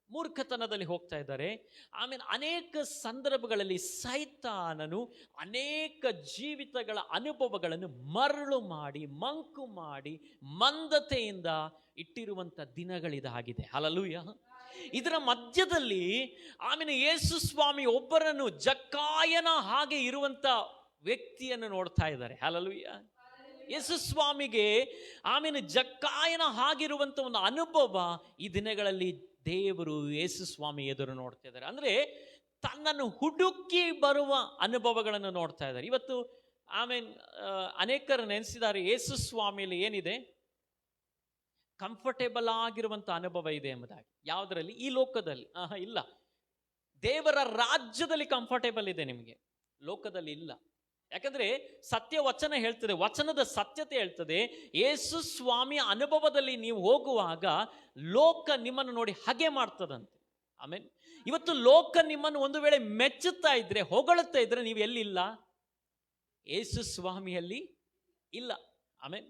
ಮೂರ್ಖತನದಲ್ಲಿ ಹೋಗ್ತಾ ಇದ್ದಾರೆ. ಅನೇಕ ಸಂದರ್ಭಗಳಲ್ಲಿ ಸೈತಾನನು ಅನೇಕ ಜೀವಿತಗಳ ಅನುಭವಗಳನ್ನು ಮರಳು ಮಾಡಿ, ಮಂಕು ಮಾಡಿ, ಮಂದತೆಯಿಂದ ಇಟ್ಟಿರುವಂಥ ದಿನಗಳಿದಾಗಿದೆ. ಹಲ್ಲೆಲೂಯಾ. ಇದರ ಮಧ್ಯದಲ್ಲಿ ಯೇಸು ಸ್ವಾಮಿ ಒಬ್ಬರನ್ನು, ಜಕ್ಕಾಯನ ಹಾಗೆ ಇರುವಂಥ ವ್ಯಕ್ತಿಯನ್ನು ನೋಡ್ತಾ ಇದ್ದಾರೆ. ಹಲ್ಲೆಲೂಯಾ. ಯೇಸು ಸ್ವಾಮಿಗೆ ಜಕ್ಕಾಯನ ಹಾಗಿರುವಂಥ ಒಂದು ಅನುಭವ ಈ ದಿನಗಳಲ್ಲಿ ದೇವರು ಯೇಸು ಸ್ವಾಮಿ ಎದುರು ನೋಡ್ತಾ ಇದ್ದಾರೆ. ಅಂದರೆ ತನ್ನನ್ನು ಹುಡುಕಿ ಬರುವ ಅನುಭವಗಳನ್ನು ನೋಡ್ತಾ ಇದ್ದಾರೆ. ಇವತ್ತು ಅನೇಕರು ನೆನೆಸಿದ್ದಾರೆ, ಯೇಸು ಸ್ವಾಮಿಯಲ್ಲಿ ಏನಿದೆ? ಕಂಫರ್ಟೇಬಲ್ ಆಗಿರುವಂಥ ಅನುಭವ ಇದೆ ಎಂಬುದಾಗಿ. ಯಾವುದರಲ್ಲಿ? ಈ ಲೋಕದಲ್ಲಿ ಇಲ್ಲ. ದೇವರ ರಾಜ್ಯದಲ್ಲಿ ಕಂಫರ್ಟೇಬಲ್ ಇದೆ ನಿಮಗೆ, ಲೋಕದಲ್ಲಿ ಇಲ್ಲ. ಯಾಕಂದ್ರೆ ಸತ್ಯ ವಚನ ಹೇಳ್ತದೆ, ವಚನದ ಸತ್ಯತೆ ಹೇಳ್ತದೆ. ಯೇಸು ಸ್ವಾಮಿಯ ಅನುಭವದಲ್ಲಿ ನೀವು ಹೋಗುವಾಗ ಲೋಕ ನಿಮ್ಮನ್ನು ನೋಡಿ ಹಾಗೆ ಮಾಡ್ತದಂತೆ. ಆಮೇಲೆ ಇವತ್ತು ಲೋಕ ನಿಮ್ಮನ್ನು ಒಂದು ವೇಳೆ ಮೆಚ್ಚುತ್ತಾ ಇದ್ರೆ, ಹೊಗಳುತ್ತಾ ಇದ್ರೆ, ನೀವು ಎಲ್ಲಿಲ್ಲ? ಯೇಸು ಸ್ವಾಮಿಯಲ್ಲಿ ಇಲ್ಲ. ಆಮೇಲೆ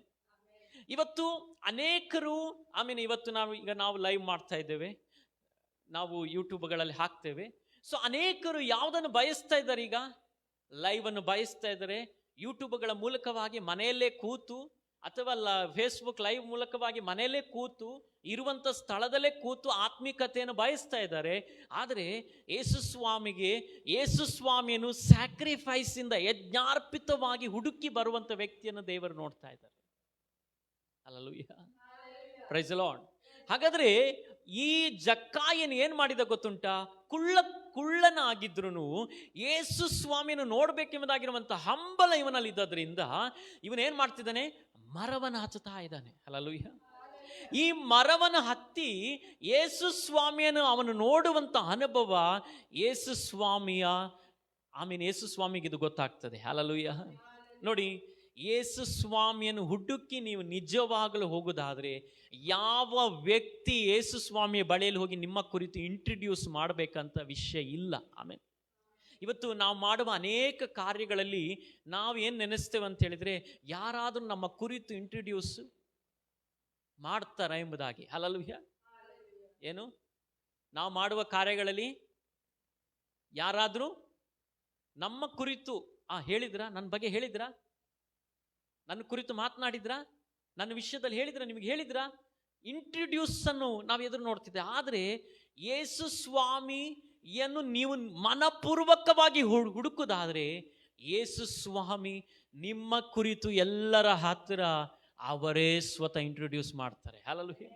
ಇವತ್ತು ಅನೇಕರು, ಆಮೇಲೆ ಇವತ್ತು ನಾವು ಲೈವ್ ಮಾಡ್ತಾ ಇದ್ದೇವೆ, ನಾವು ಯೂಟ್ಯೂಬ್ಗಳಲ್ಲಿ ಹಾಕ್ತೇವೆ. ಸೊ ಅನೇಕರು ಯಾವುದನ್ನು ಬಯಸ್ತಾ ಇದ್ದಾರೆ? ಈಗ ಲೈವ್ ಅನ್ನು ಬಯಸ್ತಾ ಇದ್ದಾರೆ. ಯೂಟ್ಯೂಬ್ಗಳ ಮೂಲಕವಾಗಿ ಮನೆಯಲ್ಲೇ ಕೂತು, ಅಥವಾ ಫೇಸ್ಬುಕ್ ಲೈವ್ ಮೂಲಕವಾಗಿ ಮನೆಯಲ್ಲೇ ಕೂತು, ಇರುವಂಥ ಸ್ಥಳದಲ್ಲೇ ಕೂತು ಆತ್ಮಿಕತೆಯನ್ನು ಬಯಸ್ತಾ ಇದ್ದಾರೆ. ಆದರೆ ಯೇಸು ಸ್ವಾಮಿಯನ್ನು ಸ್ಯಾಕ್ರಿಫೈಸ್ ಇಂದ ಯಜ್ಞಾರ್ಪಿತವಾಗಿ ಹುಡುಕಿ ಬರುವಂತ ವ್ಯಕ್ತಿಯನ್ನು ದೇವರು ನೋಡ್ತಾ ಇದ್ದಾರೆ. Hallelujah, praise the Lord. ಹಾಗಾದ್ರೆ ಈ ಜಕ್ಕಾಯನು ಏನ್ ಮಾಡಿದ ಗೊತ್ತುಂಟಾ? ಕುಳ್ಳನಾಗಿದ್ರು ಯೇಸು ಸ್ವಾಮಿಯನ್ನು ನೋಡ್ಬೇಕೆಂಬುದಾಗಿರುವಂತ ಹಂಬಲ ಇವನಲ್ಲಿ ಇದ್ದದ್ರಿಂದ ಇವನೇನ್ ಮಾಡ್ತಿದ್ದಾನೆ? ಮರವನ್ನು ಹಚ್ಚುತ್ತಾ ಇದ್ದಾನೆ. ಹಲ್ಲೆಲೂಯಾ. ಈ ಮರವನ್ನು ಹತ್ತಿ ಯೇಸು ಸ್ವಾಮಿಯನ್ನು ಅವನು ನೋಡುವಂತ ಅನುಭವ ಯೇಸು ಸ್ವಾಮಿಗೆ ಇದು ಗೊತ್ತಾಗ್ತದೆ. ಹಲ್ಲೆಲೂಯಾ. ನೋಡಿ, ಯೇಸು ಸ್ವಾಮಿಯನ್ನು ಹುಡುಕಿ ನೀವು ನಿಜವಾಗಲೂ ಹೋಗುವುದಾದ್ರೆ, ಯಾವ ವ್ಯಕ್ತಿ ಯೇಸು ಸ್ವಾಮಿಯ ಬಳಿಯಲ್ಲಿ ಹೋಗಿ ನಿಮ್ಮ ಕುರಿತು ಇಂಟ್ರಡ್ಯೂಸ್ ಮಾಡಬೇಕಂತ ವಿಷಯ ಇಲ್ಲ. ಆಮೇಲೆ ಇವತ್ತು ನಾವು ಮಾಡುವ ಅನೇಕ ಕಾರ್ಯಗಳಲ್ಲಿ ನಾವು ಏನು ನೆನೆಸ್ತೇವೆ ಅಂತ ಹೇಳಿದ್ರೆ, ಯಾರಾದರೂ ನಮ್ಮ ಕುರಿತು ಇಂಟ್ರಡ್ಯೂಸ್ ಮಾಡ್ತಾರ ಎಂಬುದಾಗಿ. ಹಲ್ಲೆಲೂಯಾ. ಏನು ನಾವು ಮಾಡುವ ಕಾರ್ಯಗಳಲ್ಲಿ ಯಾರಾದರೂ ನಮ್ಮ ಕುರಿತು ಹೇಳಿದ್ರಾ? ನನ್ನ ಬಗ್ಗೆ ಹೇಳಿದ್ರಾ? ನನ್ನ ಕುರಿತು ಮಾತನಾಡಿದ್ರಾ? ನನ್ನ ವಿಷಯದಲ್ಲಿ ಹೇಳಿದ್ರ? ನಿಮಗೆ ಹೇಳಿದ್ರಾ? ಇಂಟ್ರಡ್ಯೂಸ್ ಅನ್ನು ನಾವು ಎದುರು ನೋಡ್ತಿದ್ದೆ. ಆದರೆ ಯೇಸು ಸ್ವಾಮಿಯನ್ನು ನೀವು ಮನಪೂರ್ವಕವಾಗಿ ಹುಡುಕುದಾದ್ರೆ, ಯೇಸು ಸ್ವಾಮಿ ನಿಮ್ಮ ಕುರಿತು ಎಲ್ಲರ ಹತ್ತಿರ ಅವರೇ ಸ್ವತಃ ಇಂಟ್ರೊಡ್ಯೂಸ್ ಮಾಡ್ತಾರೆ. Hallelujah,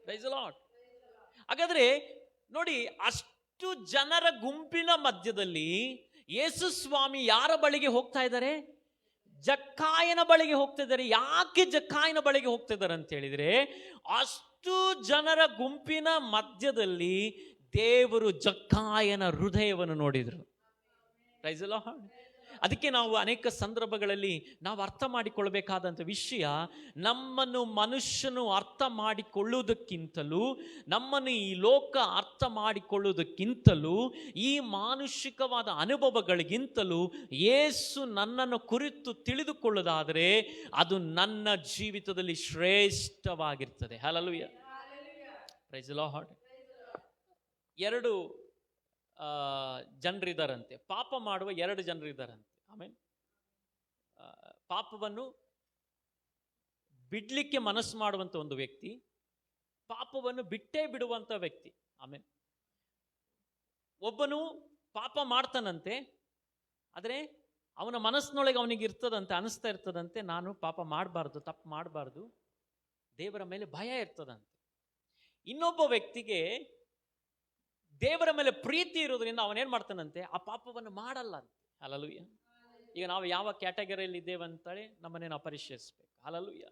praise the Lord. ಹಾಗಾದ್ರೆ ನೋಡಿ, ಅಷ್ಟು ಜನರ ಗುಂಪಿನ ಮಧ್ಯದಲ್ಲಿ ಯೇಸು ಸ್ವಾಮಿ ಯಾರ ಬಳಿಗೆ ಹೋಗ್ತಾ ಇದ್ದಾರೆ? ಜಕ್ಕಾಯನ ಬಳಿಗೆ ಹೋಗ್ತಾ ಇದ್ದಾರೆ. ಯಾಕೆ ಜಕ್ಕಾಯನ ಬಳಿಗೆ ಹೋಗ್ತಾ ಇದ್ದಾರೆ ಅಂತ ಹೇಳಿದ್ರೆ, ಅಷ್ಟು ಜನರ ಗುಂಪಿನ ಮಧ್ಯದಲ್ಲಿ ದೇವರು ಜಕ್ಕಾಯನ ಹೃದಯವನ್ನು ನೋಡಿದ್ರು. Praise the Lord. ಅದಕ್ಕೆ ನಾವು ಅನೇಕ ಸಂದರ್ಭಗಳಲ್ಲಿ ನಾವು ಅರ್ಥ ಮಾಡಿಕೊಳ್ಳಬೇಕಾದಂಥ ವಿಷಯ, ನಮ್ಮನ್ನು ಮನುಷ್ಯನು ಅರ್ಥ ಮಾಡಿಕೊಳ್ಳುವುದಕ್ಕಿಂತಲೂ, ನಮ್ಮನ್ನು ಈ ಲೋಕ ಅರ್ಥ ಮಾಡಿಕೊಳ್ಳುವುದಕ್ಕಿಂತಲೂ, ಈ ಮಾನುಷಿಕವಾದ ಅನುಭವಗಳಿಗಿಂತಲೂ ಯೇಸು ನನ್ನನ್ನು ಕುರಿತು ತಿಳಿದುಕೊಳ್ಳುವುದಾದರೆ ಅದು ನನ್ನ ಜೀವಿತದಲ್ಲಿ ಶ್ರೇಷ್ಠವಾಗಿರ್ತದೆ. Hallelujah, praise the lord. ಎರಡು ಜನರಿದ್ದಾರಂತೆ, ಪಾಪ ಮಾಡುವ ಎರಡು ಜನರಿದ್ದಾರಂತೆ. ಆಮೇಲೆ ಪಾಪವನ್ನು ಬಿಡ್ಲಿಕ್ಕೆ ಮನಸ್ಸು ಮಾಡುವಂತ ಒಂದು ವ್ಯಕ್ತಿ, ಪಾಪವನ್ನು ಬಿಟ್ಟೇ ಬಿಡುವಂತ ವ್ಯಕ್ತಿ. ಆಮೇಲೆ ಒಬ್ಬನು ಪಾಪ ಮಾಡ್ತಾನಂತೆ, ಆದರೆ ಅವನ ಮನಸ್ಸಿನೊಳಗೆ ಅವನಿಗೆ ಇರ್ತದಂತೆ, ಅನಿಸ್ತಾ ಇರ್ತದಂತೆ, ನಾನು ಪಾಪ ಮಾಡಬಾರ್ದು, ತಪ್ಪು ಮಾಡಬಾರ್ದು, ದೇವರ ಮೇಲೆ ಭಯ ಇರ್ತದಂತೆ. ಇನ್ನೊಬ್ಬ ವ್ಯಕ್ತಿಗೆ ದೇವರ ಮೇಲೆ ಪ್ರೀತಿ ಇರೋದ್ರಿಂದ ಅವನೇನ್ ಮಾಡ್ತಾನಂತೆ, ಆ ಪಾಪವನ್ನು ಮಾಡಲ್ಲ ಅಂತ. ಹಲ್ಲೆಲೂಯಾ. ಈಗ ನಾವು ಯಾವ ಕ್ಯಾಟಗರಿಯಲ್ಲಿ ಇದ್ದೇವೆ ಅಂತೇಳಿ ನಮ್ಮನ್ನೇ ನಾವು ಪರಿಶೀಲಿಸಬೇಕು. ಹಲ್ಲೆಲೂಯಾ.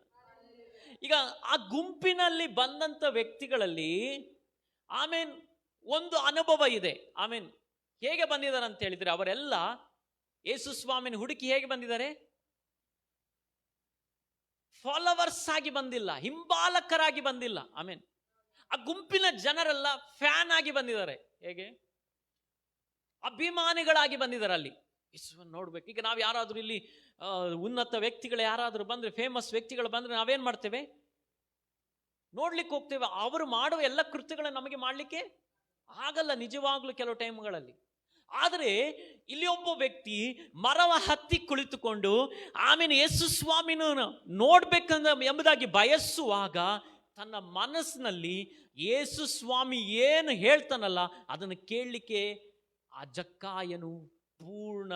ಈಗ ಆ ಗುಂಪಿನಲ್ಲಿ ಬಂದಂತ ವ್ಯಕ್ತಿಗಳಲ್ಲಿ ಆಮೇನ್ ಒಂದು ಅನುಭವ ಇದೆ. ಆಮೇನ್ ಹೇಗೆ ಬಂದಿದ್ದಾರೆ ಅಂತ ಹೇಳಿದ್ರೆ, ಅವರೆಲ್ಲ ಯೇಸು ಸ್ವಾಮಿನ ಹುಡುಕಿ ಹೇಗೆ ಬಂದಿದ್ದಾರೆ? ಫಾಲೋವರ್ಸ್ ಆಗಿ ಬಂದಿಲ್ಲ, ಹಿಂಬಾಲಕರಾಗಿ ಬಂದಿಲ್ಲ. ಆಮೇನ್ ಆ ಗುಂಪಿನ ಜನರೆಲ್ಲ ಫ್ಯಾನ್ ಆಗಿ ಬಂದಿದ್ದಾರೆ. ಹೇಗೆ? ಅಭಿಮಾನಿಗಳಾಗಿ ಬಂದಿದ್ದಾರೆ. ಅಲ್ಲಿ ಯೇಸುವನ್ನು ನೋಡ್ಬೇಕು. ಈಗ ನಾವು ಯಾರಾದ್ರೂ ಇಲ್ಲಿ ಉನ್ನತ ವ್ಯಕ್ತಿಗಳು ಯಾರಾದ್ರೂ ಬಂದ್ರೆ, ಫೇಮಸ್ ವ್ಯಕ್ತಿಗಳು ಬಂದ್ರೆ ನಾವೇನ್ ಮಾಡ್ತೇವೆ? ನೋಡ್ಲಿಕ್ಕೆ ಹೋಗ್ತೇವೆ. ಅವರು ಮಾಡುವ ಎಲ್ಲ ಕೃತ್ಯಗಳನ್ನು ನಮಗೆ ಮಾಡ್ಲಿಕ್ಕೆ ಆಗಲ್ಲ ನಿಜವಾಗ್ಲೂ ಕೆಲವು ಟೈಮ್ಗಳಲ್ಲಿ. ಆದರೆ ಇಲ್ಲಿ ಒಬ್ಬ ವ್ಯಕ್ತಿ ಮರವ ಹತ್ತಿ ಕುಳಿತುಕೊಂಡು ಆಮೇಲೆ ಯೇಸು ಸ್ವಾಮಿನ ನೋಡ್ಬೇಕಂದ ಎಂಬುದಾಗಿ ಬಯಸುವಾಗ ತನ್ನ ಮನಸ್ಸಿನಲ್ಲಿ ಯೇಸು ಸ್ವಾಮಿ ಏನು ಹೇಳ್ತಾನಲ್ಲ ಅದನ್ನು ಕೇಳಲಿಕ್ಕೆ ಆ ಜಕ್ಕಾಯನು ಪೂರ್ಣ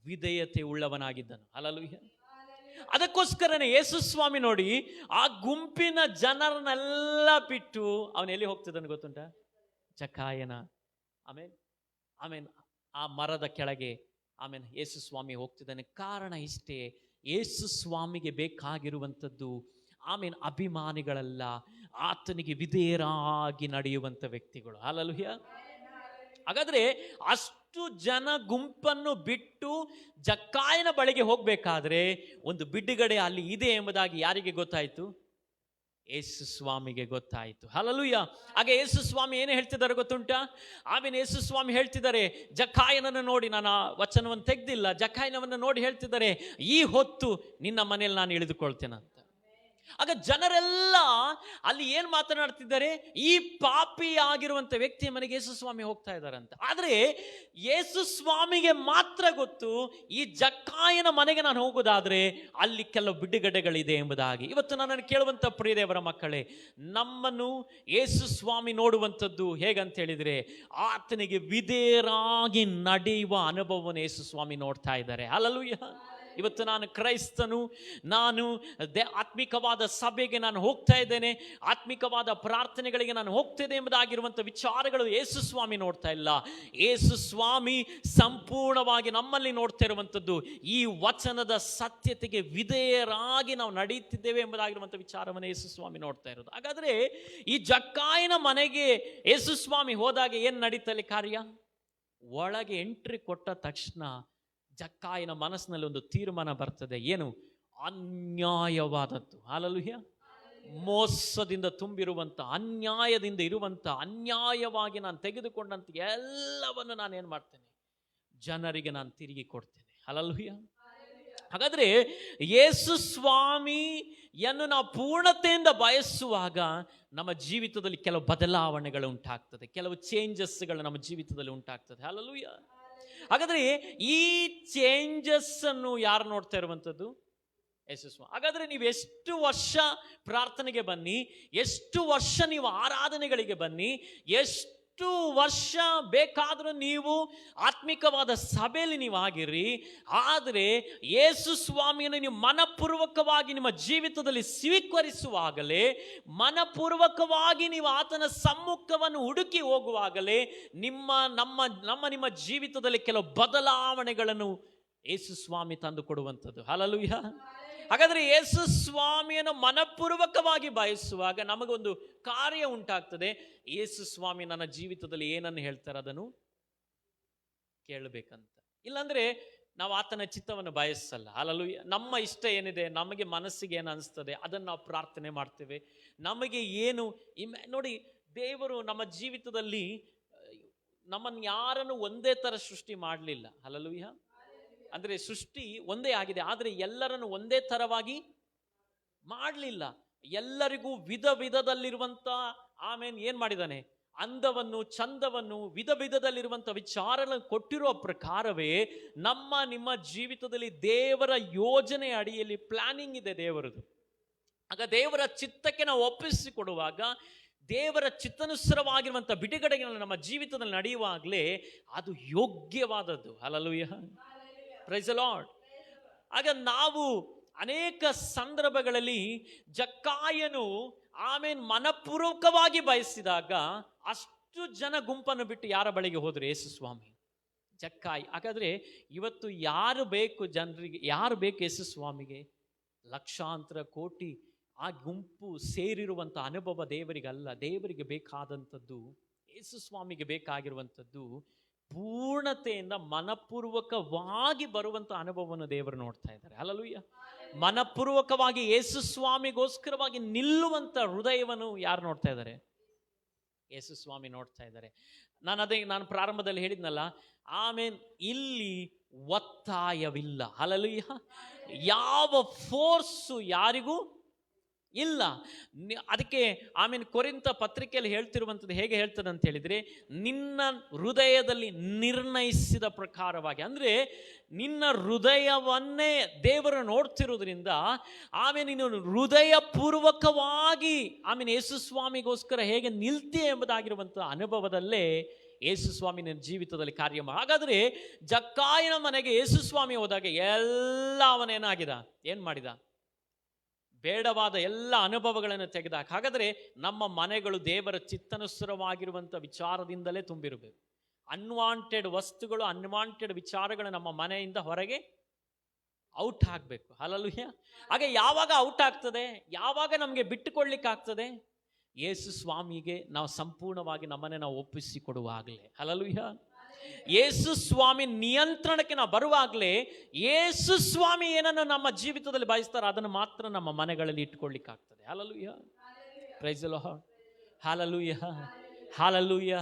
ವಿಧೇಯತೆ ಉಳ್ಳವನಾಗಿದ್ದನು. ಹಲ್ಲೆಲೂಯಾ. ಅದಕ್ಕೋಸ್ಕರನೇ ಯೇಸು ಸ್ವಾಮಿ ನೋಡಿ ಆ ಗುಂಪಿನ ಜನರನ್ನೆಲ್ಲ ಬಿಟ್ಟು ಅವನು ಎಲ್ಲಿ ಹೋಗ್ತಿದ್ದಾನೆ ಗೊತ್ತುಂಟ? ಜಕ್ಕಾಯನ ಆಮೇನ್ ಆ ಮರದ ಕೆಳಗೆ ಯೇಸು ಸ್ವಾಮಿ ಹೋಗ್ತಿದ್ದಾನೆ. ಕಾರಣ ಇಷ್ಟೇ, ಯೇಸು ಸ್ವಾಮಿಗೆ ಬೇಕಾಗಿರುವಂಥದ್ದು ಅಭಿಮಾನಿಗಳಲ್ಲ, ಆತನಿಗೆ ವಿಧೇಯರಾಗಿ ನಡೆಯುವಂಥ ವ್ಯಕ್ತಿಗಳು. ಹಲ್ಲೆಲೂಯಾ. ಹಾಗಾದ್ರೆ ಅಷ್ಟು ಜನ ಗುಂಪನ್ನು ಬಿಟ್ಟು ಜಕ್ಕಾಯನ ಬಳಿಗೆ ಹೋಗ್ಬೇಕಾದ್ರೆ ಒಂದು ಬಿಡುಗಡೆ ಅಲ್ಲಿ ಇದೆ ಎಂಬುದಾಗಿ ಯಾರಿಗೆ ಗೊತ್ತಾಯ್ತು? ಯೇಸು ಸ್ವಾಮಿಗೆ ಗೊತ್ತಾಯಿತು. ಹಲ್ಲೆಲೂಯಾ. ಹಾಗೆ ಯೇಸು ಸ್ವಾಮಿ ಏನು ಹೇಳ್ತಿದ್ದಾರೆ ಗೊತ್ತುಂಟಾ? ಆಮೇಲೆ ಯೇಸು ಸ್ವಾಮಿ ಹೇಳ್ತಿದ್ದಾರೆ, ಜಕ್ಕಾಯನನ್ನು ನೋಡಿ, ನಾನು ವಚನವನ್ನು ತೆಗೆದಿಲ್ಲ, ಜಕ್ಕಾಯನವನ್ನು ನೋಡಿ ಹೇಳ್ತಿದ್ದಾರೆ, ಈ ಹೊತ್ತು ನಿನ್ನ ಮನೆಯಲ್ಲಿ ನಾನು ಇಳಿದುಕೊಳ್ತೇನೆ ಅಂತ. ಆಗ ಜನರೆಲ್ಲ ಅಲ್ಲಿ ಏನ್ ಮಾತನಾಡ್ತಿದ್ದಾರೆ? ಈ ಪಾಪಿ ಆಗಿರುವಂತ ವ್ಯಕ್ತಿಯ ಮನೆಗೆ ಯೇಸು ಸ್ವಾಮಿ ಹೋಗ್ತಾ ಇದ್ದಾರಂತ. ಆದ್ರೆ ಯೇಸು ಸ್ವಾಮಿಗೆ ಮಾತ್ರ ಗೊತ್ತು, ಈ ಜಕ್ಕಾಯನ ಮನೆಗೆ ನಾನು ಹೋಗೋದಾದ್ರೆ ಅಲ್ಲಿ ಕೆಲವು ಬಿಡುಗಡೆಗಳಿದೆ ಎಂಬುದಾಗಿ. ಇವತ್ತು ನನ್ನನ್ನು ಕೇಳುವಂತ ಪ್ರಿಯದೇವರ ಮಕ್ಕಳೇ, ನಮ್ಮನ್ನು ಯೇಸು ಸ್ವಾಮಿ ನೋಡುವಂಥದ್ದು ಹೇಗಂತ ಹೇಳಿದ್ರೆ, ಆತನಿಗೆ ವಿಧೇಯರಾಗಿ ನಡೆಯುವ ಅನುಭವವನ್ನು ಯೇಸು ಸ್ವಾಮಿ ನೋಡ್ತಾ ಇದ್ದಾರೆ. ಹಲ್ಲೆಲೂಯಾ. ಇವತ್ತು ನಾನು ಕ್ರೈಸ್ತನು, ನಾನು ಆತ್ಮಿಕವಾದ ಸಭೆಗೆ ನಾನು ಹೋಗ್ತಾ ಇದ್ದೇನೆ, ಆತ್ಮಿಕವಾದ ಪ್ರಾರ್ಥನೆಗಳಿಗೆ ನಾನು ಹೋಗ್ತೇನೆ ಎಂಬುದಾಗಿರುವಂಥ ವಿಚಾರಗಳು ಯೇಸು ಸ್ವಾಮಿ ನೋಡ್ತಾ ಇಲ್ಲ. ಯೇಸು ಸ್ವಾಮಿ ಸಂಪೂರ್ಣವಾಗಿ ನಮ್ಮಲ್ಲಿ ನೋಡ್ತಾ ಇರುವಂಥದ್ದು ಈ ವಚನದ ಸತ್ಯತೆಗೆ ವಿಧೇಯರಾಗಿ ನಾವು ನಡೆಯುತ್ತಿದ್ದೇವೆ ಎಂಬುದಾಗಿರುವಂಥ ವಿಚಾರವನ್ನು ಯೇಸು ಸ್ವಾಮಿ ನೋಡ್ತಾ ಇರೋದು. ಹಾಗಾದ್ರೆ ಈ ಜಕ್ಕಾಯನ ಮನೆಗೆ ಯೇಸು ಸ್ವಾಮಿ ಹೋದಾಗ ಏನು ನಡೀತಲ್ಲಿ ಕಾರ್ಯ? ಒಳಗೆ ಎಂಟ್ರಿ ಕೊಟ್ಟ ತಕ್ಷಣ ಜಕ್ಕಾಯನ ಮನಸ್ಸಿನಲ್ಲಿ ಒಂದು ತೀರ್ಮಾನ ಬರ್ತದೆ. ಏನು? ಅನ್ಯಾಯವಾದದ್ದು. ಹಲ್ಲೆಲೂಯಾ. ಮೋಸದಿಂದ ತುಂಬಿರುವಂಥ, ಅನ್ಯಾಯದಿಂದ ಇರುವಂಥ, ಅನ್ಯಾಯವಾಗಿ ನಾನು ತೆಗೆದುಕೊಂಡಂತ ಎಲ್ಲವನ್ನು ನಾನೇನು ಮಾಡ್ತೇನೆ? ಜನರಿಗೆ ನಾನು ತಿರುಗಿ ಕೊಡ್ತೇನೆ. ಹಲ್ಲೆಲೂಯಾ. ಹಾಗಾದ್ರೆ ಯೇಸು ಸ್ವಾಮಿಯನ್ನು ನಾವು ಪೂರ್ಣತೆಯಿಂದ ಬಯಸುವಾಗ ನಮ್ಮ ಜೀವಿತದಲ್ಲಿ ಕೆಲವು ಬದಲಾವಣೆಗಳು ಉಂಟಾಗ್ತದೆ, ಕೆಲವು ಚೇಂಜಸ್ಗಳು ನಮ್ಮ ಜೀವಿತದಲ್ಲಿ ಉಂಟಾಗ್ತದೆ. ಹಲ್ಲೆಲೂಯಾ. ಹಾಗಾದ್ರೆ ಈ ಚೇಂಜಸ್ ಅನ್ನು ಯಾರು ನೋಡ್ತಾ ಇರುವಂಥದ್ದು? ಯೇಸು ಸ್ವಾಮಿ. ಹಾಗಾದ್ರೆ ನೀವು ಎಷ್ಟು ವರ್ಷ ಪ್ರಾರ್ಥನೆಗೆ ಬನ್ನಿ, ಎಷ್ಟು ವರ್ಷ ನೀವು ಆರಾಧನೆಗಳಿಗೆ ಬನ್ನಿ, ಎಷ್ಟು ವರ್ಷ ಬೇಕಾದರೂ ನೀವು ಆತ್ಮಿಕವಾದ ಸಭೆಯಲ್ಲಿ ನೀವು ಆಗಿರಿ, ಆದರೆ ಯೇಸು ಸ್ವಾಮಿಯನ್ನು ನೀವು ಮನಪೂರ್ವಕವಾಗಿ ನಿಮ್ಮ ಜೀವಿತದಲ್ಲಿ ಸ್ವೀಕರಿಸುವಾಗಲೇ, ಮನಪೂರ್ವಕವಾಗಿ ನೀವು ಆತನ ಸಮ್ಮುಖವನ್ನು ಹುಡುಕಿ ಹೋಗುವಾಗಲೇ ನಿಮ್ಮ ಜೀವಿತದಲ್ಲಿ ಕೆಲವು ಬದಲಾವಣೆಗಳನ್ನು ಯೇಸು ಸ್ವಾಮಿ ತಂದು ಕೊಡುವಂಥದ್ದು. ಹಲ್ಲೆಲೂಯಾ. ಹಾಗಾದ್ರೆ ಯೇಸು ಸ್ವಾಮಿಯನ್ನು ಮನಪೂರ್ವಕವಾಗಿ ಬಯಸುವಾಗ ನಮಗೊಂದು ಕಾರ್ಯ ಉಂಟಾಗ್ತದೆ. ಯೇಸು ಸ್ವಾಮಿ ನನ್ನ ಜೀವಿತದಲ್ಲಿ ಏನನ್ನು ಹೇಳ್ತಾರೆ ಅದನ್ನು ಕೇಳಬೇಕಂತ. ಇಲ್ಲಾಂದ್ರೆ ನಾವು ಆತನ ಚಿತ್ತವನ್ನು ಬಯಸಲ್ಲ. ಹಲ್ಲೆಲೂಯಾ. ನಮ್ಮ ಇಷ್ಟ ಏನಿದೆ, ನಮಗೆ ಮನಸ್ಸಿಗೆ ಏನು ಅನಿಸ್ತದೆ ಅದನ್ನು ನಾವು ಪ್ರಾರ್ಥನೆ ಮಾಡ್ತೇವೆ. ನಮಗೆ ಏನು ನೋಡಿ, ದೇವರು ನಮ್ಮ ಜೀವಿತದಲ್ಲಿ ನಮ್ಮನ್ನು ಯಾರನ್ನು ಒಂದೇ ಥರ ಸೃಷ್ಟಿ ಮಾಡಲಿಲ್ಲ. ಹಲ್ಲೆಲೂಯಾ. ಅಂದರೆ ಸೃಷ್ಟಿ ಒಂದೇ ಆಗಿದೆ, ಆದರೆ ಎಲ್ಲರನ್ನು ಒಂದೇ ಥರವಾಗಿ ಮಾಡಲಿಲ್ಲ. ಎಲ್ಲರಿಗೂ ವಿಧ ವಿಧದಲ್ಲಿರುವಂಥ ಏನು ಮಾಡಿದ್ದಾನೆ? ಅಂದವನ್ನು, ಚಂದವನ್ನು, ವಿಧ ವಿಧದಲ್ಲಿರುವಂಥ ವಿಚಾರಗಳನ್ನು ಕೊಟ್ಟಿರುವ ಪ್ರಕಾರವೇ ನಿಮ್ಮ ಜೀವಿತದಲ್ಲಿ ದೇವರ ಯೋಜನೆ ಅಡಿಯಲ್ಲಿ ಪ್ಲಾನಿಂಗ್ ಇದೆ ದೇವರದು. ಆಗ ದೇವರ ಚಿತ್ತಕ್ಕೆ ನಾವು ಒಪ್ಪಿಸಿಕೊಡುವಾಗ, ದೇವರ ಚಿತ್ತಾನುಸಾರವಾಗಿರುವಂಥ ಬಿಡುಗಡೆಗಳನ್ನು ನಮ್ಮ ಜೀವಿತದಲ್ಲಿ ನಡೆಯುವಾಗಲೇ ಅದು ಯೋಗ್ಯವಾದದ್ದು. ಹಲ್ಲೆಲೂಯಾ. Praise the Lord. ಆಗ ನಾವು ಅನೇಕ ಸಂದರ್ಭಗಳಲ್ಲಿ ಜಕ್ಕಾಯನು ಮನಪೂರ್ವಕವಾಗಿ ಬಯಸಿದಾಗ ಅಷ್ಟು ಜನ ಗುಂಪನ್ನು ಬಿಟ್ಟು ಯಾರ ಬಳಿಗೆ ಹೋದ್ರು? ಯೇಸು ಸ್ವಾಮಿ. ಜಕ್ಕಾಯಿ. ಹಾಗಾದ್ರೆ ಇವತ್ತು ಯಾರು ಬೇಕು ಜನರಿಗೆ? ಯಾರು ಬೇಕು ಯೇಸು ಸ್ವಾಮಿಗೆ? ಲಕ್ಷಾಂತರ ಕೋಟಿ ಆ ಗುಂಪು ಸೇರಿರುವಂಥ ಅನುಭವ ದೇವರಿಗಲ್ಲ. ದೇವರಿಗೆ ಬೇಕಾದಂಥದ್ದು, ಯೇಸು ಸ್ವಾಮಿಗೆ ಬೇಕಾಗಿರುವಂಥದ್ದು ಪೂರ್ಣತೆಯಿಂದ ಮನಪೂರ್ವಕವಾಗಿ ಬರುವಂಥ ಅನುಭವವನ್ನು ದೇವರು ನೋಡ್ತಾ ಇದ್ದಾರೆ. ಹಲ್ಲೆಲೂಯಾ. ಮನಪೂರ್ವಕವಾಗಿ ಯೇಸು ಸ್ವಾಮಿಗೋಸ್ಕರವಾಗಿ ನಿಲ್ಲುವಂಥ ಹೃದಯವನ್ನು ಯಾರು ನೋಡ್ತಾ ಇದ್ದಾರೆ? ಯೇಸು ಸ್ವಾಮಿ ನೋಡ್ತಾ ಇದ್ದಾರೆ. ನಾನು ಪ್ರಾರಂಭದಲ್ಲಿ ಹೇಳಿದ್ನಲ್ಲ, ಇಲ್ಲಿ ಒತ್ತಾಯವಿಲ್ಲ. ಹಲ್ಲೆಲೂಯಾ. ಯಾವ ಫೋರ್ಸು ಯಾರಿಗೂ ಇಲ್ಲ. ಅದಕ್ಕೆ ಕೊರಿಂಥ ಪತ್ರಿಕೆಯಲ್ಲಿ ಹೇಳ್ತಿರುವಂಥದ್ದು ಹೇಗೆ ಹೇಳ್ತದೆ ಅಂತ ಹೇಳಿದ್ರೆ, ನಿನ್ನ ಹೃದಯದಲ್ಲಿ ನಿರ್ಣಯಿಸಿದ ಪ್ರಕಾರವಾಗಿ, ಅಂದ್ರೆ ನಿನ್ನ ಹೃದಯವನ್ನೇ ದೇವರು ನೋಡ್ತಿರೋದ್ರಿಂದ ನೀನು ಹೃದಯ ಪೂರ್ವಕವಾಗಿ ಯೇಸು ಸ್ವಾಮಿಗೋಸ್ಕರ ಹೇಗೆ ನಿಲ್ತೀಯ ಎಂಬುದಾಗಿರುವಂಥ ಅನುಭವದಲ್ಲೇ ಯೇಸು ಸ್ವಾಮಿ ನಿನ್ನ ಜೀವಿತದಲ್ಲಿ ಕಾರ್ಯ ಮಾಡಿ. ಹಾಗಾದ್ರೆ ಜಕ್ಕಾಯನ ಮನೆಗೆ ಯೇಸು ಸ್ವಾಮಿ ಹೋದಾಗ ಎಲ್ಲ ಏನ್ ಮಾಡಿದ? ಬೇಡವಾದ ಎಲ್ಲ ಅನುಭವಗಳನ್ನು ತೆಗೆದಾಗ. ಹಾಗಾದರೆ ನಮ್ಮ ಮನೆಗಳು ದೇವರ ಚಿತ್ತಾನುಸಾರವಾಗಿರುವಂಥ ವಿಚಾರದಿಂದಲೇ ತುಂಬಿರಬೇಕು. ಅನ್ವಾಂಟೆಡ್ ವಸ್ತುಗಳು, ಅನ್ವಾಂಟೆಡ್ ವಿಚಾರಗಳು ನಮ್ಮ ಮನೆಯಿಂದ ಹೊರಗೆ ಔಟ್ ಆಗಬೇಕು. ಹಲ್ಲೆಲೂಯಾ. ಹಾಗೆ ಯಾವಾಗ ಔಟ್ ಆಗ್ತದೆ? ಯಾವಾಗ ನಮಗೆ ಬಿಟ್ಟುಕೊಳ್ಳಿಕ್ಕಾಗ್ತದೆ? ಯೇಸು ಸ್ವಾಮಿಗೆ ನಾವು ಸಂಪೂರ್ಣವಾಗಿ ನಮ್ಮನ್ನೇ ನಾವು ಒಪ್ಪಿಸಿಕೊಡುವಾಗಲೇ. ಹಲ್ಲೆಲೂಯಾ. ಯೇಸು ಸ್ವಾಮಿ ನಿಯಂತ್ರಣಕ್ಕೆ ನಾವು ಬರುವಾಗಲೇ ಯೇಸು ಸ್ವಾಮಿ ಏನನ್ನು ನಮ್ಮ ಜೀವಿತದಲ್ಲಿ ಬಯಸ್ತಾರೋ ಅದನ್ನು ಮಾತ್ರ ನಮ್ಮ ಮನೆಗಳಲ್ಲಿ ಇಟ್ಕೊಳ್ಳಿಕ್ಕಾಗ್ತದೆ. Hallelujah, praise the lord, hallelujah, hallelujah.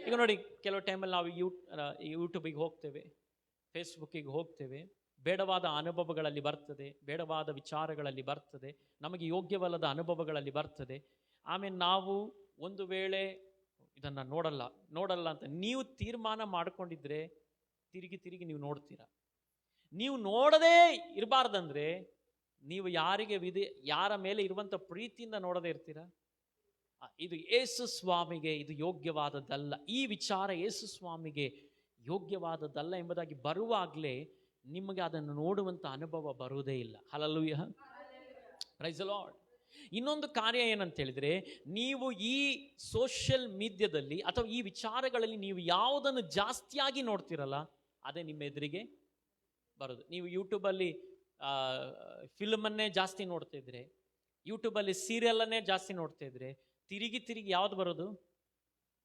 ಈಗ ನೋಡಿ, ಕೆಲವು ಟೈಮಲ್ಲಿ ನಾವು ಯೂಟ್ಯೂಬಿಗೆ ಹೋಗ್ತೇವೆ, ಫೇಸ್ಬುಕ್ಕಿಗೆ ಹೋಗ್ತೇವೆ, ಬೇಡವಾದ ಅನುಭವಗಳಲ್ಲಿ ಬರ್ತದೆ, ಬೇಡವಾದ ವಿಚಾರಗಳಲ್ಲಿ ಬರ್ತದೆ, ನಮಗೆ ಯೋಗ್ಯವಲ್ಲದ ಅನುಭವಗಳಲ್ಲಿ ಬರ್ತದೆ. ಆಮೇಲೆ ನಾವು ಒಂದು ವೇಳೆ ಇದನ್ನು ನೋಡಲ್ಲ ಅಂತ ನೀವು ತೀರ್ಮಾನ ಮಾಡಿಕೊಂಡಿದ್ರೆ ತಿರುಗಿ ನೀವು ನೋಡ್ತೀರಾ. ನೀವು ನೋಡದೇ ಇರಬಾರ್ದಂದ್ರೆ ನೀವು ಯಾರ ಮೇಲೆ ಇರುವಂಥ ಪ್ರೀತಿಯಿಂದ ನೋಡದೇ ಇರ್ತೀರಾ? ಇದು ಯೇಸು ಸ್ವಾಮಿಗೆ ಇದು ಯೋಗ್ಯವಾದದ್ದಲ್ಲ, ಈ ವಿಚಾರ ಯೇಸು ಸ್ವಾಮಿಗೆ ಯೋಗ್ಯವಾದದ್ದಲ್ಲ ಎಂಬುದಾಗಿ ಬರುವಾಗಲೇ ನಿಮಗೆ ಅದನ್ನು ನೋಡುವಂಥ ಅನುಭವ ಬರುವುದೇ ಇಲ್ಲ. Hallelujah, praise the Lord. ಇನ್ನೊಂದು ಕಾರ್ಯ ಏನಂತ ಹೇಳಿದರೆ, ನೀವು ಈ ಸೋಷಿಯಲ್ ಮೀಡಿಯಾದಲ್ಲಿ ಅಥವಾ ಈ ವಿಚಾರಗಳಲ್ಲಿ ನೀವು ಯಾವುದನ್ನು ಜಾಸ್ತಿಯಾಗಿ ನೋಡ್ತಿರಲ್ಲ ಅದೇ ನಿಮ್ಮ ಎದುರಿಗೆ ಬರೋದು. ನೀವು ಯೂಟ್ಯೂಬಲ್ಲಿ ಫಿಲ್ಮನ್ನೇ ಜಾಸ್ತಿ ನೋಡ್ತಾ ಇದ್ರೆ, ಯೂಟ್ಯೂಬಲ್ಲಿ ಸೀರಿಯಲನ್ನೇ ಜಾಸ್ತಿ ನೋಡ್ತಾ ಇದ್ರೆ ತಿರುಗಿ ಯಾವುದು ಬರೋದು?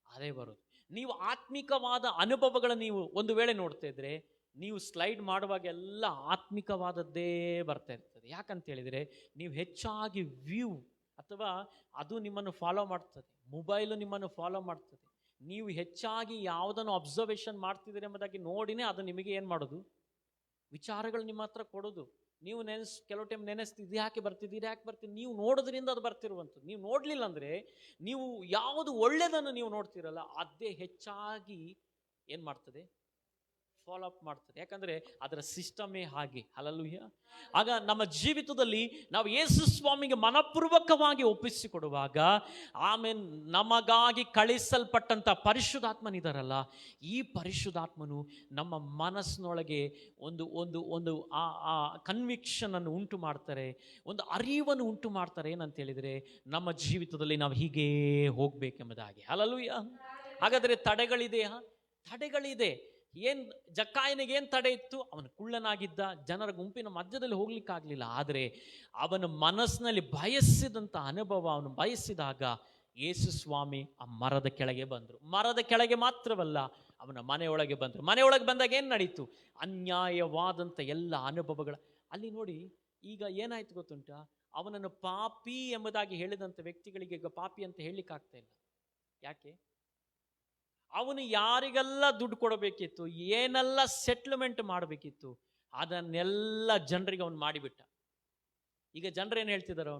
ಅದೇ ಬರೋದು. ನೀವು ಆತ್ಮಿಕವಾದ ಅನುಭವಗಳನ್ನು ನೀವು ಒಂದು ವೇಳೆ ನೋಡ್ತಾ ಇದ್ರೆ ನೀವು ಸ್ಲೈಡ್ ಮಾಡುವಾಗ ಎಲ್ಲ ಆತ್ಮಿಕವಾದದ್ದೇ ಬರ್ತಾ ಇರ್ತದೆ. ಯಾಕಂತ ಹೇಳಿದರೆ ನೀವು ಹೆಚ್ಚಾಗಿ ವ್ಯೂ ಅಥವಾ ಅದು ನಿಮ್ಮನ್ನು ಫಾಲೋ ಮಾಡ್ತದೆ, ಮೊಬೈಲು ನಿಮ್ಮನ್ನು ಫಾಲೋ ಮಾಡ್ತದೆ. ನೀವು ಹೆಚ್ಚಾಗಿ ಯಾವುದನ್ನು ಅಬ್ಸರ್ವೇಷನ್ ಮಾಡ್ತಿದ್ದೀರಿ ಎಂಬುದಾಗಿ ನೋಡಿನೇ ಅದು ನಿಮಗೆ ಏನು ಮಾಡೋದು? ವಿಚಾರಗಳು ನಿಮ್ಮ ಹತ್ರ ಕೊಡೋದು. ನೀವು ಕೆಲವು ಟೈಮ್ ನೆನೆಸ್ತಿದ್ದು ಯಾಕೆ ಬರ್ತಿದ್ದೀರಿ, ನೀವು ನೋಡೋದ್ರಿಂದ ಅದು ಬರ್ತಿರುವಂಥದ್ದು. ನೀವು ನೋಡಲಿಲ್ಲ ಅಂದರೆ ನೀವು ಯಾವುದು ಒಳ್ಳೆಯದನ್ನು ನೀವು ನೋಡ್ತೀರಲ್ಲ ಅದೇ ಹೆಚ್ಚಾಗಿ ಏನು ಮಾಡ್ತದೆ? ಫಾಲೋ ಅಪ್ ಮಾಡ್ತದೆ. ಯಾಕಂದರೆ ಅದರ ಸಿಸ್ಟಮೇ ಹಾಗೆ. ಹಲ್ಲೆಲೂಯಾ. ಆಗ ನಮ್ಮ ಜೀವಿತದಲ್ಲಿ ನಾವು ಯೇಸು ಸ್ವಾಮಿಗೆ ಮನಪೂರ್ವಕವಾಗಿ ಒಪ್ಪಿಸಿಕೊಡುವಾಗ ಆಮೇಲೆ ನಮಗಾಗಿ ಕಳಿಸಲ್ಪಟ್ಟಂಥ ಪರಿಶುದ್ಧಾತ್ಮನಿದಾರಲ್ಲ, ಈ ಪರಿಶುದ್ಧಾತ್ಮನು ನಮ್ಮ ಮನಸ್ಸಿನೊಳಗೆ ಒಂದು ಆ ಕನ್ವಿಕ್ಷನ್ ಅನ್ನು ಉಂಟು ಮಾಡ್ತಾರೆ, ಒಂದು ಅರಿವನ್ನು ಉಂಟು ಮಾಡ್ತಾರೆ. ಏನಂತ ಹೇಳಿದರೆ ನಮ್ಮ ಜೀವಿತದಲ್ಲಿ ನಾವು ಹೀಗೇ ಹೋಗ್ಬೇಕೆಂಬುದಾಗಿ. ಹಲ್ಲೆಲೂಯಾ. ಹಾಗಾದರೆ ತಡೆಗಳಿದೆಯಾ? ತಡೆಗಳಿದೆ. ಜಕ್ಕಾಯನಿಗೆ ಏನು ತಡೆ ಇತ್ತು? ಅವನು ಕುಳ್ಳನಾಗಿದ್ದ, ಜನರ ಗುಂಪಿನ ಮಧ್ಯದಲ್ಲಿ ಹೋಗ್ಲಿಕ್ಕಾಗಲಿಲ್ಲ. ಆದರೆ ಅವನ ಮನಸ್ಸಿನಲ್ಲಿ ಬಯಸಿದಂಥ ಅನುಭವ ಅವನು ಬಯಸಿದಾಗ ಯೇಸು ಸ್ವಾಮಿ ಆ ಮರದ ಕೆಳಗೆ ಬಂದರು. ಮರದ ಕೆಳಗೆ ಮಾತ್ರವಲ್ಲ, ಅವನ ಮನೆಯೊಳಗೆ ಬಂದರು. ಮನೆಯೊಳಗೆ ಬಂದಾಗ ಏನು ನಡೀತು? ಅನ್ಯಾಯವಾದಂಥ ಎಲ್ಲ ಅನುಭವಗಳ ಅಲ್ಲಿ ನೋಡಿ. ಈಗ ಏನಾಯ್ತು ಗೊತ್ತುಂಟ? ಅವನನ್ನು ಪಾಪಿ ಎಂಬುದಾಗಿ ಹೇಳಿದಂಥ ವ್ಯಕ್ತಿಗಳಿಗೆ ಈಗ ಪಾಪಿ ಅಂತ ಹೇಳಲಿಕ್ಕಾಗ್ತಾ ಇಲ್ಲ. ಯಾಕೆ? ಅವನು ಯಾರಿಗೆಲ್ಲ ದುಡ್ಡು ಕೊಡಬೇಕಿತ್ತು, ಏನೆಲ್ಲ ಸೆಟ್ಲ್ಮೆಂಟ್ ಮಾಡಬೇಕಿತ್ತು, ಅದನ್ನೆಲ್ಲ ಜನರಿಗೆ ಅವನು ಮಾಡಿಬಿಟ್ಟ. ಈಗ ಜನರೇನು ಹೇಳ್ತಿದ್ದಾರೆ?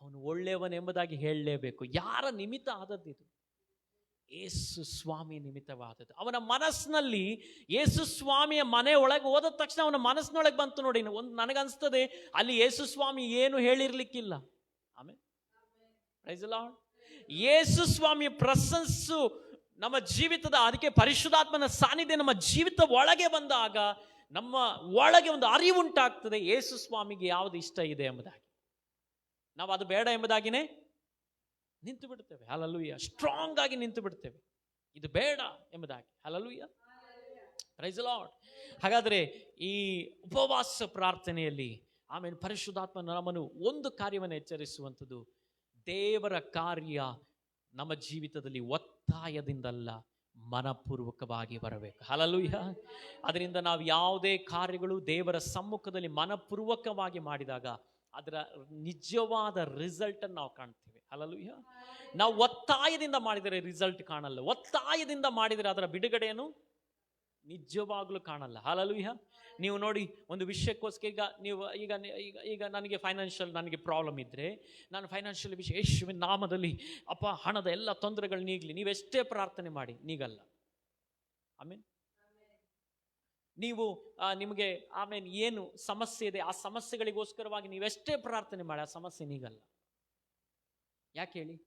ಅವನು ಒಳ್ಳೆಯವನು ಎಂಬುದಾಗಿ ಹೇಳಲೇಬೇಕು. ಯಾರ ನಿಮಿತ್ತ ಆದದ್ದಿದು? ಯೇಸು ಸ್ವಾಮಿ ನಿಮಿತ್ತವಾದದ್ದು. ಅವನ ಮನಸ್ಸಿನಲ್ಲಿ ಯೇಸು ಸ್ವಾಮಿಯ ಮನೆ ಒಳಗೆ ಹೋದ ತಕ್ಷಣ ಅವನ ಮನಸ್ಸಿನೊಳಗೆ ಬಂತು ನೋಡಿ. ನನಗನ್ಸ್ತದೆ ಅಲ್ಲಿ ಯೇಸು ಸ್ವಾಮಿ ಏನು ಹೇಳಿರ್ಲಿಕ್ಕಿಲ್ಲ. ಆಮೇಲೆ ಪ್ರೈಸ್ ದಿ ಲಾರ್ಡ್. ಯೇಸು ಸ್ವಾಮಿಯ ಪ್ರೆಸೆನ್ಸು ನಮ್ಮ ಜೀವಿತದ, ಅದಕ್ಕೆ ಪರಿಶುದ್ಧಾತ್ಮನ ಸಾನ್ನಿಧ್ಯ ನಮ್ಮ ಜೀವಿತ ಒಳಗೆ ಬಂದಾಗ ನಮ್ಮ ಒಳಗೆ ಒಂದು ಅರಿವುಂಟಾಗ್ತದೆ ಯೇಸು ಸ್ವಾಮಿಗೆ ಯಾವುದು ಇಷ್ಟ ಇದೆ ಎಂಬುದಾಗಿ. ನಾವು ಅದು ಬೇಡ ಎಂಬುದಾಗಿನೇ ನಿಂತು ಬಿಡ್ತೇವೆ. ಹಲ್ಲೆಲೂಯಾ. ಸ್ಟ್ರಾಂಗ್ ಆಗಿ ನಿಂತು ಬಿಡ್ತೇವೆ, ಇದು ಬೇಡ ಎಂಬುದಾಗಿ. Hallelujah, praise the Lord. ಹಾಗಾದರೆ ಈ ಉಪವಾಸ ಪ್ರಾರ್ಥನೆಯಲ್ಲಿ ಆಮೇಲೆ ಪರಿಶುದ್ಧಾತ್ಮ ನಮ್ಮನ್ನು ಒಂದು ಕಾರ್ಯವನ್ನು ಎಚ್ಚರಿಸುವಂಥದ್ದು, ದೇವರ ಕಾರ್ಯ ನಮ್ಮ ಜೀವಿತದಲ್ಲಿ ಒತ್ತಾಯದಿಂದಲ್ಲ, ಮನಪೂರ್ವಕವಾಗಿ ಬರಬೇಕು. ಹಲ್ಲೆಲೂಯಾ. ಅದರಿಂದ ನಾವು ಯಾವುದೇ ಕಾರ್ಯಗಳು ದೇವರ ಸಮ್ಮುಖದಲ್ಲಿ ಮನಪೂರ್ವಕವಾಗಿ ಮಾಡಿದಾಗ ಅದರ ನಿಜವಾದ ರಿಸಲ್ಟನ್ನು ನಾವು ಕಾಣ್ತೀವಿ. ಹಲ್ಲೆಲೂಯಾ. ನಾವು ಒತ್ತಾಯದಿಂದ ಮಾಡಿದರೆ ರಿಸಲ್ಟ್ ಕಾಣಲ್ಲ, ಒತ್ತಾಯದಿಂದ ಮಾಡಿದರೆ ಅದರ ಬಿಡುಗಡೆಯನ್ನು ನಿಜವಾಗ್ಲೂ ಕಾಣಲ್ಲ. ಹಲ್ಲೆಲೂಯಾ. ನೀವು ನೋಡಿ, ಒಂದು ವಿಷಯಕ್ಕೋಸ್ಕರ ಈಗ ನನಗೆ ನನಗೆ ಪ್ರಾಬ್ಲಮ್ ಇದ್ದರೆ ನಾನು ಫೈನಾನ್ಷಿಯಲ್ ವಿಷಯ ಯೇಸುವಿನ ನಾಮದಲ್ಲಿ ಅಪ್ಪ ಹಣದ ಎಲ್ಲ ತೊಂದರೆಗಳು ನೀಗಲಿ, ನೀವೆಷ್ಟೇ ಪ್ರಾರ್ಥನೆ ಮಾಡಿ ನೀಗಲ್ಲ. ಆಮೇಲೆ ನೀವು ನಿಮಗೆ ಆಮೇಲೆ ಏನು ಸಮಸ್ಯೆ ಇದೆ ಆ ಸಮಸ್ಯೆಗಳಿಗೋಸ್ಕರವಾಗಿ ನೀವೆಷ್ಟೇ ಪ್ರಾರ್ಥನೆ ಮಾಡಿ ಆ ಸಮಸ್ಯೆ ನೀಗಲ್ಲ. ಯಾಕೆ ಹೇಳಿ?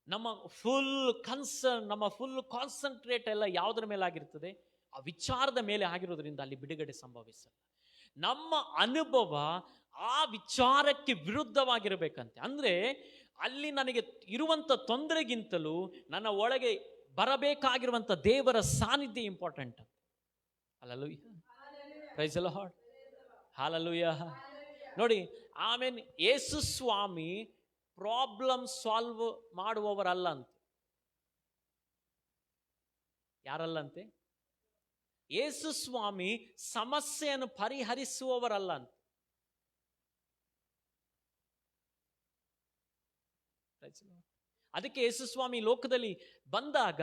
ನಮ್ಮ ಫುಲ್ ಕನ್ಸರ್ನ್, ನಮ್ಮ ಫುಲ್ ಕಾನ್ಸಂಟ್ರೇಟ್ ಎಲ್ಲ ಯಾವುದರ ಮೇಲೆ ಆಗಿರ್ತದೆ? ಆ ವಿಚಾರದ ಮೇಲೆ ಆಗಿರೋದ್ರಿಂದ ಅಲ್ಲಿ ಬಿಡುಗಡೆ ಸಂಭವಿಸಲ್ಲ. ನಮ್ಮ ಅನುಭವ ಆ ವಿಚಾರಕ್ಕೆ ವಿರುದ್ಧವಾಗಿರಬೇಕಂತೆ. ಅಂದರೆ ಅಲ್ಲಿ ನನಗೆ ಇರುವಂಥ ತೊಂದರೆಗಿಂತಲೂ ನನ್ನ ಒಳಗೆ ಬರಬೇಕಾಗಿರುವಂಥ ದೇವರ ಸಾನ್ನಿಧ್ಯ ಇಂಪಾರ್ಟೆಂಟ್ ಅಂತ. Hallelujah, praise the lord. Hallelujah. ನೋಡಿ, ಆಮೇಲೆ ಯೇಸು ಸ್ವಾಮಿ ಪ್ರಾಬ್ಲಮ್ ಸಾಲ್ವ್ ಮಾಡುವವರಲ್ಲ ಅಂತ. ಯಾರಲ್ಲಂತೆ? ಯೇಸು ಸ್ವಾಮಿ ಸಮಸ್ಯೆಯನ್ನು ಪರಿಹರಿಸುವವರಲ್ಲ ಅಂತ. ಅದಕ್ಕೆ ಯೇಸು ಸ್ವಾಮಿ ಲೋಕದಲ್ಲಿ ಬಂದಾಗ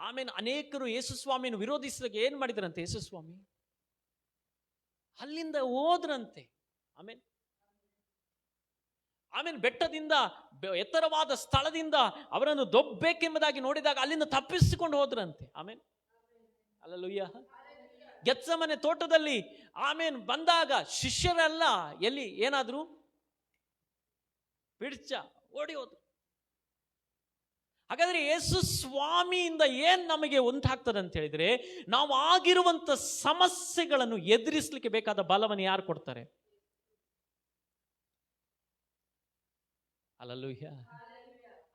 ಆಮೇಲೆ ಅನೇಕರು ಯೇಸು ಸ್ವಾಮಿಯನ್ನು ವಿರೋಧಿಸಿದಾಗ ಏನ್ ಮಾಡಿದ್ರಂತೆ? ಯೇಸು ಸ್ವಾಮಿ ಅಲ್ಲಿಂದ ಹೋದ್ರಂತೆ. ಆಮೇಲೆ ಬೆಟ್ಟದಿಂದ, ಎತ್ತರವಾದ ಸ್ಥಳದಿಂದ ಅವರನ್ನು ದೊಬ್ಬೇಕೆಂಬುದಾಗಿ ನೋಡಿದಾಗ ಅಲ್ಲಿಂದ ತಪ್ಪಿಸಿಕೊಂಡು ಹೋದ್ರಂತೆ. ಆಮೇಲೆ ಹಲ್ಲೆಲೂಯಾ. ಗೆತ್ಸೆಮನೆ ತೋಟದಲ್ಲಿ ಬಂದಾಗ ಶಿಷ್ಯರೆಲ್ಲ ಎಲ್ಲಿ ಏನಾದ್ರು ಪಿಡ್ಚ ಓಡಿ ಹೋದ್ರು. ಹಾಗಾದ್ರೆ ಯೇಸು ಸ್ವಾಮಿಯಿಂದ ಏನ್ ನಮಗೆ ಉಂಟಾಗ್ತದೆ ಅಂತ ಹೇಳಿದ್ರೆ, ನಾವು ಆಗಿರುವಂತ ಸಮಸ್ಯೆಗಳನ್ನು ಎದುರಿಸಲಿಕ್ಕೆ ಬೇಕಾದ ಬಲವನ್ನು ಯಾರು ಕೊಡ್ತಾರೆ? ಹಲ್ಲೆಲೂಯಾ.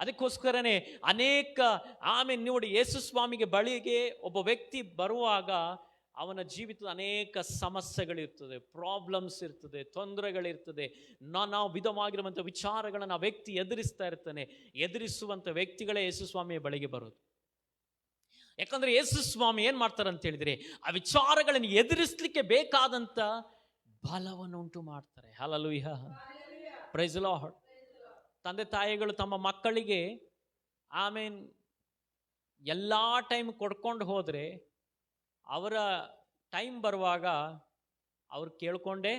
ಅದಕ್ಕೋಸ್ಕರನೇ ಅನೇಕ ನೋಡಿ, ಯೇಸು ಸ್ವಾಮಿಗೆ ಬಳಿಗೆ ಒಬ್ಬ ವ್ಯಕ್ತಿ ಬರುವಾಗ ಅವನ ಜೀವಿತದ ಅನೇಕ ಸಮಸ್ಯೆಗಳಿರ್ತದೆ, ಪ್ರಾಬ್ಲಮ್ಸ್ ಇರ್ತದೆ, ತೊಂದರೆಗಳಿರ್ತದೆ, ನಾವು ವಿಧವಾಗಿರುವಂಥ ವಿಚಾರಗಳನ್ನು ಆ ವ್ಯಕ್ತಿ ಎದುರಿಸ್ತಾ ಇರ್ತಾನೆ. ಎದುರಿಸುವಂಥ ವ್ಯಕ್ತಿಗಳೇ ಯೇಸು ಸ್ವಾಮಿಯ ಬಳಿಗೆ ಬರೋದು. ಯಾಕಂದ್ರೆ ಯೇಸು ಸ್ವಾಮಿ ಏನ್ ಮಾಡ್ತಾರೆ ಅಂತ ಹೇಳಿದ್ರೆ, ಆ ವಿಚಾರಗಳನ್ನು ಎದುರಿಸಲಿಕ್ಕೆ ಬೇಕಾದಂತ ಬಲವನ್ನು ಉಂಟು ಮಾಡ್ತಾರೆ. Hallelujah, praise the Lord. ತಂದೆ ತಾಯಿಗಳು ತಮ್ಮ ಮಕ್ಕಳಿಗೆ ಎಲ್ಲಾ ಟೈಮ್ ಕೊಡ್ಕೊಂಡು ಹೋದ್ರೆ ಅವರ ಟೈಮ್ ಬರುವಾಗ ಅವ್ರು ಕೇಳ್ಕೊಂಡೇ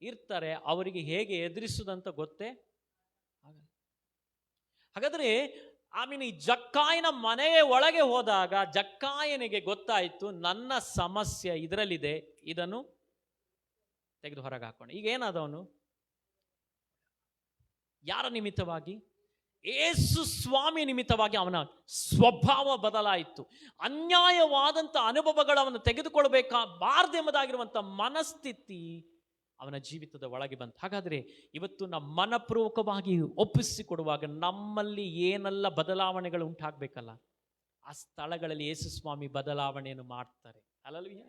ಇರ್ತಾರೆ. ಅವರಿಗೆ ಹೇಗೆ ಎದುರಿಸುವುದಂತ ಗೊತ್ತೇ ಆಗಲ್ಲ. ಹಾಗಾದ್ರೆ ಈ ಜಕ್ಕಾಯನ ಮನೆಯ ಒಳಗೆ ಹೋದಾಗ ಜಕ್ಕಾಯನಿಗೆ ಗೊತ್ತಾಯಿತು, ನನ್ನ ಸಮಸ್ಯೆ ಇದರಲ್ಲಿದೆ, ಇದನ್ನು ತೆಗೆದು ಹೊರಗೆ ಹಾಕೋಣ. ಈಗ ಏನಾದವನು? ಯಾರ ನಿಮಿತ್ತವಾಗಿ? ಯೇಸು ಸ್ವಾಮಿ ನಿಮಿತ್ತವಾಗಿ ಅವನ ಸ್ವಭಾವ ಬದಲಾಯಿತು. ಅನ್ಯಾಯವಾದಂಥ ಅನುಭವಗಳನ್ನು ತೆಗೆದುಕೊಳ್ಬೇಕಾಬಾರ್ದೆಂಬುದಾಗಿರುವಂಥ ಮನಸ್ಥಿತಿ ಅವನ ಜೀವಿತದ ಒಳಗೆ ಬಂತು. ಹಾಗಾದರೆ ಇವತ್ತು ನಮ್ಮ ಮನಪೂರ್ವಕವಾಗಿ ಒಪ್ಪಿಸಿಕೊಡುವಾಗ ನಮ್ಮಲ್ಲಿ ಏನೆಲ್ಲ ಬದಲಾವಣೆಗಳು ಉಂಟಾಗಬೇಕಲ್ಲ, ಆ ಸ್ಥಳಗಳಲ್ಲಿ ಯೇಸು ಸ್ವಾಮಿ ಬದಲಾವಣೆಯನ್ನು ಮಾಡ್ತಾರೆ. ಹಲ್ಲೆಲೂಯಾ.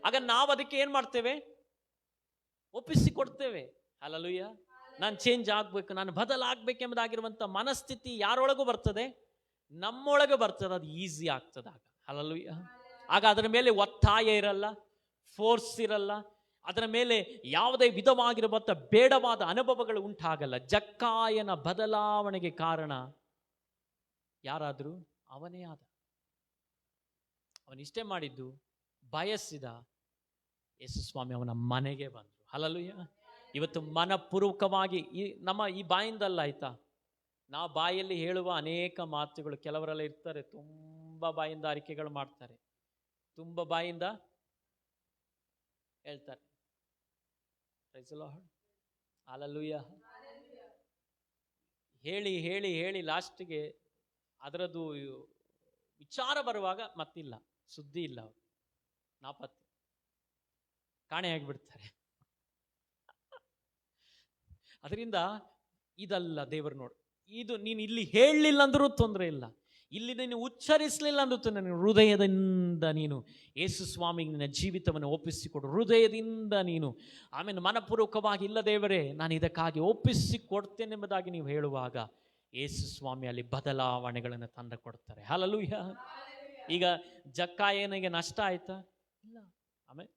ಆಗ ನಾವು ಅದಕ್ಕೆ ಏನು ಮಾಡ್ತೇವೆ? ಒಪ್ಪಿಸಿಕೊಡ್ತೇವೆ. ಹಲ್ಲೆಲೂಯಾ. ನಾನು ಚೇಂಜ್ ಆಗ್ಬೇಕು, ನಾನು ಬದಲಾಗಬೇಕೆಂಬುದಾಗಿರುವಂಥ ಮನಸ್ಥಿತಿ ಯಾರೊಳಗೂ ಬರ್ತದೆ? ನಮ್ಮೊಳಗೆ ಬರ್ತದೆ. ಅದು ಈಸಿ ಆಗ್ತದೆ ಆಗ. ಹಲ್ಲೆಲೂಯಾ. ಆಗ ಅದರ ಮೇಲೆ ಒತ್ತಾಯ ಇರಲ್ಲ, ಫೋರ್ಸ್ ಇರಲ್ಲ, ಅದರ ಮೇಲೆ ಯಾವುದೇ ವಿಧವಾಗಿರುವಂಥ ಬೇಡವಾದ ಅನುಭವಗಳು ಉಂಟಾಗಲ್ಲ. ಜಕ್ಕಾಯನ ಬದಲಾವಣೆಗೆ ಕಾರಣ ಯಾರಾದರೂ? ಅವನೇ ಆದ. ಅವನಿಷ್ಟೇ ಮಾಡಿದ್ದು, ಬಯಸಿದ. ಯೇಸು ಸ್ವಾಮಿ ಅವನ ಮನೆಗೆ ಬಂದರು. ಹಲ್ಲೆಲೂಯಾ. ಇವತ್ತು ಮನಪೂರ್ವಕವಾಗಿ ನಮ್ಮ ಈ ಬಾಯಿಂದಲ್ಲ, ಆಯ್ತಾ, ನಾವು ಬಾಯಲ್ಲಿ ಹೇಳುವ ಅನೇಕ ಮಾತುಗಳು, ಕೆಲವರೆಲ್ಲ ಇರ್ತಾರೆ ತುಂಬ ಬಾಯಿಂದ ಅರಿಕೆಗಳು ಮಾಡ್ತಾರೆ, ತುಂಬ ಬಾಯಿಂದ ಹೇಳ್ತಾರೆ. Praise the lord. ಹಲ್ಲೆಲೂಯಾ. ಹೇಳಿ ಹೇಳಿ ಹೇಳಿ ಲಾಸ್ಟಿಗೆ ಅದರದ್ದು ವಿಚಾರ ಬರುವಾಗ ಮತ್ತಿಲ್ಲ, ಸುದ್ದಿ ಇಲ್ಲ, ಅವರು ನಾಪತ್ತೆ, ಕಾಣೆಯಾಗಿಬಿಡ್ತಾರೆ. ಅದರಿಂದ ಇದಲ್ಲ ದೇವರು ನೋಡು. ಇದು ನೀನು ಇಲ್ಲಿ ಹೇಳಲಿಲ್ಲ ಅಂದ್ರೂ ತೊಂದರೆ ಇಲ್ಲ, ಇಲ್ಲಿ ನೀನು ಉಚ್ಚರಿಸಲಿಲ್ಲ ಅಂದ್ರೂ ನನ್ನ ಹೃದಯದಿಂದ ನೀನು ಯೇಸು ಸ್ವಾಮಿಗೆ ನಿನ್ನ ಜೀವಿತವನ್ನು ಒಪ್ಪಿಸಿಕೊಡು. ಹೃದಯದಿಂದ ನೀನು ಮನಪೂರ್ವಕವಾಗಿ, ಇಲ್ಲ ದೇವರೇ ನಾನು ಇದಕ್ಕಾಗಿ ಒಪ್ಪಿಸಿಕೊಡ್ತೇನೆ ಎಂಬುದಾಗಿ ನೀವು ಹೇಳುವಾಗ ಯೇಸು ಸ್ವಾಮಿ ಅಲ್ಲಿ ಬದಲಾವಣೆಗಳನ್ನು ತಂದು ಕೊಡ್ತಾರೆ. ಹಲ್ಲೆಲೂಯಾ. ಈಗ ಜಕ್ಕಾಯನಿಗೆ ನಷ್ಟ ಆಯ್ತಾ? ಇಲ್ಲ. ಆಮೇಲೆ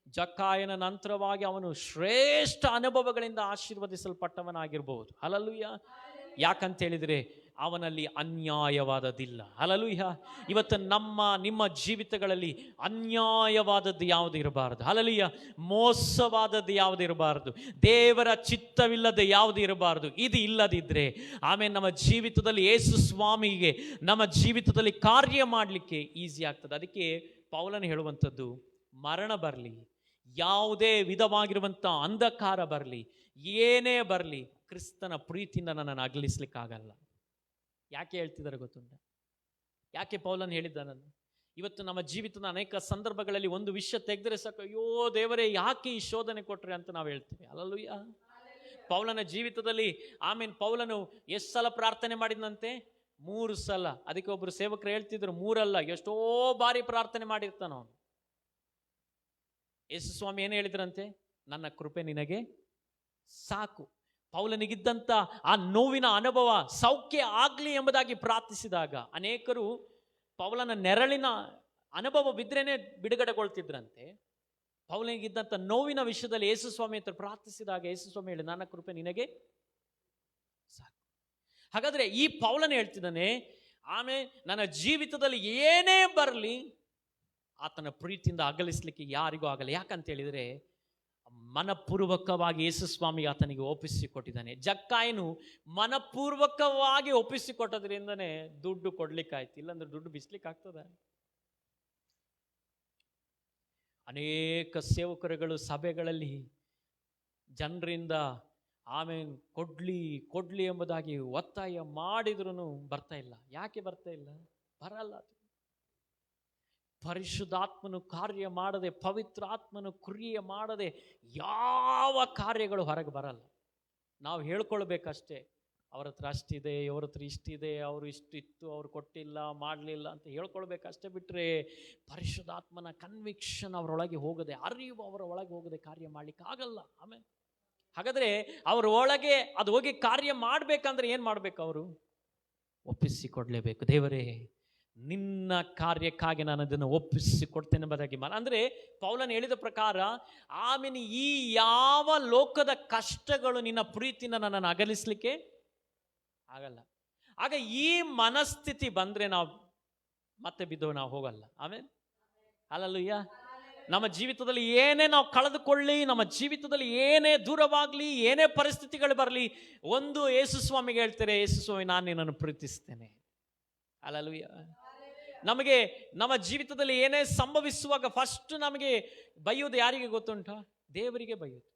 ಜಕ್ಕಾಯನ ನಂತರವಾಗಿ ಅವನು ಶ್ರೇಷ್ಠ ಅನುಭವಗಳಿಂದ ಆಶೀರ್ವದಿಸಲ್ಪಟ್ಟವನಾಗಿರ್ಬಹುದು. ಹಲ್ಲೆಲೂಯಾ. ಯಾಕಂತೇಳಿದರೆ ಅವನಲ್ಲಿ ಅನ್ಯಾಯವಾದದ್ದಿಲ್ಲ. ಹಲ್ಲೆಲೂಯಾ. ಇವತ್ತು ನಿಮ್ಮ ಜೀವಿತಗಳಲ್ಲಿ ಅನ್ಯಾಯವಾದದ್ದು ಯಾವುದು ಇರಬಾರದು. ಹಲ್ಲೆಲೂಯಾ. ಮೋಸವಾದದ್ದು ಯಾವುದು ಇರಬಾರದು. ದೇವರ ಚಿತ್ತವಿಲ್ಲದೆ ಯಾವುದು ಇರಬಾರದು. ಇದು ಇಲ್ಲದಿದ್ದರೆ ನಮ್ಮ ಜೀವಿತದಲ್ಲಿ ಯೇಸು ಸ್ವಾಮಿಗೆ ನಮ್ಮ ಜೀವಿತದಲ್ಲಿ ಕಾರ್ಯ ಮಾಡಲಿಕ್ಕೆ ಈಸಿ ಆಗ್ತದೆ. ಅದಕ್ಕೆ ಪೌಲನು ಹೇಳುವಂಥದ್ದು, ಮರಣ ಬರಲಿ, ಯಾವುದೇ ವಿಧವಾಗಿರುವಂಥ ಅಂಧಕಾರ ಬರಲಿ, ಏನೇ ಬರಲಿ, ಕ್ರಿಸ್ತನ ಪ್ರೀತಿಯಿಂದ ನನ್ನನ್ನು ಅಗಲಿಸ್ಲಿಕ್ಕಾಗಲ್ಲ. ಯಾಕೆ ಹೇಳ್ತಿದ್ದಾರೆ ಗೊತ್ತುಂಟ? ಯಾಕೆ ಪೌಲನ್ ಹೇಳಿದ್ದಾನನ್ನು? ಇವತ್ತು ನಮ್ಮ ಜೀವಿತದ ಅನೇಕ ಸಂದರ್ಭಗಳಲ್ಲಿ ಒಂದು ವಿಷಯ ತೆಗೆದರೆ ಸಾಕು, ಅಯ್ಯೋ ದೇವರೇ ಯಾಕೆ ಈ ಶೋಧನೆ ಕೊಟ್ರೆ ಅಂತ ನಾವು ಹೇಳ್ತೀವಿ. ಹಲ್ಲೆಲೂಯಾ. ಪೌಲನ ಜೀವಿತದಲ್ಲಿ ಪೌಲನು ಎಷ್ಟು ಸಲ ಪ್ರಾರ್ಥನೆ ಮಾಡಿದಂತೆ? 3 ಸಲ. ಅದಕ್ಕೆ ಒಬ್ಬರು ಸೇವಕರು ಹೇಳ್ತಿದ್ರು, 3 ಅಲ್ಲ, ಎಷ್ಟೋ ಬಾರಿ ಪ್ರಾರ್ಥನೆ ಮಾಡಿರ್ತಾನ ಅವನು. ಯೇಸು ಸ್ವಾಮಿ ಏನು ಹೇಳಿದ್ರಂತೆ? ನನ್ನ ಕೃಪೆ ನಿನಗೆ ಸಾಕು. ಪೌಲನಿಗಿದ್ದಂಥ ಆ ನೋವಿನ ಅನುಭವ ಸೌಖ್ಯ ಆಗಲಿ ಎಂಬುದಾಗಿ ಪ್ರಾರ್ಥಿಸಿದಾಗ ಅನೇಕರು ಪೌಲನ ನೆರಳಿನ ಅನುಭವ ಬಿದ್ರೇನೆ ಬಿಡುಗಡೆಗೊಳ್ತಿದ್ರಂತೆ. ಪೌಲನಿಗಿದ್ದಂಥ ನೋವಿನ ವಿಷಯದಲ್ಲಿ ಯೇಸು ಸ್ವಾಮಿ ಹತ್ರ ಪ್ರಾರ್ಥಿಸಿದಾಗ ಯೇಸು ಸ್ವಾಮಿ ಹೇಳಿ, ನನ್ನ ಕೃಪೆ ನಿನಗೆ ಸಾಕು. ಹಾಗಾದ್ರೆ ಈ ಪೌಲನ ಹೇಳ್ತಿದ್ದಾನೆ, ಆಮೇಲೆ ನನ್ನ ಜೀವಿತದಲ್ಲಿ ಏನೇ ಬರಲಿ ಆತನ ಪ್ರೀತಿಯಿಂದ ಅಗಲಿಸ್ಲಿಕ್ಕೆ ಯಾರಿಗೂ ಆಗಲ್ಲ. ಯಾಕಂತ ಹೇಳಿದರೆ ಮನಪೂರ್ವಕವಾಗಿ ಯೇಸು ಸ್ವಾಮಿ ಆತನಿಗೆ ಒಪ್ಪಿಸಿಕೊಟ್ಟಿದ್ದಾನೆ. ಜಕ್ಕಾಯನು ಮನಪೂರ್ವಕವಾಗಿ ಒಪ್ಪಿಸಿಕೊಟ್ಟದ್ರಿಂದನೇ ದುಡ್ಡು ಕೊಡ್ಲಿಕ್ಕಾಯ್ತು, ಇಲ್ಲಾಂದ್ರೆ ದುಡ್ಡು ಬಿಸ್ಲಿಕ್ಕೆ ಆಗ್ತದ? ಅನೇಕ ಸೇವಕರುಗಳು ಸಭೆಗಳಲ್ಲಿ ಜನರಿಂದ ಆಮೇಲೆ ಕೊಡ್ಲಿ ಎಂಬುದಾಗಿ ಒತ್ತಾಯ ಮಾಡಿದ್ರು ಬರ್ತಾ ಇಲ್ಲ. ಯಾಕೆ ಬರ್ತಾ ಇಲ್ಲ? ಬರಲ್ಲ. ಪರಿಶುದ್ಧಾತ್ಮನು ಕಾರ್ಯ ಮಾಡದೆ, ಪವಿತ್ರ ಆತ್ಮನು ಕ್ರಿಯೆ ಮಾಡದೆ ಯಾವ ಕಾರ್ಯಗಳು ಹೊರಗೆ ಬರಲ್ಲ. ನಾವು ಹೇಳ್ಕೊಳ್ಬೇಕಷ್ಟೇ, ಅವ್ರ ಹತ್ರ ಅಷ್ಟಿದೆ, ಇವ್ರ ಹತ್ರ ಇಷ್ಟಿದೆ, ಅವರು ಇಷ್ಟಿತ್ತು, ಅವ್ರು ಕೊಟ್ಟಿಲ್ಲ, ಮಾಡಲಿಲ್ಲ ಅಂತ ಹೇಳ್ಕೊಳ್ಬೇಕಷ್ಟೇ. ಬಿಟ್ಟರೆ ಪರಿಶುದ್ಧಾತ್ಮನ ಕನ್ವಿಕ್ಷನ್ ಅವರೊಳಗೆ ಹೋಗದೆ, ಅರಿವು ಅವರ ಒಳಗೆ ಹೋಗದೆ ಕಾರ್ಯ ಮಾಡ್ಲಿಕ್ಕೆ ಆಗಲ್ಲ. ಆಮೇಲೆ ಹಾಗಾದ್ರೆ ಅವ್ರ ಒಳಗೆ ಅದು ಹೋಗಿ ಕಾರ್ಯ ಮಾಡ್ಬೇಕಂದ್ರೆ ಏನ್ ಮಾಡ್ಬೇಕು? ಅವರು ಒಪ್ಪಿಸಿಕೊಡ್ಲೇಬೇಕು. ದೇವರೇ, ನಿನ್ನ ಕಾರ್ಯಕ್ಕಾಗಿ ನಾನು ಅದನ್ನು ಒಪ್ಪಿಸಿಕೊಡ್ತೇನೆ ಎಂಬುದಾಗಿ ಅಂದ್ರೆ ಪೌಲನ್ ಹೇಳಿದ ಪ್ರಕಾರ ಆಮೇಲೆ ಈ ಯಾವ ಲೋಕದ ಕಷ್ಟಗಳು ನಿನ್ನ ಪ್ರೀತಿನ ನನ್ನನ್ನು ಅಗಲಿಸ್ಲಿಕ್ಕೆ ಆಗಲ್ಲ. ಆಗ ಈ ಮನಸ್ಥಿತಿ ಬಂದ್ರೆ ನಾವು ಮತ್ತೆ ಬಿದ್ದು ನಾವು ಹೋಗಲ್ಲ. ಆಮೇಲೆ ಹಲ್ಲೆಲೂಯಾ. ನಮ್ಮ ಜೀವಿತದಲ್ಲಿ ಏನೇ ನಾವು ಕಳೆದುಕೊಳ್ಳಿ, ನಮ್ಮ ಜೀವಿತದಲ್ಲಿ ಏನೇ ದೂರವಾಗ್ಲಿ, ಏನೇ ಪರಿಸ್ಥಿತಿಗಳು ಬರಲಿ, ಒಂದು ಯೇಸು ಸ್ವಾಮಿಗೆ ಹೇಳ್ತಾರೆ, ಯೇಸು ಸ್ವಾಮಿ, ನಾನು ನಿನ್ನನ್ನು ಪ್ರೀತಿಸ್ತೇನೆ. ಹಲ್ಲೆಲೂಯಾ. ನಮಗೆ ನಮ್ಮ ಜೀವಿತದಲ್ಲಿ ಏನೇ ಸಂಭವಿಸುವಾಗ ಫಸ್ಟ್ ನಮಗೆ ಬೈಯೋದು ಯಾರಿಗೆ ಗೊತ್ತುಂಟಾ? ದೇವರಿಗೆ ಬೈಯೋದು.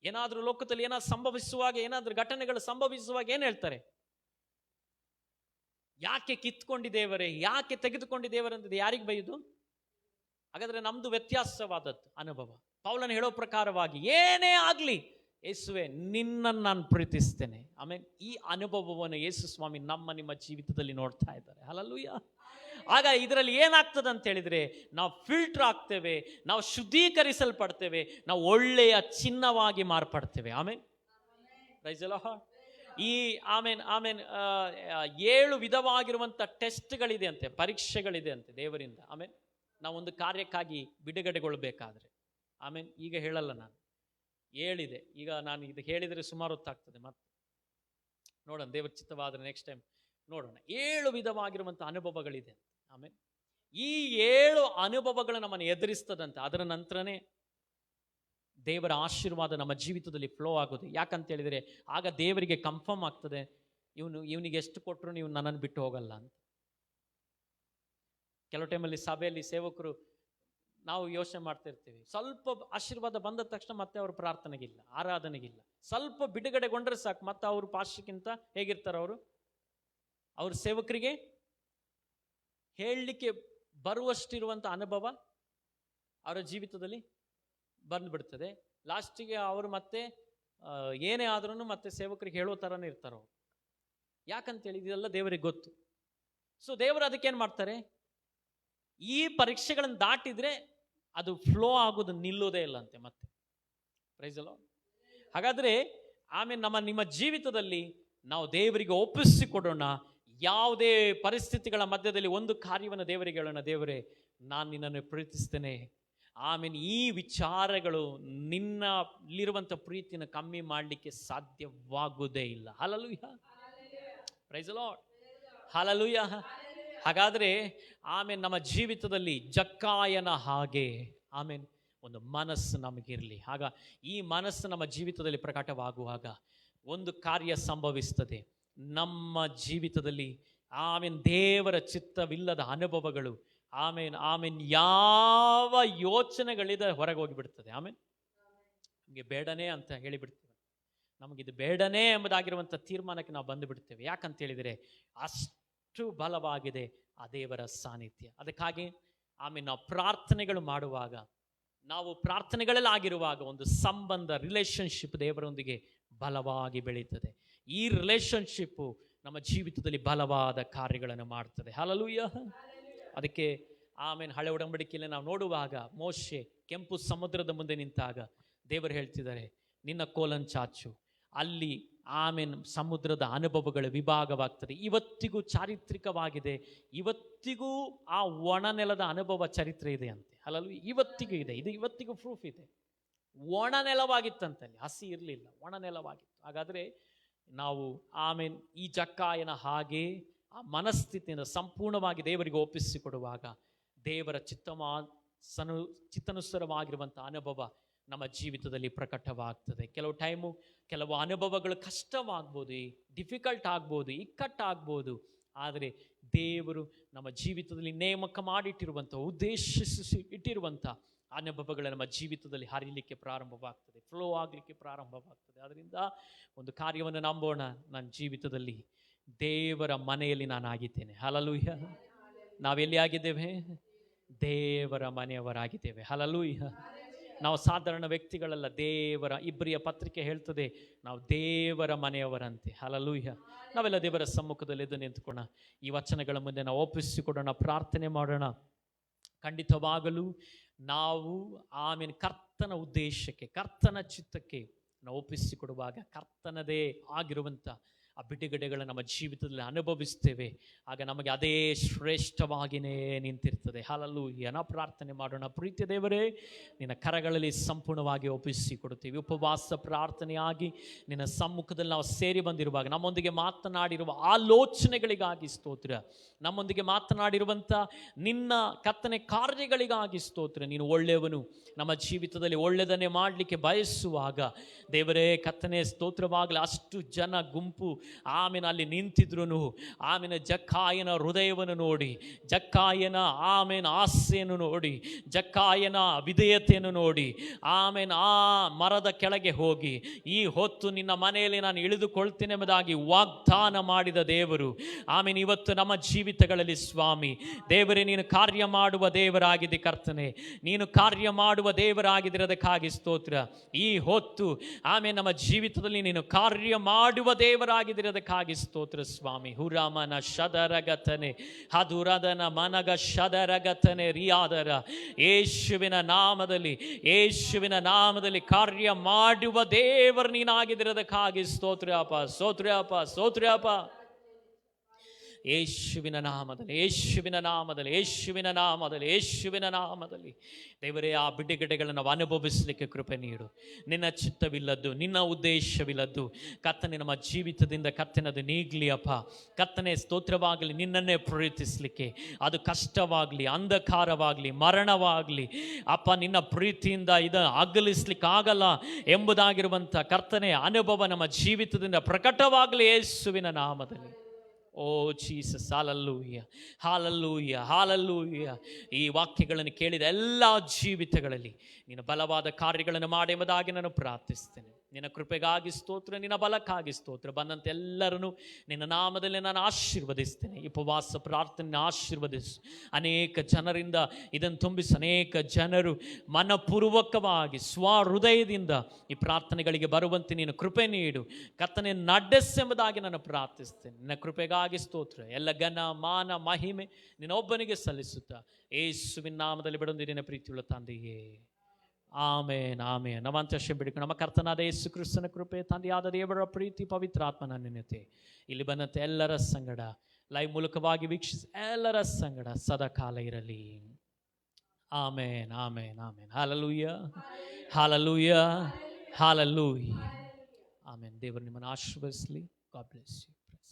ಏನಾದ್ರೂ ಲೋಕದಲ್ಲಿ ಏನಾದ್ರು ಸಂಭವಿಸುವಾಗ, ಏನಾದ್ರೂ ಘಟನೆಗಳು ಸಂಭವಿಸುವಾಗ ಏನ್ ಹೇಳ್ತಾರೆ? ಯಾಕೆ ಕಿತ್ಕೊಂಡಿದ್ದೇವರೇ, ಯಾಕೆ ತೆಗೆದುಕೊಂಡಿದ್ದೇವರೇ ಅಂತ ಯಾರಿಗೆ ಬೈಯೋದು? ಹಾಗಾದ್ರೆ ನಮ್ದು ವ್ಯತ್ಯಾಸವಾದದ್ದು ಅನುಭವ. ಪೌಲನ ಹೇಳೋ ಪ್ರಕಾರವಾಗಿ ಏನೇ ಆಗ್ಲಿ, ಯೇಸುವೆ ನಿನ್ನನ್ನು ನಾನು ಪ್ರೀತಿಸ್ತೇನೆ. ಆಮೇಲೆ ಈ ಅನುಭವವನ್ನು ಯೇಸು ಸ್ವಾಮಿ ನಿಮ್ಮ ಜೀವಿತದಲ್ಲಿ ನೋಡ್ತಾ ಇದ್ದಾರೆ. ಹಲ್ಲೆಲೂಯಾ. ಆಗ ಇದರಲ್ಲಿ ಏನಾಗ್ತದೆ ಅಂತ ಹೇಳಿದ್ರೆ, ನಾವು ಫಿಲ್ಟರ್ ಆಗ್ತೇವೆ, ನಾವು ಶುದ್ಧೀಕರಿಸಲ್ಪಡ್ತೇವೆ, ನಾವು ಒಳ್ಳೆಯ ಚಿನ್ನವಾಗಿ ಮಾರ್ಪಡ್ತೇವೆ. ಆಮೇಲೆ ಪ್ರೈಸ್ ದಿ ಲಾರ್ಡ್. ಈ ಆಮೇನ್ 7 ವಿಧವಾಗಿರುವಂಥ ಟೆಸ್ಟ್ಗಳಿದೆ ಅಂತೆ, ಪರೀಕ್ಷೆಗಳಿದೆ ಅಂತೆ ದೇವರಿಂದ. ಆಮೇಲೆ ನಾವೊಂದು ಕಾರ್ಯಕ್ಕಾಗಿ ಬಿಡುಗಡೆಗೊಳ್ಬೇಕಾದ್ರೆ, ಆಮೇಲೆ ಈಗ ಹೇಳಲ್ಲ, ನಾನು ಹೇಳಿದೆ. ಈಗ ನಾನು ಇದು ಹೇಳಿದರೆ ಸುಮಾರು ಹೊತ್ತಾಗ್ತದೆ, ಮತ್ತೆ ನೋಡೋಣ, ದೇವರ ಚಿತ್ತವಾದರೆ ನೆಕ್ಸ್ಟ್ ಟೈಮ್ ನೋಡೋಣ. 7 ವಿಧವಾಗಿರುವಂಥ ಅನುಭವಗಳಿದೆ. ಆಮೇಲೆ ಈ 7 ಅನುಭವಗಳು ನಮ್ಮನ್ನು ಎದುರಿಸ್ತದಂತೆ. ಅದರ ನಂತರನೇ ದೇವರ ಆಶೀರ್ವಾದ ನಮ್ಮ ಜೀವಿತದಲ್ಲಿ ಫ್ಲೋ ಆಗೋದು. ಯಾಕಂತ ಹೇಳಿದರೆ ಆಗ ದೇವರಿಗೆ ಕನ್ಫರ್ಮ್ ಆಗ್ತದೆ, ಇವನಿಗೆ ಎಷ್ಟು ಕೊಟ್ಟರು ನೀವು ನನ್ನನ್ನು ಬಿಟ್ಟು ಹೋಗಲ್ಲ ಅಂತ. ಕೆಲವು ಟೈಮಲ್ಲಿ ಸಭೆಯಲ್ಲಿ ಸೇವಕರು ನಾವು ಯೋಚನೆ ಮಾಡ್ತಾ ಇರ್ತೀವಿ, ಸ್ವಲ್ಪ ಆಶೀರ್ವಾದ ಬಂದ ತಕ್ಷಣ ಮತ್ತೆ ಅವ್ರ ಪ್ರಾರ್ಥನೆಗಿಲ್ಲ, ಆರಾಧನೆಗಿಲ್ಲ. ಸ್ವಲ್ಪ ಬಿಡುಗಡೆಗೊಂಡ್ರೆ ಸಾಕು, ಮತ್ತೆ ಅವರು ಪಾಸ್ಟರ್ಗಿಂತ ಹೇಗಿರ್ತಾರೆ, ಅವ್ರ ಸೇವಕರಿಗೆ ಹೇಳಲಿಕ್ಕೆ ಬರುವಷ್ಟಿರುವಂಥ ಅನುಭವ ಅವರ ಜೀವಿತದಲ್ಲಿ ಬಂದುಬಿಡ್ತದೆ. ಲಾಸ್ಟಿಗೆ ಅವರು ಮತ್ತೆ ಏನೇ ಆದ್ರೂ ಮತ್ತೆ ಸೇವಕರಿಗೆ ಹೇಳೋ ಥರನೇ ಇರ್ತಾರೆ ಅವರು. ಯಾಕಂತೇಳಿ ಇದೆಲ್ಲ ದೇವರಿಗೆ ಗೊತ್ತು. ಸೊ ದೇವರು ಅದಕ್ಕೇನು ಮಾಡ್ತಾರೆ, ಈ ಪರೀಕ್ಷೆಗಳನ್ನು ದಾಟಿದ್ರೆ ಅದು ಫ್ಲೋ ಆಗೋದು ನಿಲ್ಲೋದೇ ಇಲ್ಲ ಅಂತೆ ಮತ್ತೆ. Praise the Lord. ಹಾಗಾದ್ರೆ ಆಮೇಲೆ ನಿಮ್ಮ ಜೀವಿತದಲ್ಲಿ ನಾವು ದೇವರಿಗೆ ಒಪ್ಪಿಸಿಕೊಡೋಣ. ಯಾವುದೇ ಪರಿಸ್ಥಿತಿಗಳ ಮಧ್ಯದಲ್ಲಿ ಒಂದು ಕಾರ್ಯವನ್ನು ದೇವರಿಗೆ ಹೇಳೋಣ, ದೇವರೇ ನಾನು ನಿನ್ನನ್ನು ಪ್ರೀತಿಸ್ತೇನೆ. ಆಮೇಲೆ ಈ ವಿಚಾರಗಳು ನಿನ್ನಲ್ಲಿರುವಂಥ ಪ್ರೀತಿನ ಕಮ್ಮಿ ಮಾಡಲಿಕ್ಕೆ ಸಾಧ್ಯವಾಗುವುದೇ ಇಲ್ಲ. Hallelujah. Praise the lord. Hallelujah. ಹಾಗಾದ್ರೆ ಆಮೇಲೆ ನಮ್ಮ ಜೀವಿತದಲ್ಲಿ ಜಕ್ಕಾಯನ ಹಾಗೆ ಆಮೇಲೆ ಒಂದು ಮನಸ್ಸು ನಮಗಿರಲಿ. ಆಗ ಈ ಮನಸ್ಸು ನಮ್ಮ ಜೀವಿತದಲ್ಲಿ ಪ್ರಕಟವಾಗುವಾಗ ಒಂದು ಕಾರ್ಯ ಸಂಭವಿಸ್ತದೆ ನಮ್ಮ ಜೀವಿತದಲ್ಲಿ. ಆಮೇಲೆ ದೇವರ ಚಿತ್ತವಿಲ್ಲದ ಅನುಭವಗಳು ಆಮೇಲೆ ಯಾವ ಯೋಚನೆಗಳಿದೆ ಹೊರಗೆ ಹೋಗಿಬಿಡ್ತದೆ. ಆಮೇಲೆ ನಮಗೆ ಬೇಡನೇ ಅಂತ ಹೇಳಿಬಿಡ್ತೇವೆ, ನಮಗಿದು ಬೇಡನೇ ಎಂಬುದಾಗಿರುವಂಥ ತೀರ್ಮಾನಕ್ಕೆ ನಾವು ಬಂದು ಬಿಡ್ತೇವೆ. ಯಾಕಂತ ಹೇಳಿದರೆ ಅಷ್ಟು ಬಲವಾಗಿದೆ ಆ ದೇವರ ಸಾನ್ನಿಧ್ಯ. ಅದಕ್ಕಾಗಿ ಆಮೇಲೆ ನಾವು ಪ್ರಾರ್ಥನೆಗಳು ಮಾಡುವಾಗ, ನಾವು ಪ್ರಾರ್ಥನೆಗಳಲ್ಲಿ ಆಗಿರುವಾಗ ಒಂದು ಸಂಬಂಧ, ರಿಲೇಶನ್ಶಿಪ್ ದೇವರೊಂದಿಗೆ ಬಲವಾಗಿ ಬೆಳೀತದೆ. ಈ ರಿಲೇಶನ್ಶಿಪ್ಪು ನಮ್ಮ ಜೀವಿತದಲ್ಲಿ ಬಲವಾದ ಕಾರ್ಯಗಳನ್ನು ಮಾಡ್ತದೆ. ಹಲ್ಲೆಲೂಯಾ. ಅದಕ್ಕೆ ಆಮೇಲೆ ಹಳೆ ಒಡಂಬಡಿಕೆಯಲ್ಲಿ ನಾವು ನೋಡುವಾಗ ಮೋಶೆ ಕೆಂಪು ಸಮುದ್ರದ ಮುಂದೆ ನಿಂತಾಗ ದೇವರು ಹೇಳ್ತಿದ್ದಾರೆ, ನಿನ್ನ ಕೋಲನ್ನು ಚಾಚು, ಅಲ್ಲಿ ಸಮುದ್ರದ ಅನುಭವಗಳ ವಿಭಾಗವಾಗ್ತದೆ. ಇವತ್ತಿಗೂ ಚಾರಿತ್ರಿಕವಾಗಿದೆ. ಇವತ್ತಿಗೂ ಆ ಒಣನೆಲದ ಅನುಭವ ಚರಿತ್ರೆ ಇದೆ ಅಂತೆ. ಹಲ್ಲೆಲೂಯಾ. ಇವತ್ತಿಗೂ ಇದೆ. ಇದು ಇವತ್ತಿಗೂ ಪ್ರೂಫ್ ಇದೆ. ಒಣ ನೆಲವಾಗಿತ್ತಂತಲ್ಲಿ, ಹಸಿ ಇರಲಿಲ್ಲ, ಒಣ ನೆಲವಾಗಿತ್ತು. ಹಾಗಾದರೆ ನಾವು ಈ ಜಕ್ಕಾಯನ ಹಾಗೆ ಆ ಮನಸ್ಥಿತಿಯಿಂದ ಸಂಪೂರ್ಣವಾಗಿ ದೇವರಿಗೆ ಒಪ್ಪಿಸಿಕೊಡುವಾಗ ದೇವರ ಚಿತ್ತನುಸಾರವಾಗಿರುವಂಥ ಅನುಭವ ನಮ್ಮ ಜೀವಿತದಲ್ಲಿ ಪ್ರಕಟವಾಗ್ತದೆ. ಕೆಲವು ಅನುಭವಗಳು ಕಷ್ಟವಾಗ್ಬೋದು, ಡಿಫಿಕಲ್ಟ್ ಆಗ್ಬೋದು, ಇಕ್ಕಟ್ಟಾಗ್ಬೋದು. ಆದರೆ ದೇವರು ನಮ್ಮ ಜೀವಿತದಲ್ಲಿ ನೇಮಕ ಮಾಡಿಟ್ಟಿರುವಂಥ, ಉದ್ದೇಶಿಸಿ ಇಟ್ಟಿರುವಂಥ ಅನುಭವಗಳು ನಮ್ಮ ಜೀವಿತದಲ್ಲಿ ಹರಿಲಿಕ್ಕೆ ಪ್ರಾರಂಭವಾಗ್ತದೆ, ಫ್ಲೋ ಆಗಲಿಕ್ಕೆ ಪ್ರಾರಂಭವಾಗ್ತದೆ. ಅದರಿಂದ ಒಂದು ಕಾರ್ಯವನ್ನು ನಂಬೋಣ. ನನ್ನ ಜೀವಿತದಲ್ಲಿ ದೇವರ ಮನೆಯಲ್ಲಿ ನಾನು ಆಗಿದ್ದೇನೆ. ಹಲ್ಲೆಲೂಯಾ. ನಾವೆಲ್ಲಿ ಆಗಿದ್ದೇವೆ? ದೇವರ ಮನೆಯವರಾಗಿದ್ದೇವೆ. ಹಲ್ಲೆಲೂಯಾ. ನಾವು ಸಾಧಾರಣ ವ್ಯಕ್ತಿಗಳಲ್ಲ. ಇಬ್ರಿಯ ಪತ್ರಿಕೆ ಹೇಳ್ತದೆ ನಾವು ದೇವರ ಮನೆಯವರಂತೆ. ಹಲ್ಲೆಲೂಯಾ. ನಾವೆಲ್ಲ ದೇವರ ಸಮ್ಮುಖದಲ್ಲಿ ಎದ್ದು ನಿಂತುಕೋಣ. ಈ ವಚನಗಳ ಮುಂದೆ ನಾವು ಒಪ್ಪಿಸಿಕೊಡೋಣ, ಪ್ರಾರ್ಥನೆ ಮಾಡೋಣ. ಖಂಡಿತವಾಗಲೂ ನಾವು ಕರ್ತನ ಉದ್ದೇಶಕ್ಕೆ, ಕರ್ತನ ಚಿತ್ತಕ್ಕೆ ನಾವು ಒಪ್ಪಿಸಿಕೊಡುವಾಗ ಕರ್ತನದೇ ಆಗಿರುವಂಥ ಆ ಬಿಡುಗಡೆಗಳು ನಮ್ಮ ಜೀವಿತದಲ್ಲಿ ಅನುಭವಿಸ್ತೇವೆ. ಆಗ ನಮಗೆ ಅದೇ ಶ್ರೇಷ್ಠವಾಗಿಯೇ ನಿಂತಿರ್ತದೆ. ಹಲ್ಲೆಲೂಯಾ. ನಾವು ಪ್ರಾರ್ಥನೆ ಮಾಡೋಣ. ಪ್ರೀತಿಯ ದೇವರೇ, ನಿನ್ನ ಕರಗಳಲ್ಲಿ ಸಂಪೂರ್ಣವಾಗಿ ಒಪ್ಪಿಸಿಕೊಡುತ್ತೀವಿ. ಉಪವಾಸ ಪ್ರಾರ್ಥನೆಯಾಗಿ ನಿನ್ನ ಸಮ್ಮುಖದಲ್ಲಿ ನಾವು ಸೇರಿ ಬಂದಿರುವಾಗ ನಮ್ಮೊಂದಿಗೆ ಮಾತನಾಡಿರುವ ಆಲೋಚನೆಗಳಿಗಾಗಿ ಸ್ತೋತ್ರ. ನಮ್ಮೊಂದಿಗೆ ಮಾತನಾಡಿರುವಂಥ ನಿನ್ನ ಕರ್ತನೆ ಕಾರ್ಯಗಳಿಗಾಗಿ ಸ್ತೋತ್ರ. ನೀನು ಒಳ್ಳೆಯವನು. ನಮ್ಮ ಜೀವಿತದಲ್ಲಿ ಒಳ್ಳೆಯದನ್ನೇ ಮಾಡಲಿಕ್ಕೆ ಬಯಸುವಾಗ ದೇವರೇ ಕರ್ತನೆ ಸ್ತೋತ್ರವಾಗಲಿ. ಅಷ್ಟು ಜನ ಗುಂಪು ಅಲ್ಲಿ ನಿಂತಿದ್ರು. ಜಕ್ಕಾಯನ ಹೃದಯವನ್ನು ನೋಡಿ, ಜಕ್ಕಾಯನ ಆಸೆಯನ್ನು ನೋಡಿ, ಜಕ್ಕಾಯನ ವಿಧೇಯತೆಯನ್ನು ನೋಡಿ ಆ ಮರದ ಕೆಳಗೆ ಹೋಗಿ ಈ ಹೊತ್ತು ನಿನ್ನ ಮನೆಯಲ್ಲಿ ನಾನು ಇಳಿದುಕೊಳ್ತೇನೆ ಎಂಬುದಾಗಿ ವಾಗ್ದಾನ ಮಾಡಿದ ದೇವರು ಇವತ್ತು ನಮ್ಮ ಜೀವಿತಗಳಲ್ಲಿ ಸ್ವಾಮಿ ದೇವರೇ ನೀನು ಕಾರ್ಯ ಮಾಡುವ ದೇವರಾಗಿದೆ. ಕರ್ತನೆ, ನೀನು ಕಾರ್ಯ ಮಾಡುವ ದೇವರಾಗಿದ್ದಿರೋದಕ್ಕಾಗಿ ಸ್ತೋತ್ರ. ಈ ಹೊತ್ತು ನಮ್ಮ ಜೀವಿತದಲ್ಲಿ ನೀನು ಕಾರ್ಯ ಮಾಡುವ ದೇವರಾಗಿದ್ದಿರೋದಕ್ಕಾಗಿ ಸ್ತೋತ್ರ ಸ್ವಾಮಿ. ಹುರಾಮನ ಶದರಗತನೆ ಹದುರದನ ಮನಗ ಶದರಗತನೆ ರಿಯಾದರ ಯೇಸುವಿನ ನಾಮದಲ್ಲಿ ಕಾರ್ಯ ಮಾಡುವ ದೇವರು ನೀನಾಗಿದ್ದಿರೋದಕ್ಕಾಗಿ ಸ್ತೋತ್ರ ಅಪ್ಪ, ಸ್ತೋತ್ರ ಅಪ್ಪ, ಸ್ತೋತ್ರ ಅಪ್ಪ. ಯೇಸುವಿನ ನಾಮದಲ್ಲಿ ದೇವರೇ ಆ ಬಿಡುಗಡೆಗಳನ್ನು ನಾವು ಅನುಭವಿಸಲಿಕ್ಕೆ ಕೃಪೆ ನೀಡು. ನಿನ್ನ ಚಿತ್ತವಿಲ್ಲದ್ದು, ನಿನ್ನ ಉದ್ದೇಶವಿಲ್ಲದ್ದು ಕರ್ತನೆ ನಮ್ಮ ಜೀವಿತದಿಂದ ಕರ್ತನದು ನೀಗ್ಲಿ ಅಪ್ಪ. ಕರ್ತನೆ ಸ್ತೋತ್ರವಾಗಲಿ. ನಿನ್ನನ್ನೇ ಪ್ರೀತಿಸಲಿಕ್ಕೆ ಅದು ಕಷ್ಟವಾಗಲಿ, ಅಂಧಕಾರವಾಗಲಿ, ಮರಣವಾಗಲಿ ಅಪ್ಪ, ನಿನ್ನ ಪ್ರೀತಿಯಿಂದ ಇದನ್ನು ಅಗಲಿಸ್ಲಿಕ್ಕೆ ಆಗಲ್ಲ ಎಂಬುದಾಗಿರುವಂಥ ಕರ್ತನೆ ಅನುಭವ ನಮ್ಮ ಜೀವಿತದಿಂದ ಪ್ರಕಟವಾಗಲಿ ಯೇಸುವಿನ ನಾಮದಲ್ಲಿ. ಓ ಜೀಸಸ್, ಹಾಲೆಲೂಯಾ, ಹಾಲೆಲೂಯಾ, ಹಾಲೆಲೂಯಾ. ಈ ವಾಕ್ಯಗಳನ್ನು ಕೇಳಿದ ಎಲ್ಲ ಜೀವಿತಗಳಲ್ಲಿ ನಿನ್ನ ಬಲವಾದ ಕಾರ್ಯಗಳನ್ನು ಮಾಡಿ ಎಂಬುದಾಗಿ ನಾನು ಪ್ರಾರ್ಥಿಸ್ತೇನೆ. ನಿನ್ನ ಕೃಪೆಗಾಗಿ ಸ್ತೋತ್ರ, ನಿನ್ನ ಬಲಕ್ಕಾಗಿ ಸ್ತೋತ್ರ. ಬಂದಂತೆ ಎಲ್ಲರನ್ನು ನಿನ್ನ ನಾಮದಲ್ಲಿ ನಾನು ಆಶೀರ್ವದಿಸ್ತೇನೆ. ಈ ಉಪವಾಸ ಪ್ರಾರ್ಥನೆ ಆಶೀರ್ವದಿಸು. ಅನೇಕ ಜನರಿಂದ ಇದನ್ನು ತುಂಬಿಸಿ ಅನೇಕ ಜನರು ಮನಪೂರ್ವಕವಾಗಿ ಸ್ವಹೃದಯದಿಂದ ಈ ಪ್ರಾರ್ಥನೆಗಳಿಗೆ ಬರುವಂತೆ ನೀನು ಕೃಪೆ ನೀಡು. ಕರ್ತನೆ ನಡೆಸೆಂಬುದಾಗಿ ನಾನು ಪ್ರಾರ್ಥಿಸ್ತೇನೆ. ನಿನ್ನ ಕೃಪೆಗಾಗಿ ಸ್ತೋತ್ರ. ಎಲ್ಲ ಘನ ಮಾನ ಮಹಿಮೆ ನಿನ್ನೊಬ್ಬನಿಗೆ ಸಲ್ಲಿಸುತ್ತಾ ಯೇಸುವಿನ ನಾಮದಲ್ಲಿ ಬಿಡೊಂದಿನ ಪ್ರೀತಿಯುಳ್ಳ ತಂದೆಯೇ, ಆಮೇನ್, ಆಮೇನ್. ನವಂತಶ ಬಿಡಿಕೊಂಡು ನಮ್ಮ ಕರ್ತನಾದ ಯೇಸು ಕ್ರಿಸ್ತನ ಕೃಪೆ, ತಂದೆಯಾದ ದೇವರ ಪ್ರೀತಿ, ಪವಿತ್ರಾತ್ಮನ ಅನ್ಯೋನ್ಯತೆ ಇಲ್ಲಿ ಬಂದಂತೆ ಎಲ್ಲರ ಸಂಗಡ ಲೈವ್ ಮೂಲಕವಾಗಿ ವೀಕ್ಷಿಸಿ ಎಲ್ಲರ ಸಂಗಡ ಸದಾಕಾಲ ಇರಲಿ. Amen, amen, amen. Hallelujah, hallelujah, hallelujah. Amen. ದೇವರು ನಿಮ್ಮನ್ನು ಆಶೀರ್ವದಿಸಲಿ. God bless you.